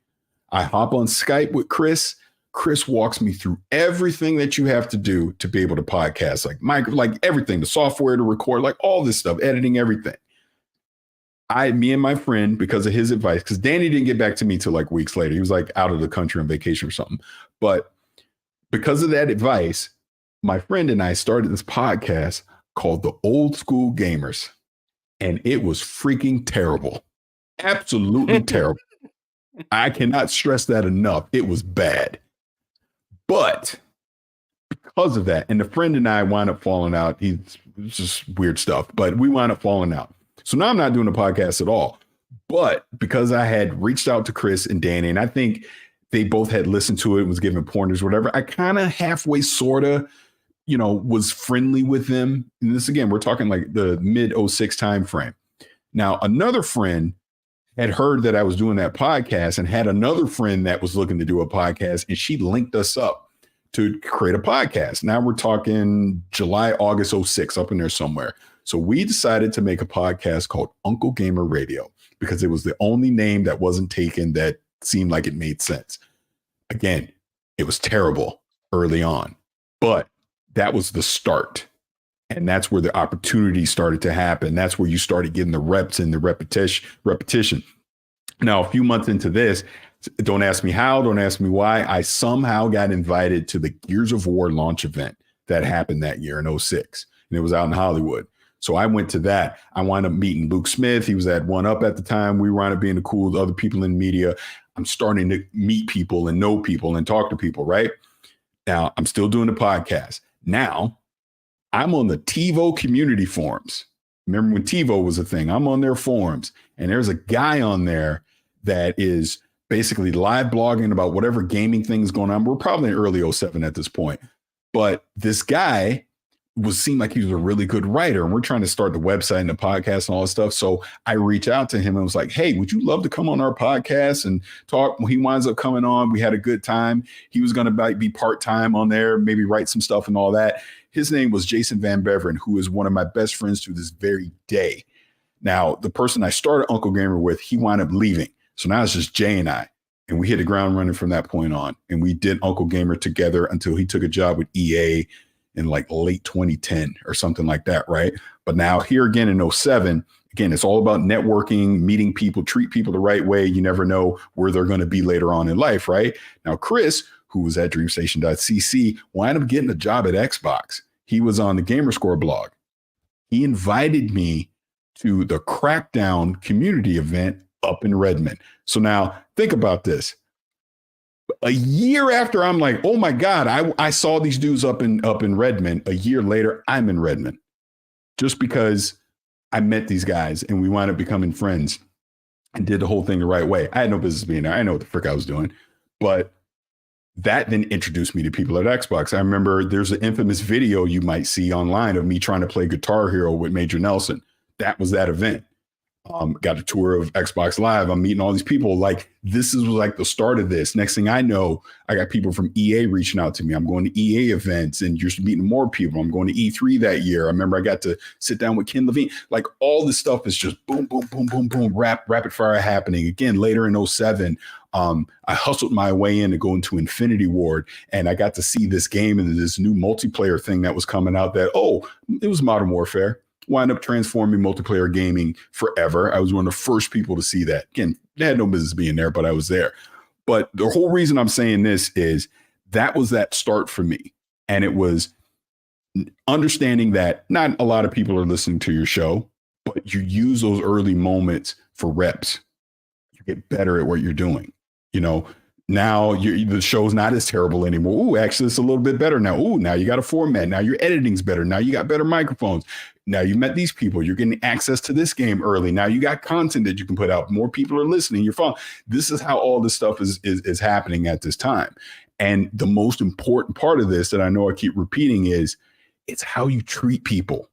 I hop on Skype with Chris. Chris walks me through everything that you have to do to be able to podcast, like everything, the software to record, like all this stuff, editing, everything. Me and my friend, because of his advice, because Danny didn't get back to me till like weeks later. He was like out of the country on vacation or something. But because of that advice, my friend and I started this podcast called The Old School Gamers. And it was freaking terrible. Absolutely terrible. I cannot stress that enough. It was bad. But because of that, and the friend and I wound up falling out. It's just weird stuff, but we wound up falling out. So now I'm not doing a podcast at all. But because I had reached out to Chris and Danny, and I think they both had listened to it, was giving pointers, whatever, I kind of halfway sort of was friendly with them. And this, again, we're talking like the mid '06 time frame. Now, another friend had heard that I was doing that podcast and had another friend that was looking to do a podcast, and she linked us up to create a podcast. Now we're talking July, August '06, up in there somewhere. So we decided to make a podcast called Uncle Gamer Radio because it was the only name that wasn't taken that seemed like it made sense. Again, it was terrible early on, but that was the start. And that's where the opportunity started to happen. That's where you started getting the reps and the repetition. Now, a few months into this, don't ask me how, don't ask me why, I somehow got invited to the Gears of War launch event that happened that year in '06. And it was out in Hollywood. So I went to that. I wound up meeting Luke Smith. He was at One Up at the time. We wound up being cool with other people in media. I'm starting to meet people and know people and talk to people, right? Now, I'm still doing the podcast. Now, I'm on the TiVo community forums. Remember when TiVo was a thing? I'm on their forums, and there's a guy on there that is basically live blogging about whatever gaming thing's going on. We're probably in early '07 at this point, but this guy seemed like he was a really good writer, and we're trying to start the website and the podcast and all this stuff. So I reached out to him and was like, hey, would you love to come on our podcast and talk? When he winds up coming on, we had a good time. He was going to be part-time on there, maybe write some stuff and all that. His name was Jason Van Beveren, who is one of my best friends to this very day. Now, the person I started Uncle Gamer with, he wound up leaving. So now it's just Jay and I. And we hit the ground running from that point on. And we did Uncle Gamer together until he took a job with EA in like late 2010 or something like that, right? But now here again in 07, again, it's all about networking, meeting people, treat people the right way. You never know where they're going to be later on in life, right? Now, Chris, who was at DreamStation.cc, wound up getting a job at Xbox. He was on the Gamerscore blog. He invited me to the Crackdown community event up in Redmond. So now think about this. A year after I'm like, oh my God, I saw these dudes up in Redmond. A year later, I'm in Redmond just because I met these guys and we wound up becoming friends and did the whole thing the right way. I had no business being there. I know what the frick I was doing, but that then introduced me to people at Xbox. I remember there's an infamous video you might see online of me trying to play Guitar Hero with Major Nelson. That was that event. Got a tour of Xbox Live. I'm meeting all these people. Like, this is like the start of this. Next thing I know, I got people from EA reaching out to me. I'm going to EA events and you're meeting more people. I'm going to E3 that year. I remember I got to sit down with Ken Levine. Like, all this stuff is just boom, boom, boom, boom, boom, rapid fire happening. Again, later in 07, I hustled my way in to go into Infinity Ward, and I got to see this game and this new multiplayer thing that was coming out that, it was Modern Warfare. Wind up transforming multiplayer gaming forever. I was one of the first people to see that. Again, they had no business being there, but I was there. But the whole reason I'm saying this is that was that start for me. And it was understanding that not a lot of people are listening to your show, but you use those early moments for reps. You get better at what you're doing. You know, now the show's not as terrible anymore. Ooh, actually, it's a little bit better now. Ooh, now you got a format. Now your editing's better. Now you got better microphones. Now you met these people. You're getting access to this game early. Now you got content that you can put out. More people are listening. You're following. This is how all this stuff is happening at this time. And the most important part of this that I know I keep repeating is it's how you treat people.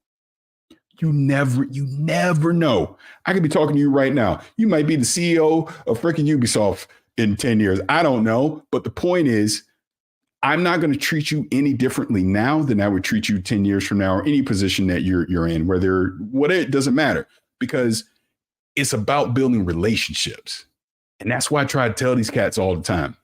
You never know. I could be talking to you right now. You might be the CEO of freaking Ubisoft in 10 years. I don't know. But the point is, I'm not going to treat you any differently now than I would treat you 10 years from now, or any position that you're in, it doesn't matter, because it's about building relationships. And that's why I try to tell these cats all the time.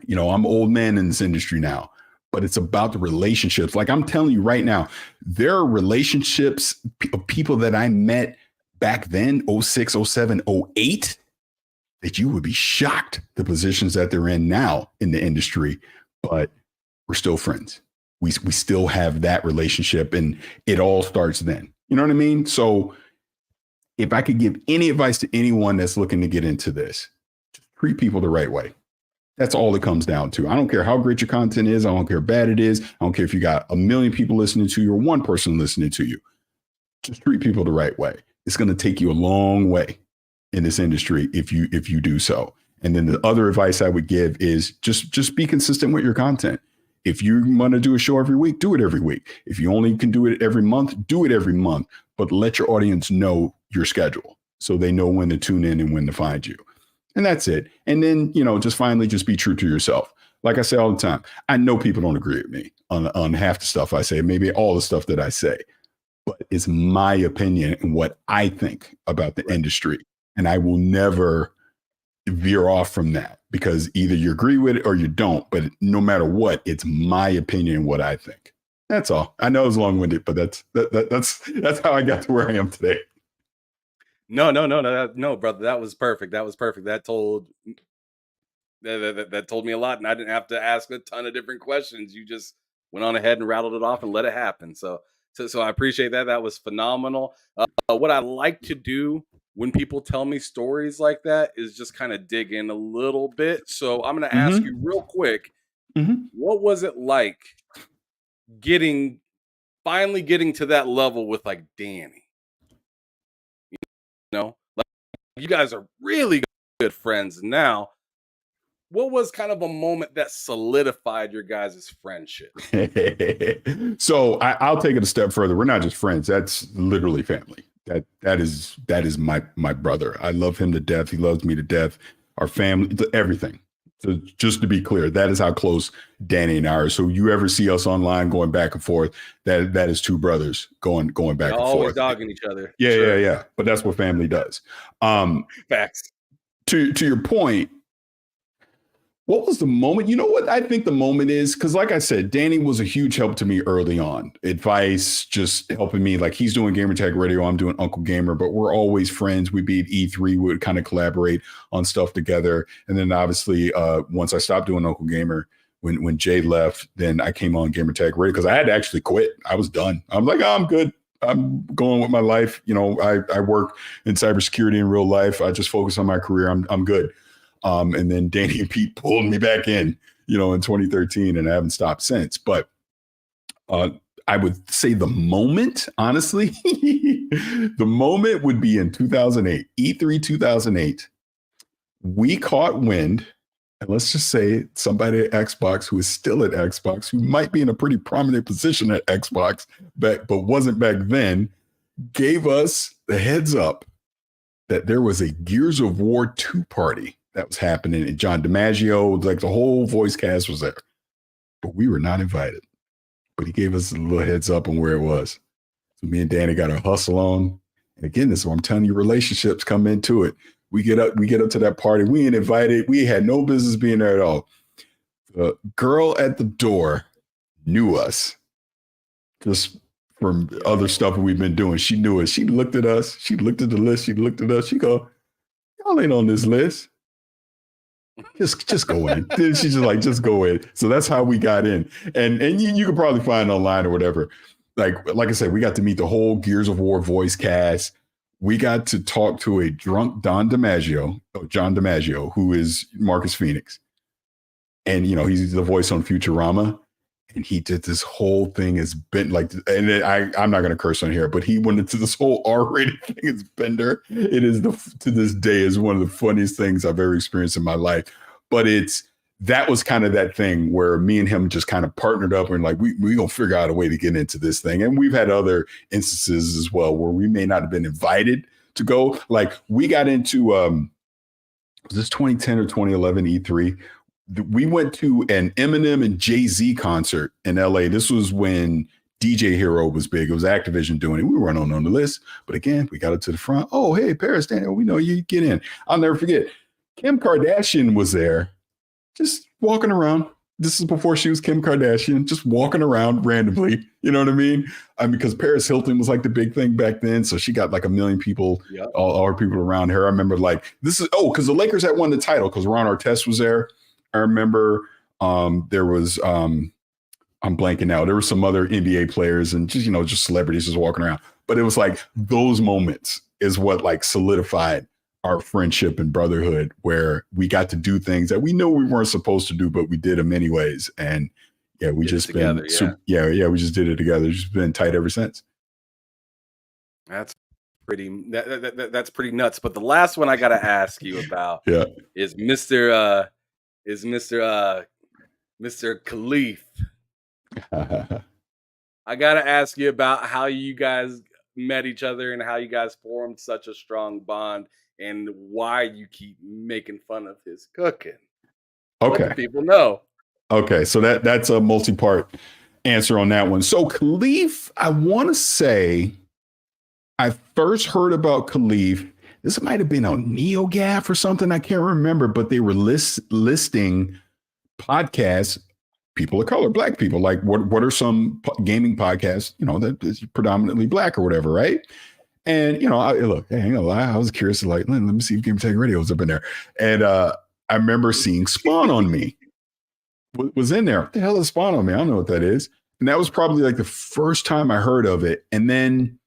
You know, I'm an old man in this industry now, but it's about the relationships. Like I'm telling you right now, there are relationships of people that I met back then, 06, 07, 08, that you would be shocked the positions that they're in now in the industry. But we're still friends. We still have that relationship, and it all starts then. You know what I mean? So if I could give any advice to anyone that's looking to get into this, just treat people the right way. That's all it comes down to. I don't care how great your content is. I don't care how bad it is. I don't care if you got 1 million people listening to you or one person listening to you. Just treat people the right way. It's going to take you a long way in this industry if you do so. And then the other advice I would give is just be consistent with your content. If you want to do a show every week, do it every week. If you only can do it every month, do it every month. But let your audience know your schedule so they know when to tune in and when to find you. And that's it. And then, just finally, just be true to yourself. Like I say all the time, I know people don't agree with me on half the stuff I say, maybe all the stuff that I say, but it's my opinion and what I think about the industry. And I will never veer off from that, because either you agree with it or you don't. But no matter what, it's my opinion and what I think. That's all. I know it's long-winded, but that's how I got to where I am today. No, brother. That was perfect. That told me a lot, and I didn't have to ask a ton of different questions. You just went on ahead and rattled it off and let it happen. So I appreciate that. That was phenomenal. What I like to do when people tell me stories like that is just kind of dig in a little bit. So I'm going to ask you real quick, what was it like finally getting to that level with like Danny? You know, like you guys are really good friends now. What was kind of a moment that solidified your guys' friendship? So I'll take it a step further. We're not just friends. That's literally family. That is my brother. I love him to death. He loves me to death. Our family, everything. So just to be clear, that is how close Danny and I are. So you ever see us online going back and forth, that is two brothers going back and always forth. dogging each other. Yeah, Sure. yeah. But that's what family does. Facts. To your point, what was the moment? You know what I think the moment is? Because like I said, Danny was a huge help to me early on. Advice, just helping me. Like he's doing Gamertag Radio, I'm doing Uncle Gamer, but we're always friends. We be at E3, we would kind of collaborate on stuff together. And then obviously, once I stopped doing Uncle Gamer, when Jay left, then I came on Gamertag Radio because I had to actually quit. I was done. I'm like, oh, I'm good. I'm going with my life. You know, I work in cybersecurity in real life. I just focus on my career. I'm good. And then Danny and Pete pulled me back in, you know, in 2013, and I haven't stopped since. But I would say the moment, honestly, the moment would be in 2008, E3 2008. We caught wind, and let's just say somebody at Xbox who is still at Xbox, who might be in a pretty prominent position at Xbox, but wasn't back then, gave us the heads up that there was a Gears of War 2 party that was happening, and John DiMaggio, like the whole voice cast was there, but we were not invited. But he gave us a little heads up on where it was. So me and Danny got our hustle on. And again, this is what I'm telling you, relationships come into it. We get up to that party. We ain't invited. We had no business being there at all. The girl at the door knew us just from other stuff we've been doing. She knew us. She looked at us. She looked at the list. She looked at us. She go, y'all ain't on this list. Just go in. She's just like, just go in. So that's how we got in. And you could probably find online or whatever. Like I said, we got to meet the whole Gears of War voice cast. We got to talk to a drunk John DiMaggio, who is Marcus Phoenix. And, you know, he's the voice on Futurama. And he did this whole thing as Ben, like, and I'm not going to curse on here, but he went into this whole R-rated thing as Bender. It is to this day is one of the funniest things I've ever experienced in my life. But that was kind of that thing where me and him just kind of partnered up and like, we gonna figure out a way to get into this thing. And we've had other instances as well where we may not have been invited to go. Like we got into, was this 2010 or 2011 E3? We went to an Eminem and Jay-Z concert in LA. This was when DJ Hero was big. It was Activision doing it. We weren't on the list. But again, we got it to the front. Oh, hey, Parris, Daniel, we know you, get in. I'll never forget. Kim Kardashian was there just walking around. This is before she was Kim Kardashian, just walking around randomly. You know what I mean? Because Paris Hilton was like the big thing back then. So she got like 1 million people, all our people around her. I remember like, because the Lakers had won the title because Ron Artest was there. I remember there was, I'm blanking out. There were some other NBA players and just celebrities just walking around. But it was like those moments is what like solidified our friendship and brotherhood, where we got to do things that we know we weren't supposed to do, but we did them anyways. And yeah, we just been, we just did it together. Just been tight ever since. That's that's pretty nuts. But the last one I got to ask you about is Mr. Khalif. I got to ask you about how you guys met each other and how you guys formed such a strong bond and why you keep making fun of his cooking. Okay. Let people know. Okay. So that's a multi-part answer on that one. So Khalif, I want to say I first heard about Khalif. This might have been on NeoGaf or something. I can't remember, but they were listing podcasts, people of color, black people. Like what are some gaming podcasts, that is predominantly black or whatever, right? And, I ain't gonna lie, I was curious to like, let me see if Gamertag Radio was up in there. And I remember seeing Spawn on Me was in there. What the hell is Spawn on Me? I don't know what that is. And that was probably like the first time I heard of it. And then,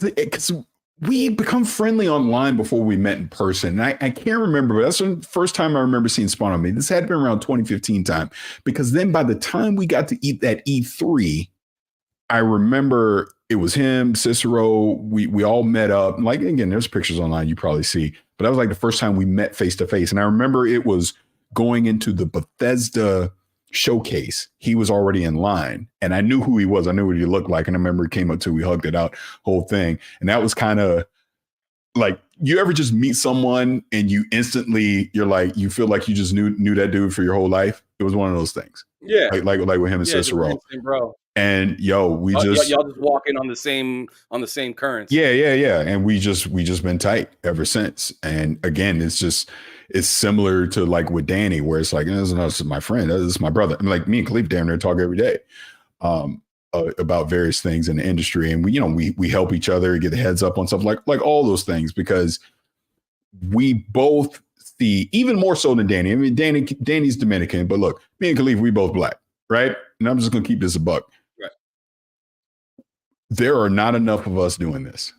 because we become friendly online before we met in person. And I can't remember, but that's the first time I remember seeing Spawn on Me. This had been around 2015 time, because then by the time we got to eat that E3, I remember it was him, Cicero. We all met up. Like, again, there's pictures online you probably see, but that was like the first time we met face to face. And I remember it was going into the Bethesda showcase. He was already in line and I knew who he was. I knew what he looked like. And I remember he came up to, we hugged it out, whole thing. And that was kind of like you ever just meet someone and you instantly you feel like you just knew that dude for your whole life? It was one of those things. Yeah. Like with him and Cicero. Bro. And y'all just walking on the same currents. Yeah. And we just been tight ever since. And again, it's similar to like with Danny, where it's like, this is my friend, this is my brother. I mean, like me and Khalif damn near talk every day about various things in the industry. And we help each other get the heads up on stuff like all those things, because we both see, even more so than Danny. I mean, Danny's Dominican, but look, me and Khalif, we both black, right? And I'm just going to keep this a buck. There are not enough of us doing this.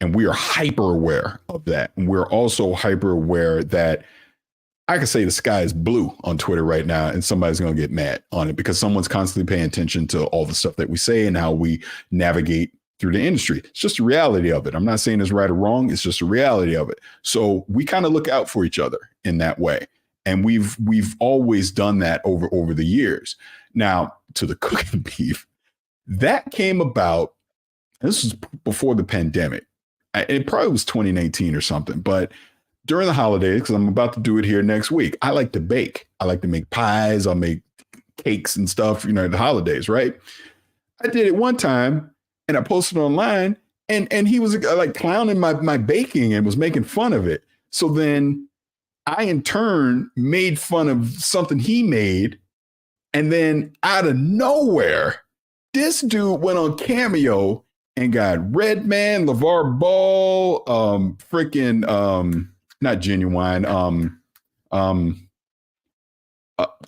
And we are hyper aware of that. And we're also hyper aware that I could say the sky is blue on Twitter right now, and somebody's going to get mad on it because someone's constantly paying attention to all the stuff that we say and how we navigate through the industry. It's just the reality of it. I'm not saying it's right or wrong. It's just the reality of it. So we kind of look out for each other in that way. And we've always done that over the years. Now, to the cooking beef, that came about. This was before the pandemic. It probably was 2019 or something, but during the holidays, because I'm about to do it here next week, I like to bake. I like to make pies. I'll make cakes and stuff, the holidays, right? I did it one time and I posted online and he was like clowning my baking and was making fun of it. So then I in turn made fun of something he made. And then out of nowhere, this dude went on Cameo and got Redman, LeVar Ball, not Genuine,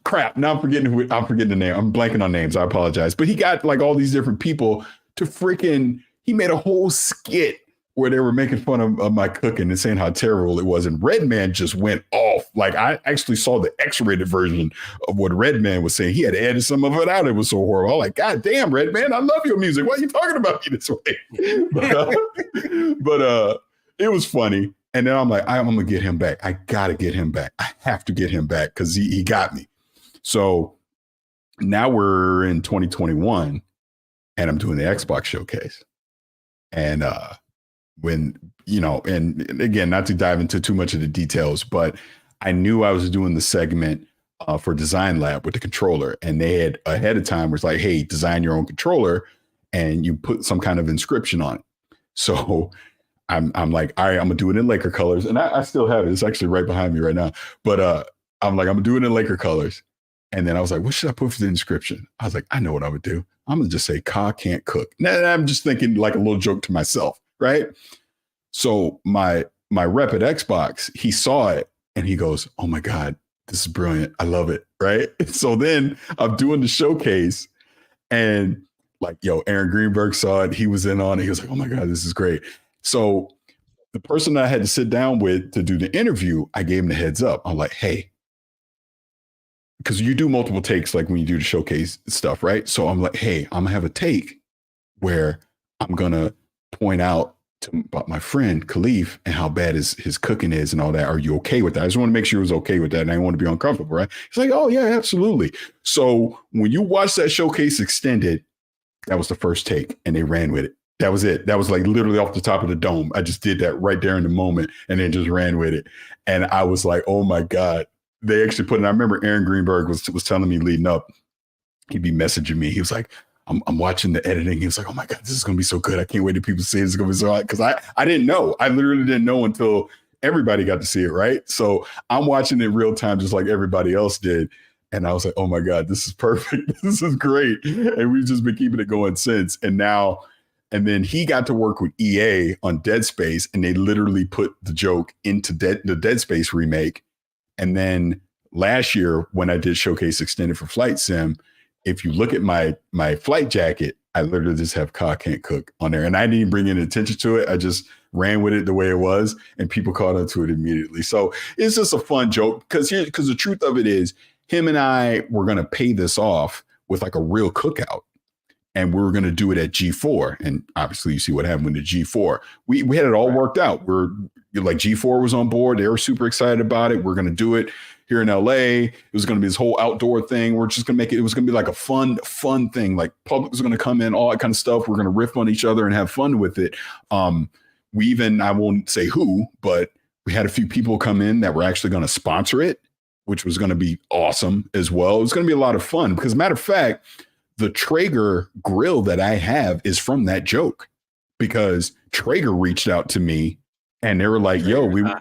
crap. Now I'm forgetting the name. I'm blanking on names. I apologize. But he got like all these different people to he made a whole skit where they were making fun of my cooking and saying how terrible it was. And Redman just went off. Like I actually saw the X-rated version of what Redman was saying. He had to edit some of it out. It was so horrible. I'm like, God damn, Redman, I love your music. Why are you talking about me this way? But it was funny. And then I'm like, I'm going to get him back. I got to get him back. I have to get him back because he got me. So now we're in 2021 and I'm doing the Xbox showcase. And when, and again, not to dive into too much of the details, but I knew I was doing the segment for Design Lab with the controller. And they had ahead of time was like, hey, design your own controller and you put some kind of inscription on it. So I'm like, all right, I'm gonna do it in Laker colors. And I still have it. It's actually right behind me right now. But I'm like, I'm gonna do it in Laker colors. And then I was like, what should I put for the inscription? I was like, I know what I would do. I'm gonna just say, Ka can't cook. And I'm just thinking like a little joke to myself, right? So my rep at Xbox, he saw it and he goes, oh my God, this is brilliant. I love it, right? So then I'm doing the showcase and like, Aaron Greenberg saw it. He was in on it. He was like, oh my God, this is great. So the person that I had to sit down with to do the interview, I gave him the heads up. I'm like, hey, because you do multiple takes like when you do the showcase stuff, right? So I'm like, hey, I'm gonna have a take where I'm gonna point out about my friend Khalif and how bad his cooking is and all that. Are you okay with that? I just want to make sure he was okay with that. And I didn't want to be uncomfortable, right? He's like, oh yeah, absolutely. So when you watch that showcase extended, that was the first take and they ran with it. That was it. That was like literally off the top of the dome. I just did that right there in the moment and then just ran with it. And I was like, oh my God. They actually put it. I remember Aaron Greenberg was telling me leading up, he'd be messaging me. He was like, I'm watching the editing. He was like, oh my God, this is going to be so good. I can't wait till people say this is going to be so hot. Because I didn't know. I literally didn't know until everybody got to see it, right? So I'm watching it in real time just like everybody else did. And I was like, oh my God, this is perfect. This is great. And we've just been keeping it going since. And then he got to work with EA on Dead Space, and they literally put the joke into the Dead Space remake. And then last year, when I did Showcase Extended for Flight Sim, if you look at my flight jacket, I literally just have Ka Can't Cook on there. And I didn't even bring any attention to it. I just ran with it the way it was, and people caught on to it immediately. So it's just a fun joke because the truth of it is, him and I were going to pay this off with like a real cookout. And we were going to do it at G4. And obviously, you see what happened with the G4. We had it all worked out. We're like, G4 was on board. They were super excited about it. We're going to do it here in LA. It was going to be this whole outdoor thing. We're just going to make it was going to be like a fun thing. Like public was going to come in, all that kind of stuff. We're going to riff on each other and have fun with it. we even, I won't say who, but we had a few people come in that were actually going to sponsor it, which was going to be awesome as well. It was going to be a lot of fun because, matter of fact, the Traeger grill that I have is from that joke, because Traeger reached out to me and they were like, yo, we were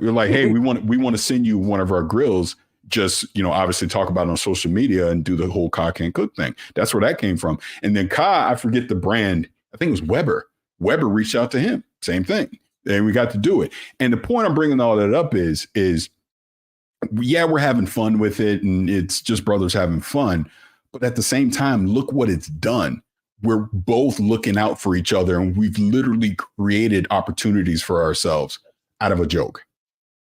like, hey, we want to send you one of our grills. Just, obviously talk about it on social media and do the whole Ka Can't Cook thing. That's where that came from. And then Ka, I forget the brand, I think it was Weber. Weber reached out to him, same thing. And we got to do it. And the point I'm bringing all that up is yeah, we're having fun with it and it's just brothers having fun. But at the same time, look what it's done. We're both looking out for each other and we've literally created opportunities for ourselves out of a joke.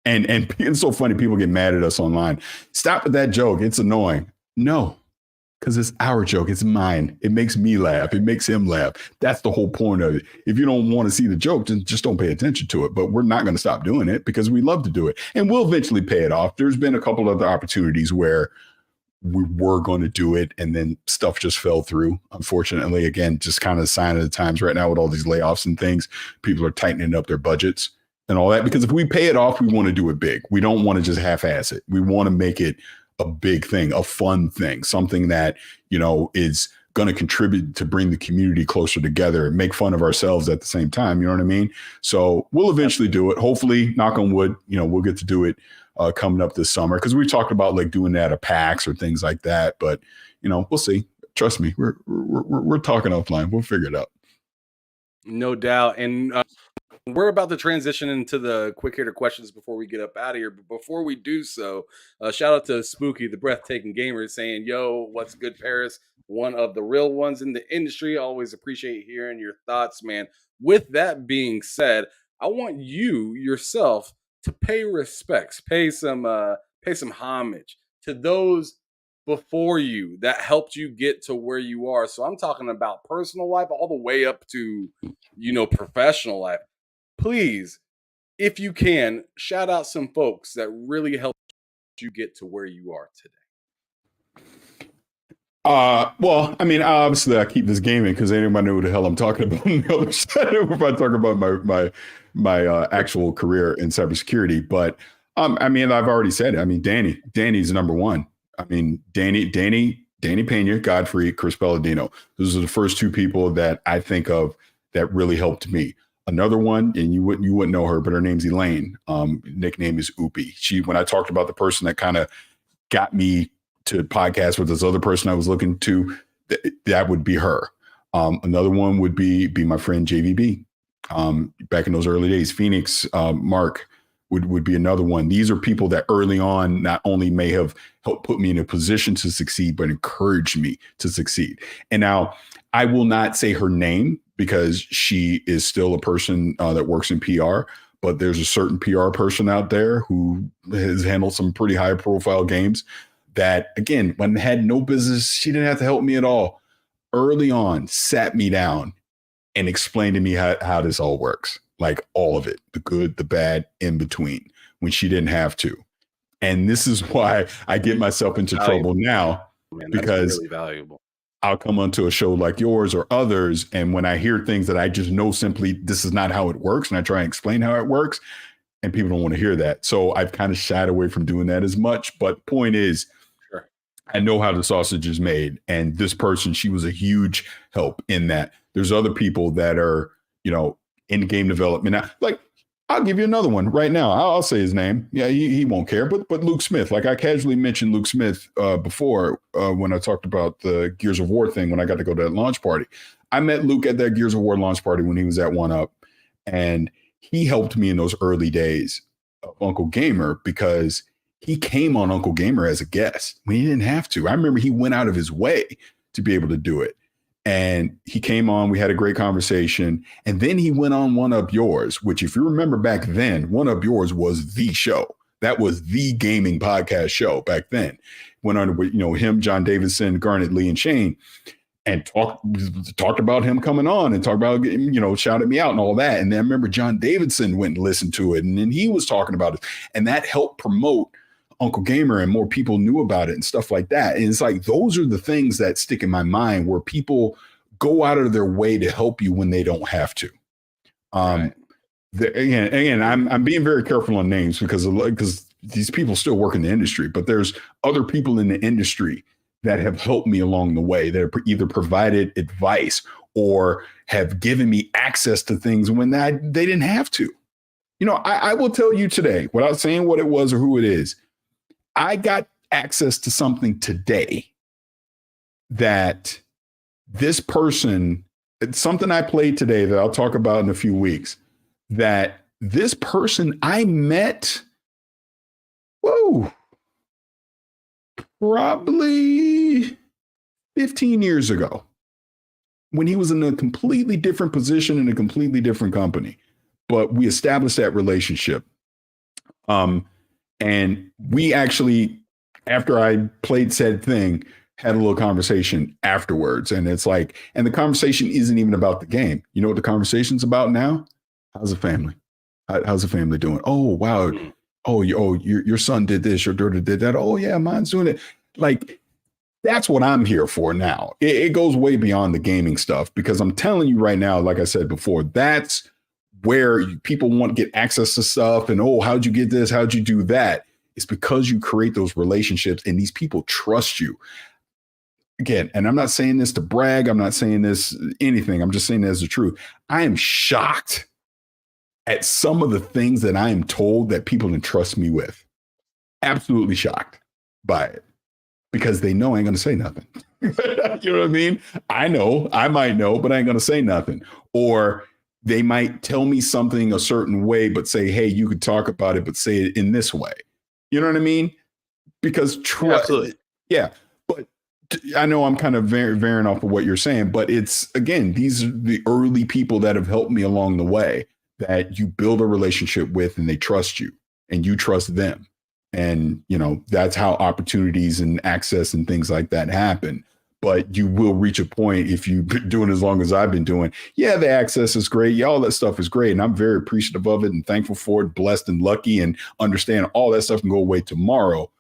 And it's so funny. People get mad at us online. Stop with that joke. It's annoying. No, because it's our joke. It's mine. It makes me laugh. It makes him laugh. That's the whole point of it. If you don't want to see the joke, then just don't pay attention to it. But we're not going to stop doing it because we love to do it. And we'll eventually pay it off. There's been a couple other opportunities where we were going to do it and then stuff just fell through. Unfortunately, again, just kind of a sign of the times right now with all these layoffs and things. People are tightening up their budgets and all that, because if we pay it off, we want to do it big. We don't want to just half-ass it. We want to make it a big thing, a fun thing, something that, is going to contribute to bring the community closer together and make fun of ourselves at the same time. You know what I mean? So we'll eventually do it. Hopefully, knock on wood, we'll get to do it coming up this summer, because we talked about like doing that at PAX or things like that. But, we'll see. Trust me, we're talking offline. We'll figure it out. No doubt. And we're about to transition into the quick hitter questions before we get up out of here. But before we do so, shout out to Spooky, the breathtaking gamer, saying, yo, what's good, Parris? One of the real ones in the industry. Always appreciate hearing your thoughts, man. With that being said, I want you yourself to pay respects, pay some homage to those before you that helped you get to where you are. So I'm talking about personal life all the way up to, professional life. Please, if you can, shout out some folks that really helped you get to where you are today. Well, I mean, obviously I keep this gaming because anybody know who the hell I'm talking about on the other side if I talk about my actual career in cybersecurity. But I mean, I've already said it. I mean, Danny's number one. I mean, Danny Pena, Godfrey, Chris Palladino. Those are the first two people that I think of that really helped me. Another one, and you wouldn't know her, but her name's Elaine. Nickname is Oopie. When I talked about the person that kind of got me to podcast with this other person I was looking to, that would be her. Another one would be my friend JVB. Back in those early days, Phoenix, Mark would be another one. These are people that early on not only may have helped put me in a position to succeed, but encouraged me to succeed. And now I will not say her name because she is still a person that works in PR, but there's a certain PR person out there who has handled some pretty high profile games that, again, when I had no business, she didn't have to help me at all. Early on, sat me down and explained to me how this all works. Like all of it, the good, the bad, in between, when she didn't have to. And this is why I get myself into trouble now, because really valuable. I'll come onto a show like yours or others, and when I hear things that I just know simply this is not how it works, and I try and explain how it works, and people don't want to hear that. So I've kind of shied away from doing that as much. But point is, sure, I know how the sausage is made, and this person, she was a huge help in that. There's other people that are, in game development now. Like, I'll give you another one right now. I'll say his name. Yeah, he won't care. But Luke Smith, like I casually mentioned Luke Smith before when I talked about the Gears of War thing, when I got to go to that launch party. I met Luke at that Gears of War launch party when he was at 1UP. And he helped me in those early days of Uncle Gamer because he came on Uncle Gamer as a guest when he didn't have to. I remember he went out of his way to be able to do it. And he came on, we had a great conversation. And then he went on 1UP Yours, which if you remember back then, 1UP Yours was the show. That was the gaming podcast show back then. Went on with, him, John Davidson, Garnet, Lee, and Shane, and talked about him coming on and talked about, shouted me out and all that. And then I remember John Davidson went and listened to it. And then he was talking about it. And that helped promote Uncle Gamer, and more people knew about it and stuff like that. And it's like, those are the things that stick in my mind, where people go out of their way to help you when they don't have to. Right. Again, I'm being very careful on names because these people still work in the industry, but there's other people in the industry that have helped me along the way, that have either provided advice or have given me access to things when they didn't have to. You know, I will tell you today, without saying what it was or who it is, I got access to something today that this person, it's something I played today that I'll talk about in a few weeks, that this person I met, probably 15 years ago when he was in a completely different position in a completely different company. But we established that relationship. And we actually, after I played said thing, had a little conversation afterwards. And it's like, and the conversation isn't even about the game. You know what the conversation's about now? How's the family? How's the family doing? Oh, wow. Your son did this, your daughter did that. Oh, yeah, mine's doing it. Like, that's what I'm here for now. It goes way beyond the gaming stuff, because I'm telling you right now, like I said before, that's where people want to get access to stuff. And, oh, how'd you get this? How'd you do that? It's because you create those relationships and these people trust you. Again, and I'm not saying this to brag. I'm not saying this anything. I'm just saying it as the truth. I am shocked at some of the things that I am told that people entrust me with. Absolutely shocked by it, because they know I ain't going to say nothing. You know what I mean? I know, I might know, but I ain't going to say nothing. Or they might tell me something a certain way, but say, hey, you could talk about it, but say it in this way. You know what I mean? Because absolutely. Yeah. But I know I'm kind of veering off of what you're saying, but it's, again, these are the early people that have helped me along the way, that you build a relationship with, and they trust you and you trust them. And, you know, that's how opportunities and access and things like that happen. But you will reach a point, if you've been doing as long as I've been doing. Yeah, the access is great. Yeah, all that stuff is great. And I'm very appreciative of it and thankful for it, blessed and lucky, and understand all that stuff can go away tomorrow.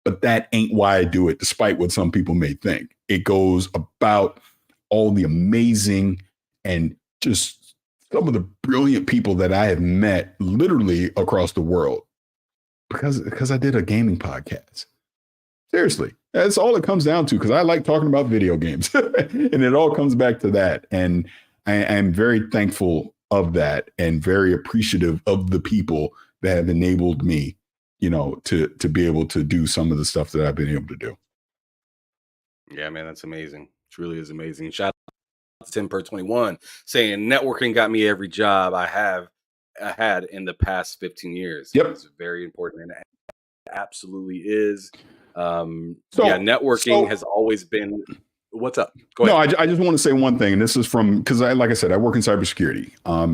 But that ain't why I do it, despite what some people may think. It goes about all the amazing and just some of the brilliant people that I have met literally across the world, because I did a gaming podcast. Seriously, that's all it comes down to, because I like talking about video games. And it all comes back to that. And I am very thankful of that, and very appreciative of the people that have enabled me, you know, to be able to do some of the stuff that I've been able to do. Yeah, man, that's amazing. Truly is amazing. Shout out to Tim per 21 saying networking got me every job I had in the past 15 years. Yep. It's very important, and it absolutely is. Networking has always been. What's up? Go ahead. No, I just want to say one thing, and this is from, because like I said, I work in cybersecurity.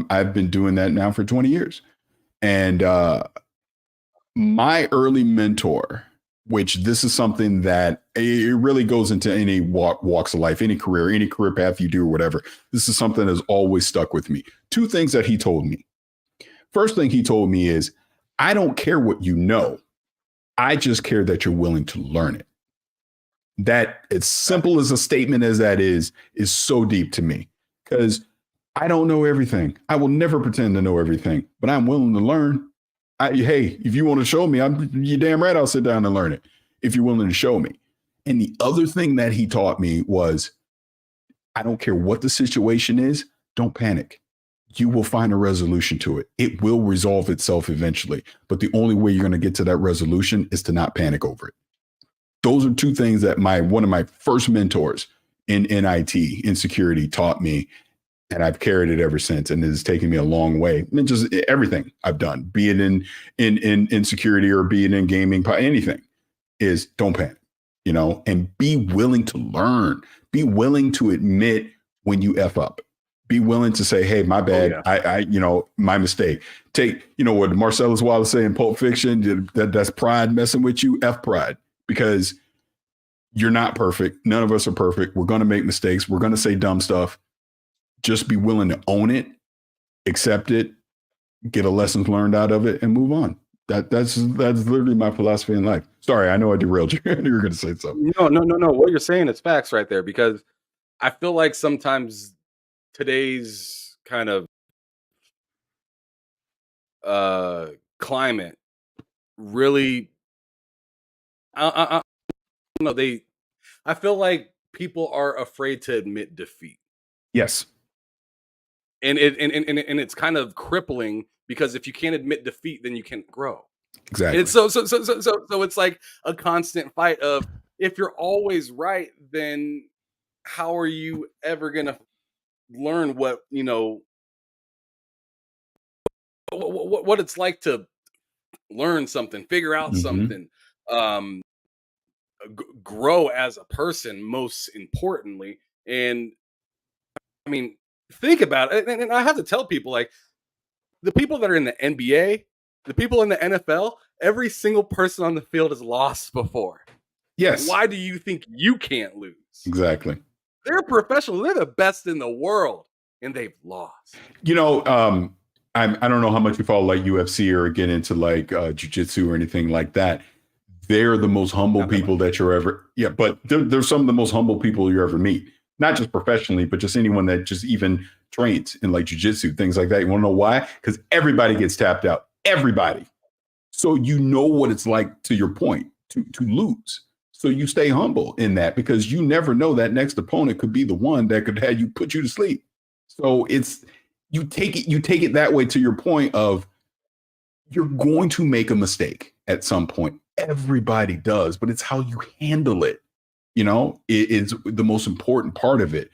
I've been doing that now for 20 years. And my early mentor, which this is something that it really goes into any walks of life, any career path you do or whatever. This is something that has always stuck with me. Two things that he told me. First thing he told me is, I don't care what you know. I just care that you're willing to learn it. That, as simple as a statement as that is so deep to me, because I don't know everything. I will never pretend to know everything, but I'm willing to learn. Hey, if you want to show me, you're damn right I'll sit down and learn it if you're willing to show me. And the other thing that he taught me was, I don't care what the situation is, don't panic. You will find a resolution to it. It will resolve itself eventually. But the only way you're going to get to that resolution is to not panic over it. Those are two things that one of my first mentors in IT, in security, taught me. And I've carried it ever since. And it has taken me a long way. I mean, just everything I've done, be it in security or be it in gaming, anything, is don't panic, you know, and be willing to learn. Be willing to admit when you F up. Be willing to say, hey, my bad. Oh, yeah. I my mistake. Take, what Marcellus Wallace say in Pulp Fiction, that's pride messing with you. F pride, because you're not perfect. None of us are perfect. We're going to make mistakes. We're going to say dumb stuff. Just be willing to own it, accept it, get a lessons learned out of it, and move on. That's literally my philosophy in life. Sorry, I know I derailed you. You were going to say something. No. What you're saying is facts right there, because I feel like sometimes today's kind of climate really, I don't know, I feel like people are afraid to admit defeat. Yes, And it's kind of crippling, because if you can't admit defeat, then you can't grow. And it's exactly. so it's like a constant fight of, if you're always right, then how are you ever gonna learn what it's like to learn something, figure out Hmm. something, um, grow as a person, most importantly. And I mean, think about it. And I have to tell people, like, the people that are in the NBA, the people in the NFL, every single person on the field has lost before. Yes, Why do you think you can't lose? exactly. They're professional. They're the best in the world, and they've lost. You know, I don't know how much you follow like UFC or get into like jujitsu or anything like that. They're the most humble Not that people much. that you're ever, yeah, but they're some of the most humble people you ever meet. Not just professionally, but just anyone that just even trains in like jujitsu, things like that. You want to know why? Because everybody gets tapped out. Everybody. So you know what it's like, to your point, to lose. So you stay humble in that, because you never know that next opponent could be the one that could have you put you to sleep. So it's, you take it that way, to your point of, you're going to make a mistake at some point. Everybody does, but it's how you handle it. It is the most important part of it.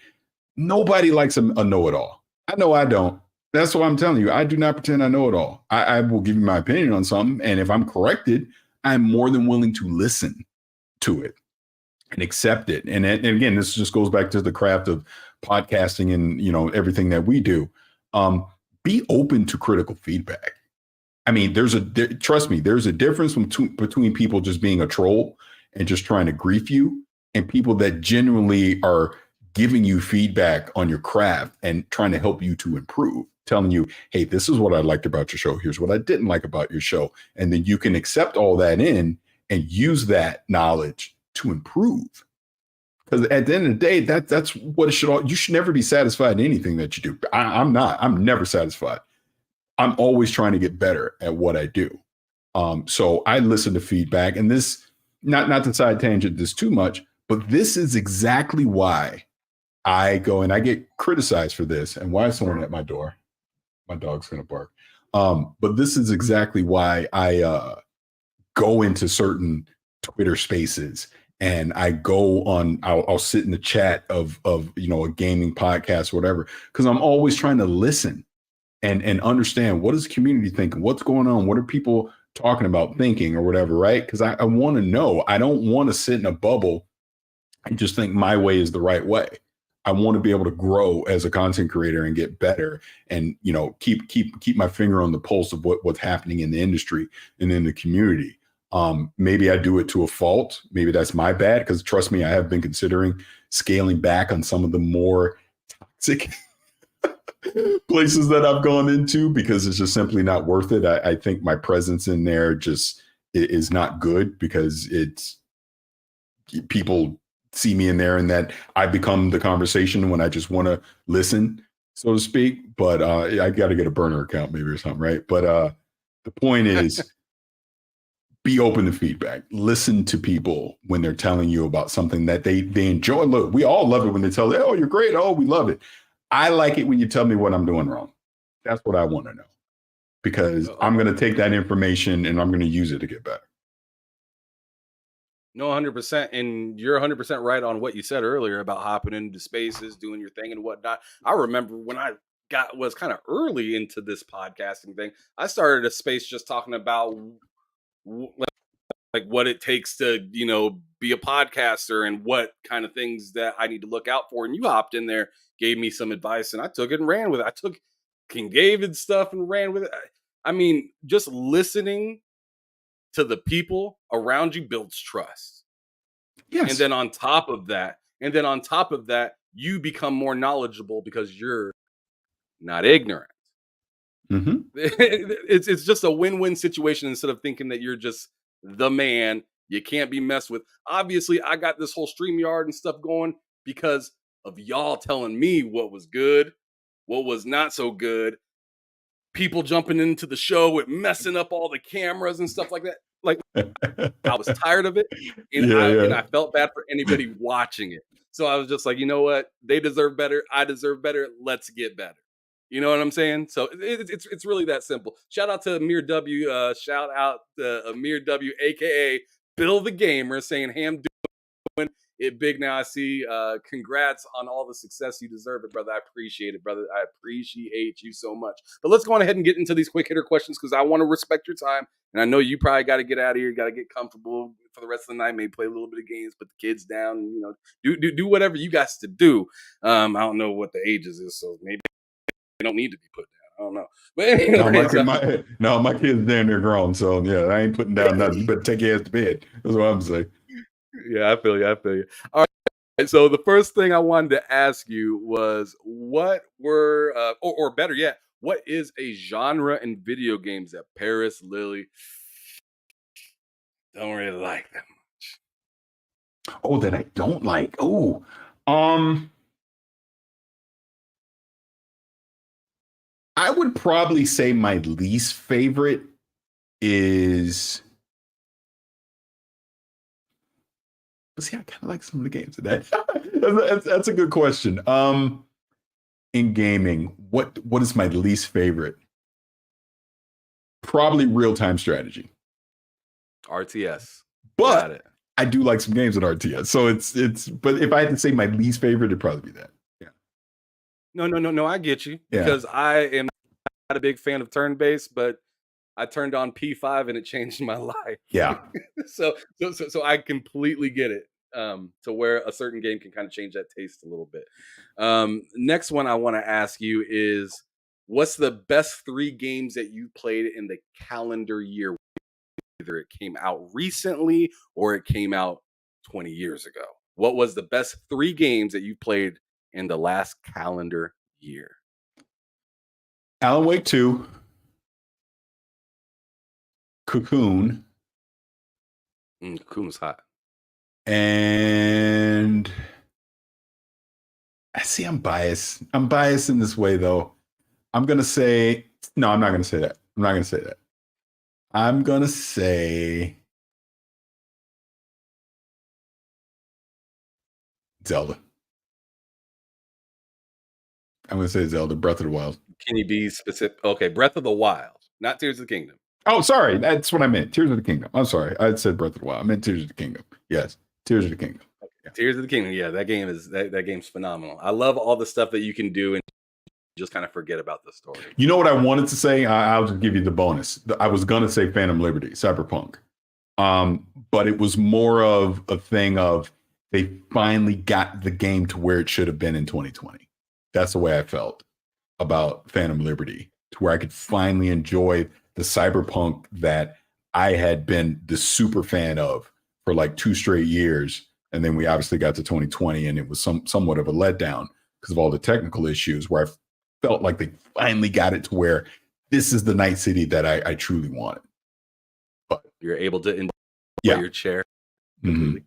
Nobody likes a know-it-all. I know I don't. That's why I'm telling you. I do not pretend I know it all. I will give you my opinion on something, and if I'm corrected, I'm more than willing to listen to it and accept it. And again, this just goes back to the craft of podcasting and everything that we do. Um, be open to critical feedback. I mean, trust me, there's a difference between people just being a troll and just trying to grief you, and people that genuinely are giving you feedback on your craft and trying to help you to improve, telling you, hey, this is what I liked about your show. Here's what I didn't like about your show. And then you can accept all that in and use that knowledge to improve. Because at the end of the day, that's what it should all, you should never be satisfied in anything that you do. I'm not. I'm never satisfied. I'm always trying to get better at what I do. So I listen to feedback, and this, not to side tangent this too much, but this is exactly why I go, and I get criticized for this, and why is someone at my door? My dog's going to bark. But this is exactly why I go into certain Twitter spaces, and I go on, I'll sit in the chat of a gaming podcast or whatever, because I'm always trying to listen and understand, what is the community thinking, what's going on, what are people talking about, thinking, or whatever, right? Because I want to know. I don't want to sit in a bubble and just think my way is the right way. I want to be able to grow as a content creator and get better, and keep my finger on the pulse of what's happening in the industry and in the community. Maybe I do it to a fault. Maybe that's my bad, because trust me, I have been considering scaling back on some of the more toxic places that I've gone into, because it's just simply not worth it. I think my presence in there just is not good, because it's, people see me in there and that I become the conversation when I just want to listen, so to speak. But I got to get a burner account maybe or something, right? But the point is, be open to feedback. Listen to people when they're telling you about something that they enjoy. Look, we all love it when they tell you, oh, you're great. Oh, we love it. I like it when you tell me what I'm doing wrong. That's what I want to know, because I'm going to take that information and I'm going to use it to get better. No, 100%. And you're 100% right on what you said earlier about hopping into spaces, doing your thing and whatnot. I remember when I was kind of early into this podcasting thing, I started a space just talking about like what it takes to, be a podcaster, and what kind of things that I need to look out for. And you hopped in there, gave me some advice, and I took it and ran with it. I took King David stuff and ran with it. I mean, just listening to the people around you builds trust. Yes. And then on top of that, you become more knowledgeable because you're not ignorant. Mm-hmm. It's just a win-win situation, instead of thinking that you're just the man, you can't be messed with. Obviously, I got this whole StreamYard and stuff going because of y'all telling me what was good, what was not so good. people jumping into the show with messing up all the cameras and stuff like that. Like, I was tired of it, and I felt bad for anybody watching it. So I was just like, you know what? They deserve better. I deserve better. Let's get better. You know what I'm saying? So it's really that simple. Shout out to Amir W. Shout out to Amir W. aka Bill the Gamer, saying Ham doing it big now. I see. Congrats on all the success. You deserve it, brother. I appreciate it, brother. I appreciate you so much. But let's go on ahead and get into these quick hitter questions because I want to respect your time. And I know you probably got to get out of here. You got to get comfortable for the rest of the night. Maybe play a little bit of games, put the kids down. And, do whatever you guys to do. I don't know what the ages is, so maybe they don't need to be put down. I don't know. But anyway, my kids damn near grown, so yeah, I ain't putting down nothing. You better take your ass to bed. That's what I'm saying. Yeah, I feel you. All right. So the first thing I wanted to ask you was what were, or better yet, what is a genre in video games that Parris Lily don't really like that much? Oh, that I don't like. Oh, I would probably say my least favorite is. See, I kind of like some of the games of that. That's a good question. In gaming, what is my least favorite? Probably real-time strategy. RTS. But I do like some games at RTS. So it's but if I had to say my least favorite, it'd probably be that. Yeah. No, I get you. Because I am not a big fan of turn-based, but I turned on P5 and it changed my life. Yeah. so I completely get it. To where a certain game can kind of change that taste a little bit. Next one I want to ask you is, what's the best 3 games that you played in the calendar year? Either it came out recently or it came out 20 years ago. What was the best 3 games that you played in the last calendar year? Alan Wake 2. Cocoon. Cocoon was hot. And I see I'm biased. I'm biased in this way, though. I'm going to say, no, I'm not going to say that. I'm going to say Zelda. I'm going to say Zelda, Breath of the Wild. Can you be specific? Okay, Breath of the Wild, not Tears of the Kingdom. Oh, sorry. That's what I meant. Tears of the Kingdom. I'm sorry. I said Breath of the Wild. I meant Tears of the Kingdom. Yes. Tears of the Kingdom. Yeah. Tears of the Kingdom. Yeah, that game is that game's phenomenal. I love all the stuff that you can do and just kind of forget about the story. You know what I wanted to say? I'll just give you the bonus. I was gonna say Phantom Liberty, Cyberpunk. But it was more of a thing of they finally got the game to where it should have been in 2020. That's the way I felt about Phantom Liberty, to where I could finally enjoy the Cyberpunk that I had been the super fan of for like 2 straight years. And then we obviously got to 2020 and it was somewhat of a letdown because of all the technical issues, where I felt like they finally got it to where this is the Night City that I truly wanted. But you're able to enjoy your chair. Mm-hmm.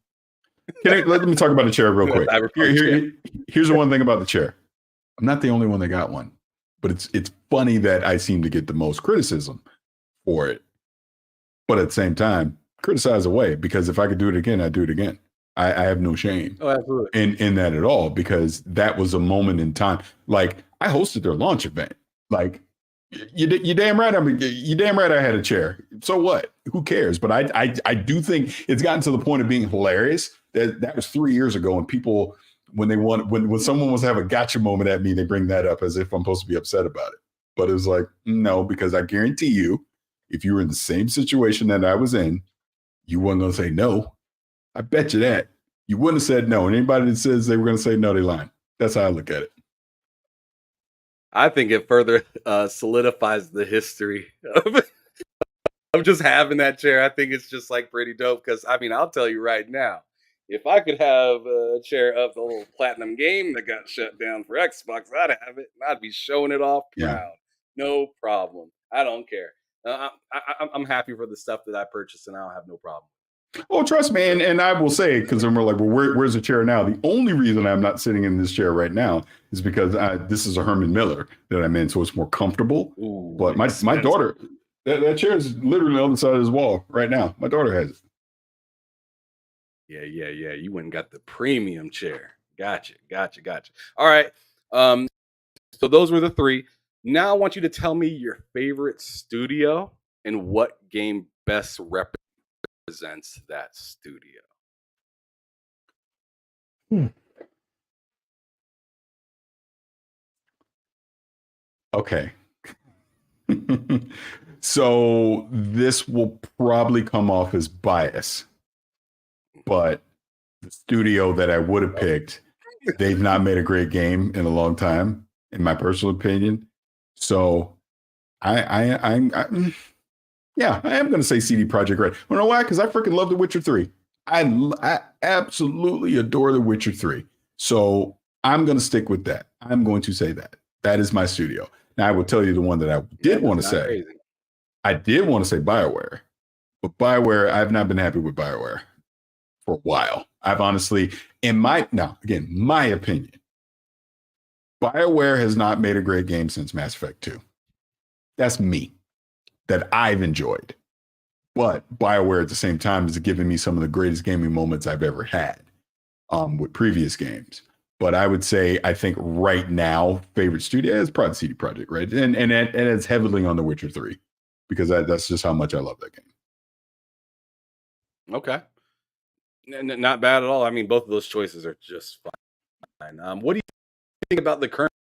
Let me talk about the chair real quick. Here's the one thing about the chair. I'm not the only one that got one, but it's funny that I seem to get the most criticism for it. But at the same time, criticize away, because if I could do it again, I'd do it again. I have no shame in that at all, because that was a moment in time. Like, I hosted their launch event. Like, you damn right. You damn right. I had a chair. So what? Who cares? But I do think it's gotten to the point of being hilarious. That was 3 years ago, and people, when someone wants to have a gotcha moment at me, they bring that up as if I'm supposed to be upset about it. But it was like, no, because I guarantee you, if you were in the same situation that I was in, you weren't going to say no. I bet you that. You wouldn't have said no. And anybody that says they were going to say no, they lying. That's how I look at it. I think it further solidifies the history of just having that chair. I think it's just like pretty dope, because I mean, I'll tell you right now, if I could have a chair of the little platinum game that got shut down for Xbox, I'd have it. I'd be showing it off proud. Yeah. No problem. I don't care. I'm happy for the stuff that I purchased, and I don't have no problem. Oh, trust me, and I will say, because we're like, well, where's the chair now? The only reason I'm not sitting in this chair right now is because this is a Herman Miller that I'm in, so it's more comfortable. Ooh, but my daughter, that chair is literally on the side of this wall right now. My daughter has it. Yeah. You went and got the premium chair. Gotcha. All right. So those were the three. Now I want you to tell me your favorite studio and what game best represents that studio. Okay. So this will probably come off as bias, but the studio that I would have picked, they've not made a great game in a long time, in my personal opinion. So I am going to say CD Projekt Red. You know why? Because I freaking love The Witcher 3. I absolutely adore The Witcher 3. So I'm going to stick with that. I'm going to say that. That is my studio. Now I will tell you the one that I did want to say. Crazy. I did want to say BioWare, but BioWare, I've not been happy with BioWare for a while. I've honestly, my opinion, BioWare has not made a great game since Mass Effect 2. That's me, that I've enjoyed. But BioWare at the same time has given me some of the greatest gaming moments I've ever had with previous games. But I would say, I think right now, favorite studio is probably CD Projekt, right? And it's heavily on The Witcher 3 because that's just how much I love that game. Okay. Not bad at all. I mean, both of those choices are just fine. What do you think about the current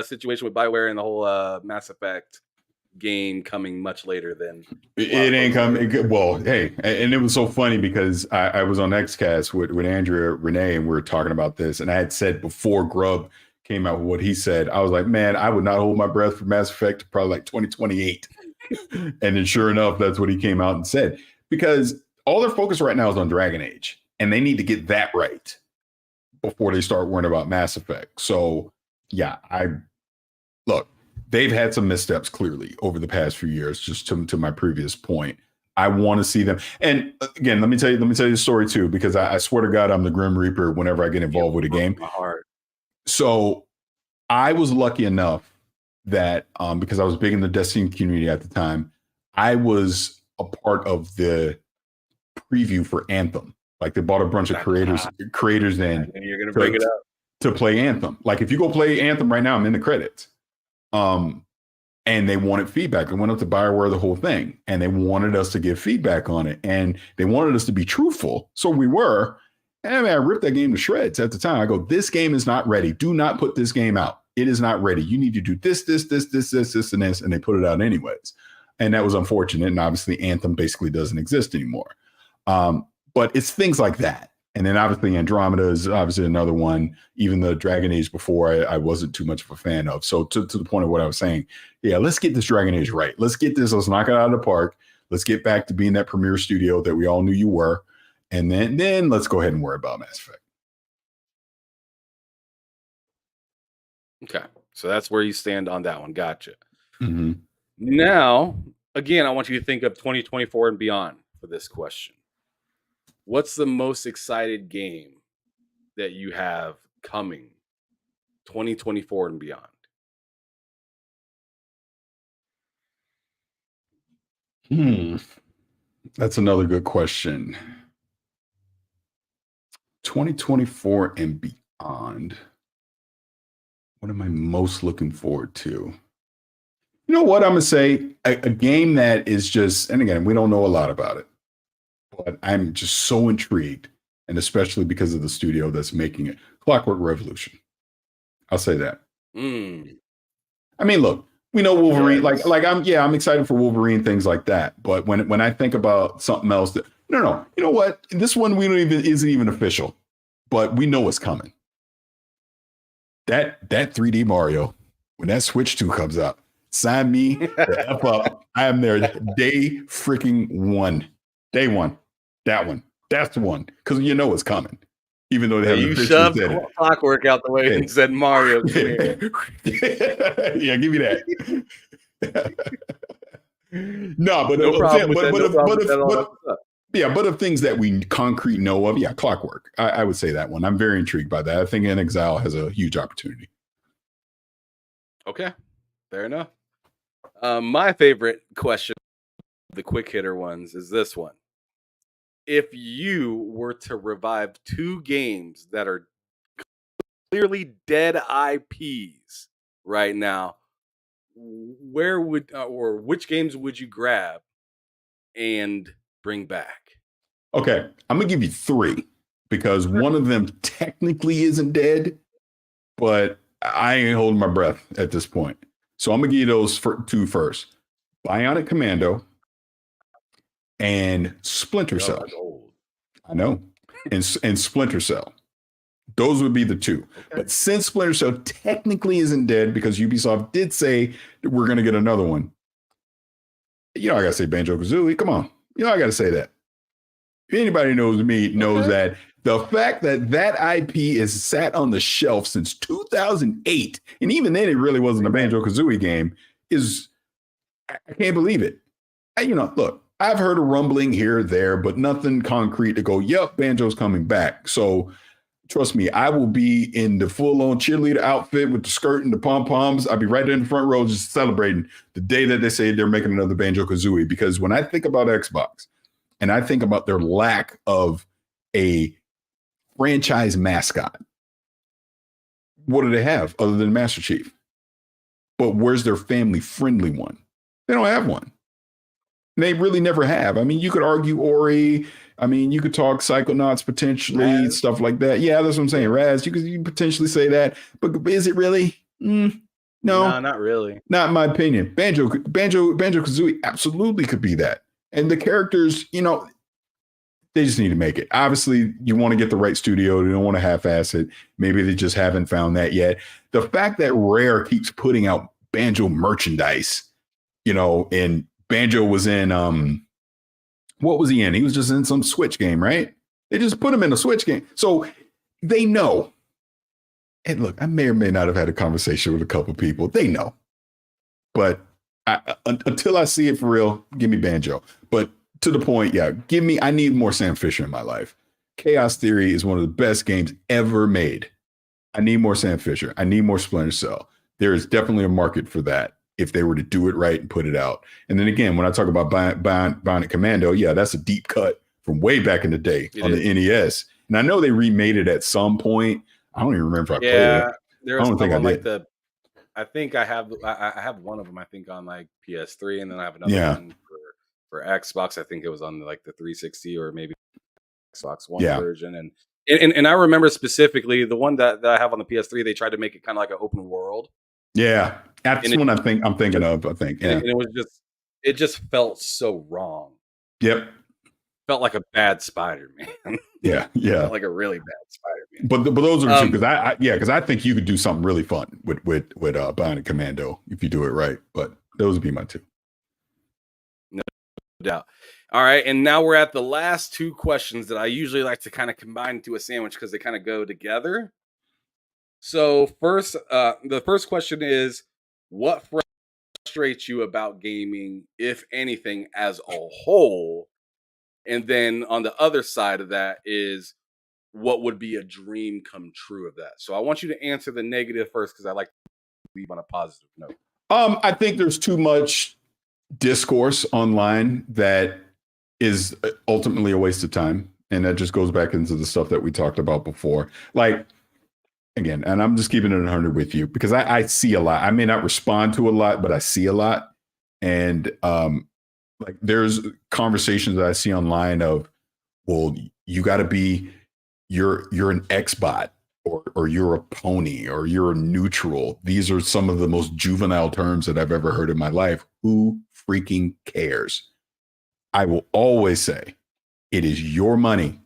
situation with BioWare and the whole Mass Effect game coming much later than it ain't coming? Well, hey, and it was so funny because I was on XCast with Andrea Renee and we were talking about this, and I had said before Grubb came out with what he said, I was like, man, I would not hold my breath for Mass Effect probably like 2028. And then sure enough, that's what he came out and said, because all their focus right now is on Dragon Age, and they need to get that right before they start worrying about Mass Effect. So yeah, they've had some missteps clearly over the past few years, just to my previous point. I want to see them. And again, let me tell you the story too, because I swear to God, I'm the Grim Reaper whenever I get involved with a game. My heart. So I was lucky enough that because I was big in the Destiny community at the time, I was a part of the preview for Anthem. Like they bought a bunch of creators in. And you're gonna bring it up to play Anthem. Like if you go play Anthem right now, I'm in the credits. And they wanted feedback. They went up to BioWare the whole thing, and they wanted us to give feedback on it, and they wanted us to be truthful. So we were. And I ripped that game to shreds at the time. I go, this game is not ready. Do not put this game out. It is not ready. You need to do this, and this, and they put it out anyways. And that was unfortunate. And obviously Anthem basically doesn't exist anymore. But it's things like that. And then obviously Andromeda is obviously another one. Even the Dragon Age before, I wasn't too much of a fan of. So to the point of what I was saying, yeah, let's get this Dragon Age right. Let's knock it out of the park. Let's get back to being that premier studio that we all knew you were. And then let's go ahead and worry about Mass Effect. Okay. So that's where you stand on that one. Gotcha. Mm-hmm. Now, again, I want you to think of 2024 and beyond for this question. What's the most excited game that you have coming 2024 and beyond? That's another good question. 2024 and beyond. What am I most looking forward to? You know what I'm going to say? A game that is just, and again, we don't know a lot about it, but I'm just so intrigued, and especially because of the studio that's making it, Clockwork Revolution. I'll say that. I mean, look, we know Wolverine. Yes. Like I'm excited for Wolverine, things like that. But when I think about something else, no, you know what? This one isn't even official, but we know it's coming. That 3D Mario, when that Switch 2 comes out, sign me the F up. I am there day freaking one. Day one. That one. That's the one. Because you know it's coming. Even though they haven't officially said it. Clockwork out the way and said Mario. Yeah, give me that. No, but no problem. Yeah, but of things that we concrete know of, yeah, Clockwork. I would say that one. I'm very intrigued by that. I think In Exile has a huge opportunity. Okay, fair enough. My favorite question, the quick hitter ones, is this one. If you were to revive 2 games that are clearly dead IPs right now, where would or which games would you grab and bring back? Okay, I'm going to give you 3 because one of them technically isn't dead, but I ain't holding my breath at this point. So I'm going to give you those 2 first. Bionic Commando and Splinter Cell. I know. And Splinter Cell. Those would be the 2. Okay. But since Splinter Cell technically isn't dead because Ubisoft did say that we're going to get another one, I got to say Banjo-Kazooie. Come on. I got to say that. If anybody knows me knows that the fact that IP is sat on the shelf since 2008, and even then it really wasn't a Banjo-Kazooie game, I can't believe it. Look, I've heard a rumbling here or there, but nothing concrete to go, yep, Banjo's coming back. So trust me, I will be in the full-on cheerleader outfit with the skirt and the pom-poms. I'll be right there in the front row just celebrating the day that they say they're making another Banjo-Kazooie. Because when I think about Xbox and I think about their lack of a franchise mascot, what do they have other than Master Chief? But where's their family-friendly one? They don't have one. They really never have. I mean, you could argue Ori. I mean, you could talk Psychonauts potentially, Raz. Stuff like that. Yeah, that's what I'm saying. Raz, you could potentially say that. But is it really? No, not really. Not in my opinion. Banjo-Kazooie absolutely could be that. And the characters, they just need to make it. Obviously, you want to get the right studio. They don't want to half-ass it. Maybe they just haven't found that yet. The fact that Rare keeps putting out Banjo merchandise, and Banjo was in, what was he in? He was just in some Switch game, right? They just put him in a Switch game. So they know. And look, I may or may not have had a conversation with a couple people. They know. But until I see it for real, give me Banjo. But to the point, yeah, I need more Sam Fisher in my life. Chaos Theory is one of the best games ever made. I need more Sam Fisher. I need more Splinter Cell. There is definitely a market for that if they were to do it right and put it out. And then again, when I talk about Bionic Commando, yeah, that's a deep cut from way back in the day on the NES. And I know they remade it at some point. I don't even remember if I played it. There's I don't think I did. I think I have one of them, I think, on like PS3, and then I have another one for Xbox. I think it was on like the 360 or maybe Xbox One version. And I remember specifically the one that I have on the PS3, they tried to make it kind of like an open world. Yeah. That's one I'm thinking of, I think. Yeah. And it just felt so wrong. Yep. Felt like a bad Spider-Man. Yeah. Felt like a really bad Spider-Man. But those are two, because I think you could do something really fun with Bionic Commando if you do it right. But those would be my 2. No doubt. All right, and now we're at the last 2 questions that I usually like to kind of combine into a sandwich because they kind of go together. So first, the first question is, what frustrates you about gaming, if anything, as a whole? And then on the other side of that is, what would be a dream come true of that? So I want you to answer the negative first because I like to leave on a positive note. I think there's too much discourse online that is ultimately a waste of time. And that just goes back into the stuff that we talked about before. Like, again, and I'm just keeping it 100 with you because I see a lot. I may not respond to a lot, but I see a lot. And like there's conversations that I see online of, well, you got to be, you're an X-bot or you're a pony or you're a neutral. These are some of the most juvenile terms that I've ever heard in my life. Who freaking cares? I will always say it is your money.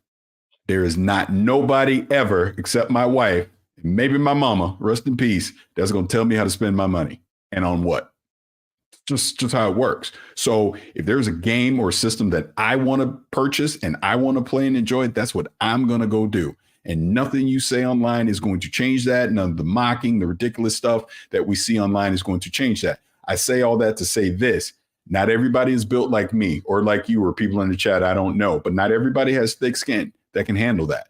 There is not nobody ever except my wife, maybe my mama, rest in peace, that's going to tell me how to spend my money and on what. Just how it works. So if there's a game or a system that I want to purchase and I want to play and enjoy it, that's what I'm going to go do. And nothing you say online is going to change that. None of the mocking, the ridiculous stuff that we see online is going to change that. I say all that to say this. Not everybody is built like me or like you or people in the chat. I don't know, but not everybody has thick skin that can handle that.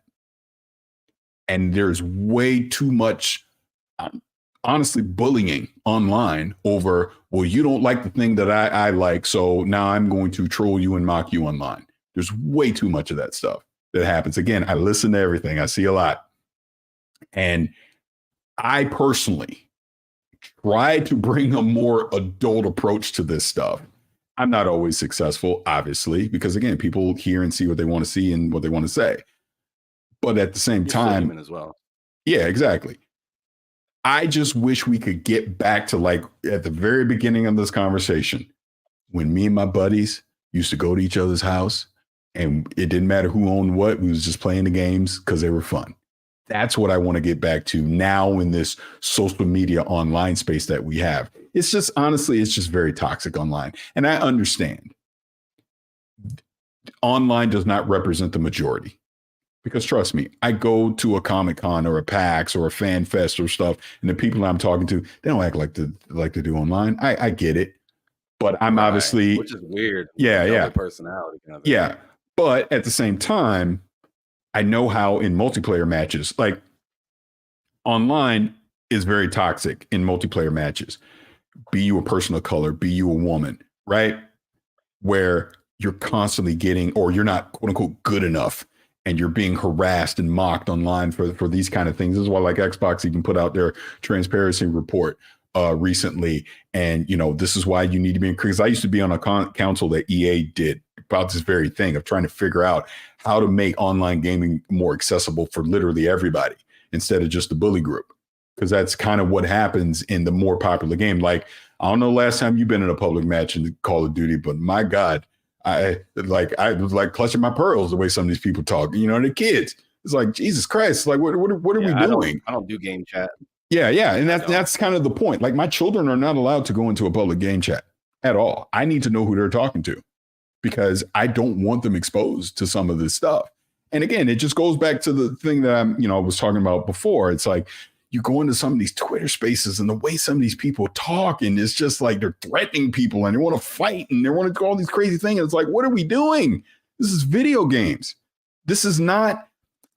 And there's way too much, honestly, bullying online over, well, you don't like the thing that I like, so now I'm going to troll you and mock you online. There's way too much of that stuff that happens. Again, I listen to everything. I see a lot. And I personally try to bring a more adult approach to this stuff. I'm not always successful, obviously, because again, people hear and see what they want to see and what they want to say. But at the same time, as well. Yeah, exactly. I just wish we could get back to like at the very beginning of this conversation, when me and my buddies used to go to each other's house and it didn't matter who owned what. We was just playing the games because they were fun. That's what I want to get back to now in this social media online space that we have. It's just, honestly, it's just very toxic online. And I understand online does not represent the majority. Because trust me, I go to a Comic-Con or a PAX or a Fan Fest or stuff, and the people I'm talking to, they don't act like they do online. I get it. But I'm obviously, which is weird. Yeah. Personality. Kind of yeah. But at the same time, I know how in multiplayer matches, like online is very toxic in multiplayer matches. Be you a person of color, be you a woman, right? Where you're constantly getting, or you're not quote unquote good enough, and you're being harassed and mocked online for these kind of things. This is why like Xbox even put out their transparency report recently. And, you know, this is why you need to be increased. I used to be on a council that EA did about this very thing of trying to figure out how to make online gaming more accessible for literally everybody instead of just the bully group. Because that's kind of what happens in the more popular game. Like, I don't know last time you've been in a public match in Call of Duty, but my God, I was like clutching my pearls the way some of these people talk, you know, the kids. It's like, Jesus Christ, like, what are we doing? I don't do game chat. Yeah. And that's kind of the point. Like, my children are not allowed to go into a public game chat at all. I need to know who they're talking to because I don't want them exposed to some of this stuff. And again, it just goes back to the thing that I was talking about before. It's like, you go into some of these Twitter spaces and the way some of these people talk, and it's just like they're threatening people and they want to fight and they want to do all these crazy things. It's like, what are we doing? This is video games. This is not,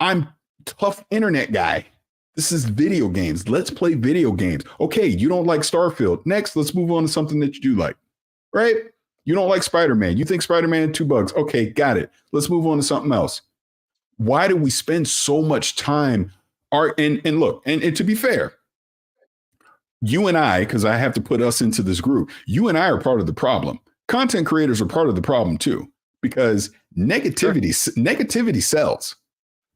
I'm tough internet guy. This is video games. Let's play video games. Okay, you don't like Starfield. Next, let's move on to something that you do like, right? You don't like Spider-Man. You think Spider-Man had $2. Okay, got it. Let's move on to something else. Why do we spend so much time? And look, and to be fair, you and I, because I have to put us into this group, you and I are part of the problem. Content creators are part of the problem too, because negativity sells.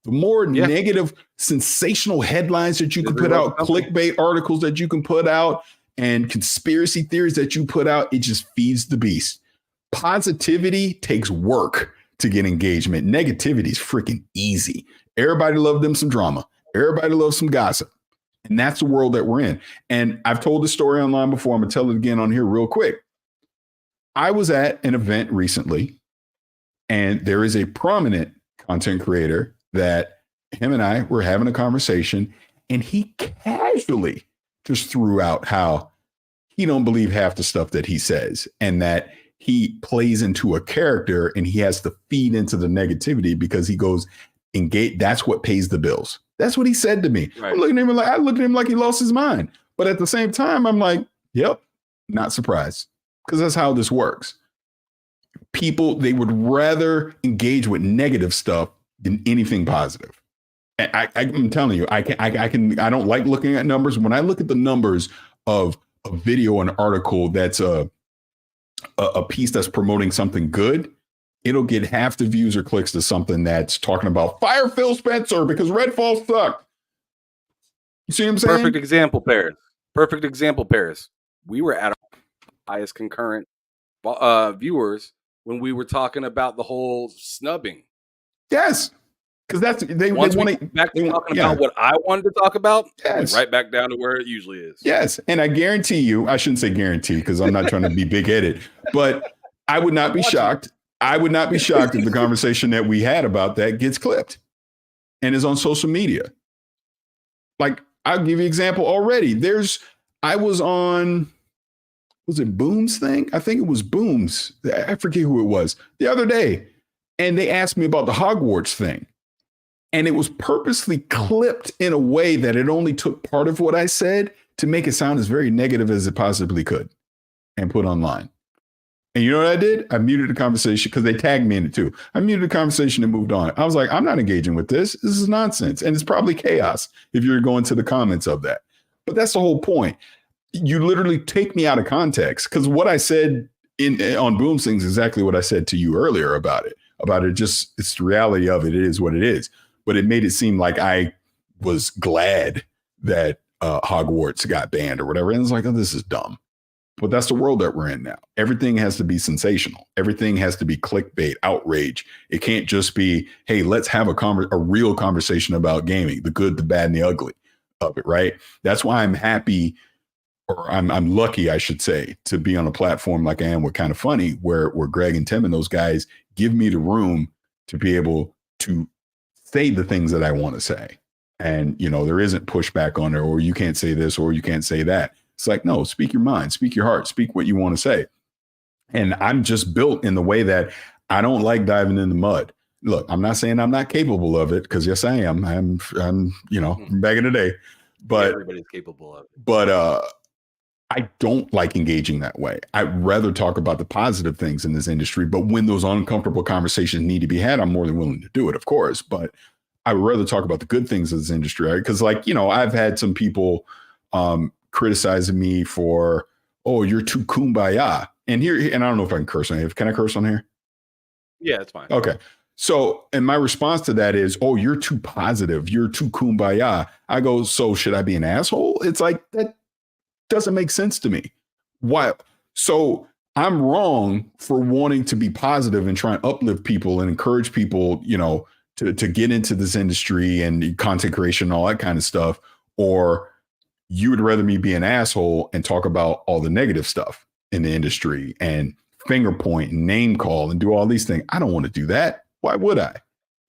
The more negative, sensational headlines that you can put out, clickbait articles that you can put out, and conspiracy theories that you put out, it just feeds the beast. Positivity takes work to get engagement. Negativity is freaking easy. Everybody loves them some drama. Everybody loves some gossip. And that's the world that we're in. And I've told this story online before. I'm going to tell it again on here real quick. I was at an event recently, and there is a prominent content creator that him and I were having a conversation, and he casually just threw out how he don't believe half the stuff that he says, and that he plays into a character and he has to feed into the negativity because he goes, engage. That's what pays the bills. That's what he said to me. Right. I looked at him like he lost his mind. But at the same time, I'm like, yep, not surprised. Because that's how this works. People, they would rather engage with negative stuff than anything positive. I'm telling you, I don't like looking at numbers. When I look at the numbers of a video, an article that's a piece that's promoting something good, it'll get half the views or clicks to something that's talking about fire Phil Spencer because Redfall sucked. You see what I'm saying? Perfect example, Parris. We were at our highest concurrent viewers when we were talking about the whole snubbing. Yes. Because that's they want to back to talking about what I wanted to talk about. Yes. Right back down to where it usually is. Yes. And I guarantee you, I shouldn't say guarantee because I'm not trying to be big-headed, but I would not be shocked. I would not be shocked if the conversation that we had about that gets clipped and is on social media. Like, I'll give you an example already. I was on was it Boom's thing? I think it was Boom's. I forget who it was the other day. And they asked me about the Hogwarts thing. And it was purposely clipped in a way that it only took part of what I said to make it sound as very negative as it possibly could and put online. And you know what I did? I muted the conversation because they tagged me in it too. I muted the conversation and moved on. I was like, I'm not engaging with this. This is nonsense. And it's probably chaos if you're going to the comments of that. But that's the whole point. You literally take me out of context because what I said on Boom Things is exactly what I said to you earlier about it. Just it's the reality of it. It is what it is. But it made it seem like I was glad that Hogwarts got banned or whatever. And it's like, oh, this is dumb. But that's the world that we're in now. Everything has to be sensational. Everything has to be clickbait, outrage. It can't just be, hey, let's have a real conversation about gaming, the good, the bad, and the ugly of it, right? That's why I'm happy, or I'm lucky, I should say, to be on a platform like I am with Kind of Funny, where Greg and Tim and those guys give me the room to be able to say the things that I want to say. And, there isn't pushback on it, or you can't say this, or you can't say that. It's like, no, speak your mind, speak your heart, speak what you want to say. And I'm just built in the way that I don't like diving in the mud. Look, I'm not saying I'm not capable of it, because yes, I am. I'm back in the day, but everybody's capable of it. But I don't like engaging that way. I'd rather talk about the positive things in this industry. But when those uncomfortable conversations need to be had, I'm more than willing to do it, of course. But I would rather talk about the good things of this industry, because, I've had some people criticizing me for, oh, you're too kumbaya. And I don't know if I can curse on here. Can I curse on here? Yeah, it's fine. Okay. So, and my response to that is, oh, you're too positive. You're too kumbaya. I go, so should I be an asshole? It's like, that doesn't make sense to me. Why? So I'm wrong for wanting to be positive and try and uplift people and encourage people, to get into this industry and content creation and all that kind of stuff. Or you would rather me be an asshole and talk about all the negative stuff in the industry and finger point and name call and do all these things. I don't want to do that. Why would I?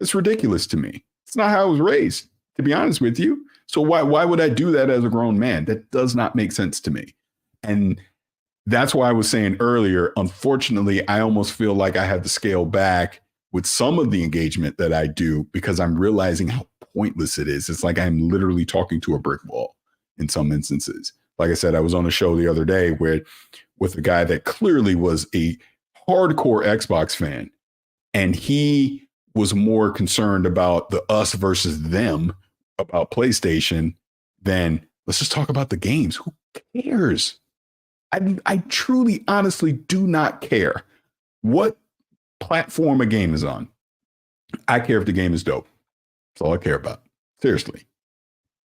It's ridiculous to me. It's not how I was raised, to be honest with you. So why would I do that as a grown man? That does not make sense to me. And that's why I was saying earlier, unfortunately, I almost feel like I have to scale back with some of the engagement that I do, because I'm realizing how pointless it is. It's like I'm literally talking to a brick wall in some instances. Like I said, I was on a show the other day with a guy that clearly was a hardcore Xbox fan. And he was more concerned about the us versus them about PlayStation than let's just talk about the games. Who cares? I truly, honestly do not care what platform a game is on. I care if the game is dope. That's all I care about. Seriously.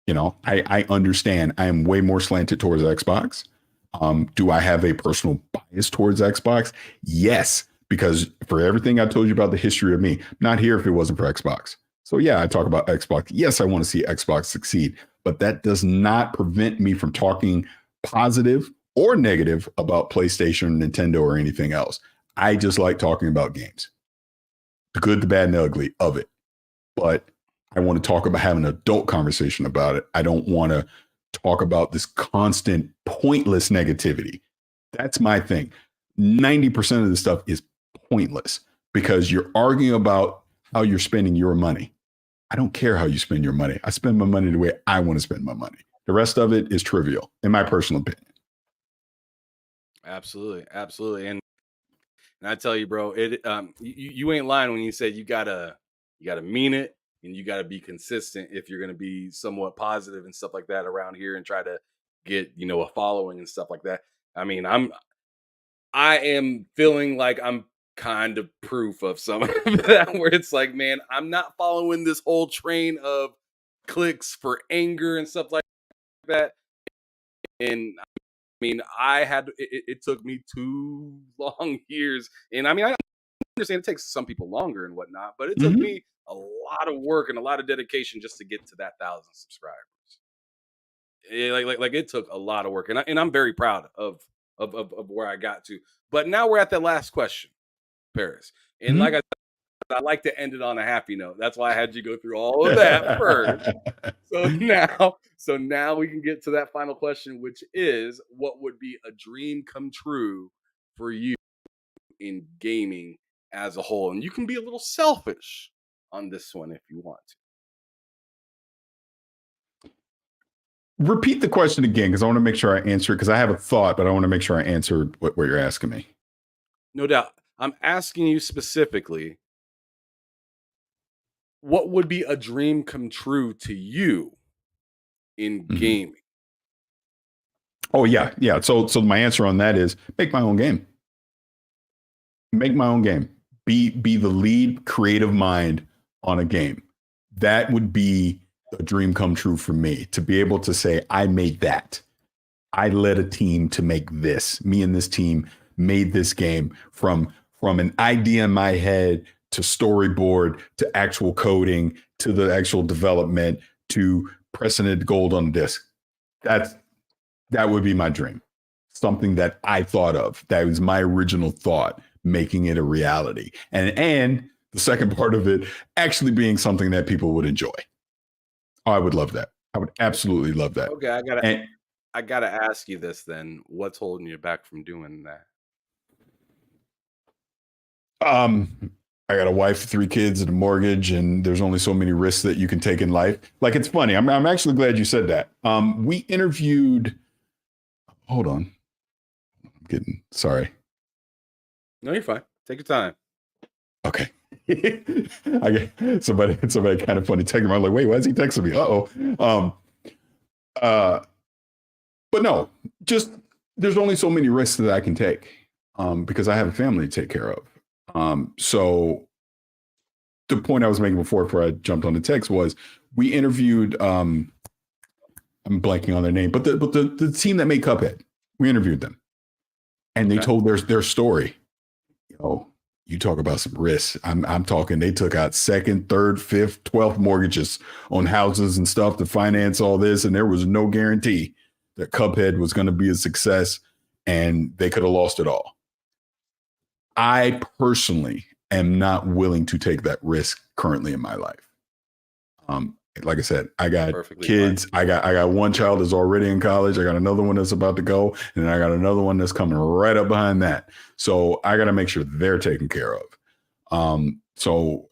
I understand I am way more slanted towards Xbox. Do I have a personal bias towards Xbox? Yes, because for everything I told you about the history of me, I'm not here if it wasn't for Xbox. So yeah, I talk about Xbox. Yes, I want to see Xbox succeed, but that does not prevent me from talking positive or negative about PlayStation, Nintendo, or anything else. I just like talking about games, the good, the bad, and the ugly of it. But I want to talk about having an adult conversation about it. I don't want to talk about this constant pointless negativity. That's my thing. 90% of the stuff is pointless because you're arguing about how you're spending your money. I don't care how you spend your money. I spend my money the way I want to spend my money. The rest of it is trivial, in my personal opinion. Absolutely. Absolutely. And I tell you, bro, you ain't lying when you said you gotta mean it and you gotta be consistent if you're gonna be somewhat positive and stuff like that around here and try to get, a following and stuff like that. I mean, I am feeling like I'm kind of proof of some of that, where it's like, man, I'm not following this whole train of clicks for anger and stuff like that. And I mean, it took me 2 long years. And I mean, I understand it takes some people longer and whatnot, but it took me a lot of work and a lot of dedication just to get to that 1,000 subscribers. Like it took a lot of work, and I'm very proud of where I got to. But now we're at the last question, Parris. And like I I like to end it on a happy note. That's why I had you go through all of that first. So now we can get to that final question, which is, what would be a dream come true for you in gaming as a whole? And you can be a little selfish on this one if you want to. Repeat the question again, because I want to make sure I answer it, because I have a thought, but I want to make sure I answer what you're asking me. No doubt. I'm asking you specifically, what would be a dream come true to you in gaming? Oh, yeah. Yeah. So my answer on that is make my own game. Make my own game. Be the lead creative mind on a game. That would be a dream come true for me, to be able to say, I made that. I led a team to make this. Me and this team made this game from an idea in my head to storyboard to actual coding to the actual development to pressing it gold on the disc. That would be my dream. Something that I thought of. That was my original thought, making it a reality. And the second part of it actually being something that people would enjoy. Oh, I would love that. I would absolutely love that. Okay, I gotta ask you this then. What's holding you back from doing that? I got a wife, 3 kids, and a mortgage, and there's only so many risks that you can take in life. Like, it's funny. I'm actually glad you said that. We interviewed. Hold on. Sorry. No, you're fine. Take your time. Okay. I get somebody kind of funny texting me. I'm like, wait, why is he texting me? But no, just there's only so many risks that I can take because I have a family to take care of. So the point I was making before I jumped on the text was we interviewed. I'm blanking on their name, but the team that made Cuphead, we interviewed them, and they told their story. You talk about some risks. I'm talking. They took out 2nd, 3rd, 5th, 12th mortgages on houses and stuff to finance all this, and there was no guarantee that Cuphead was going to be a success, and they could have lost it all. I personally am not willing to take that risk currently in my life. Like I said, I got kids. Fine. I got one child that's already in college. I got another one that's about to go, and then I got another one that's coming right up behind that. So I got to make sure they're taken care of. So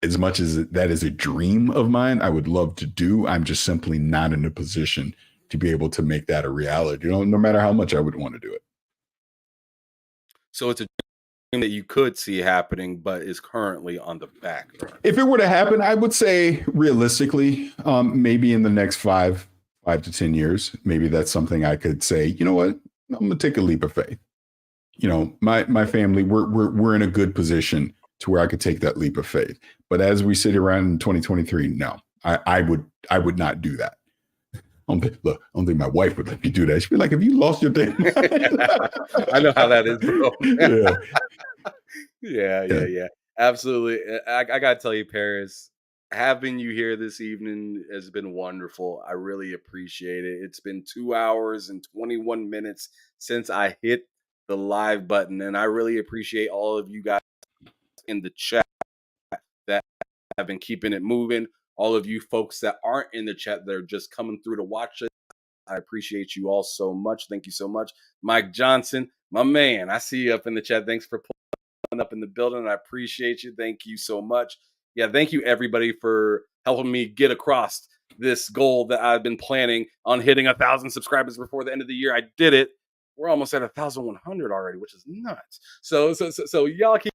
as much as that is a dream of mine, I would love to do. I'm just simply not in a position to be able to make that a reality. No matter how much I would want to do it. So it's a that you could see happening, but is currently on the back. If it were to happen, I would say realistically, maybe in the next 5 to 10 years, maybe that's something I could say, you know what, I'm going to take a leap of faith. My family, we're in a good position to where I could take that leap of faith. But as we sit around in 2023, no, I would not do that. I don't think my wife would let me do that. She'd be like, have you lost your damn mind? I know how that is, bro. Yeah. Absolutely. I got to tell you, Parris, having you here this evening has been wonderful. I really appreciate it. It's been 2 hours and 21 minutes since I hit the live button, and I really appreciate all of you guys in the chat that have been keeping it moving. All of you folks that aren't in the chat, that are just coming through to watch it, I appreciate you all so much. Thank you so much. Mike Johnson, my man, I see you up in the chat. Thanks for pulling up in the building. I appreciate you. Thank you so much. Yeah, thank you, everybody, for helping me get across this goal that I've been planning on hitting 1,000 subscribers before the end of the year. I did it. We're almost at 1,100 already, which is nuts. So y'all keep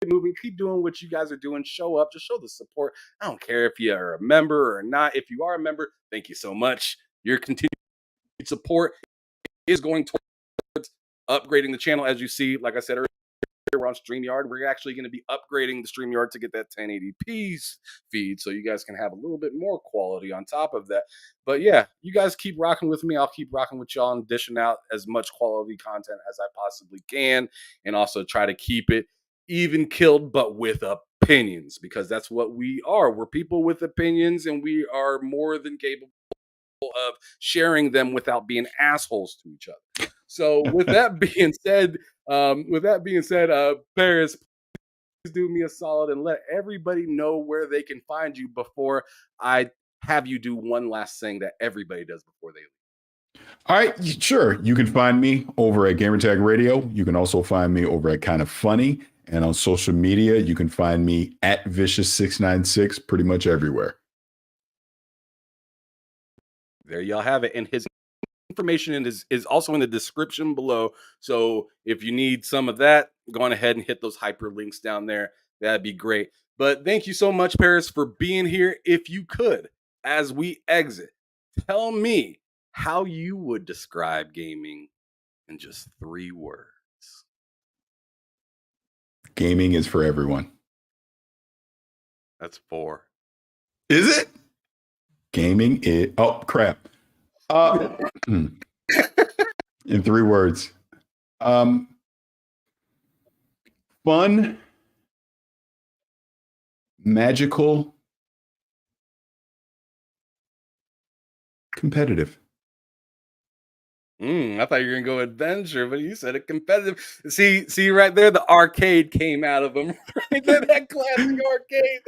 moving, keep doing what you guys are doing. Show up, just show the support. I don't care if you are a member or not. If you are a member, thank you so much. Your continued support is going towards upgrading the channel. As you see, like I said earlier, we're on StreamYard. We're actually going to be upgrading the StreamYard to get that 1080p feed, so you guys can have a little bit more quality on top of that. But yeah, you guys keep rocking with me. I'll keep rocking with y'all and dishing out as much quality content as I possibly can, and also try to keep it even killed, but with opinions, because that's what we are. We're people with opinions, and we are more than capable of sharing them without being assholes to each other. So with that being said, Parris, do me a solid and let everybody know where they can find you before I have you do one last thing that everybody does before they leave. All right, sure. You can find me over at Gamertag Radio. You can also find me over at Kind of Funny. And on social media, you can find me at Vicious696 pretty much everywhere. There y'all have it. And his information is also in the description below. So if you need some of that, go on ahead and hit those hyperlinks down there. That'd be great. But thank you so much, Parris, for being here. If you could, as we exit, tell me how you would describe gaming in just 3 words. Gaming is for everyone. That's 4. Is it? Gaming is... Oh, crap. In 3 words. Fun, magical, competitive. I thought you were gonna go adventure, but you said it competitive. See right there, the arcade came out of him. Right there, that classic arcade,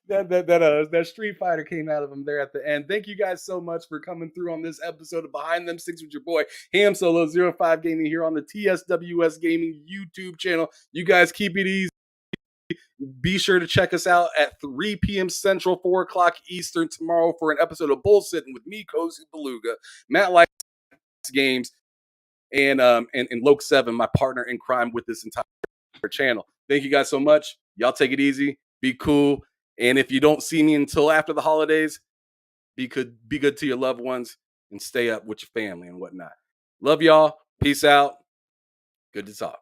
that Street Fighter came out of him there at the end. Thank you guys so much for coming through on this episode of Behind Them Six with your boy Ham Solo 05 Gaming here on the TSWS Gaming YouTube channel. You guys keep it easy. Be sure to check us out at 3 p.m. Central, 4 o'clock Eastern tomorrow for an episode of Bullsitting with me, Cozy Beluga, Matt Likes Games, and Loke 7, my partner in crime with this entire channel. Thank you guys so much. Y'all take it easy, be cool, and if you don't see me until after the holidays, be good to your loved ones and stay up with your family and whatnot. Love y'all. Peace out. Good to talk.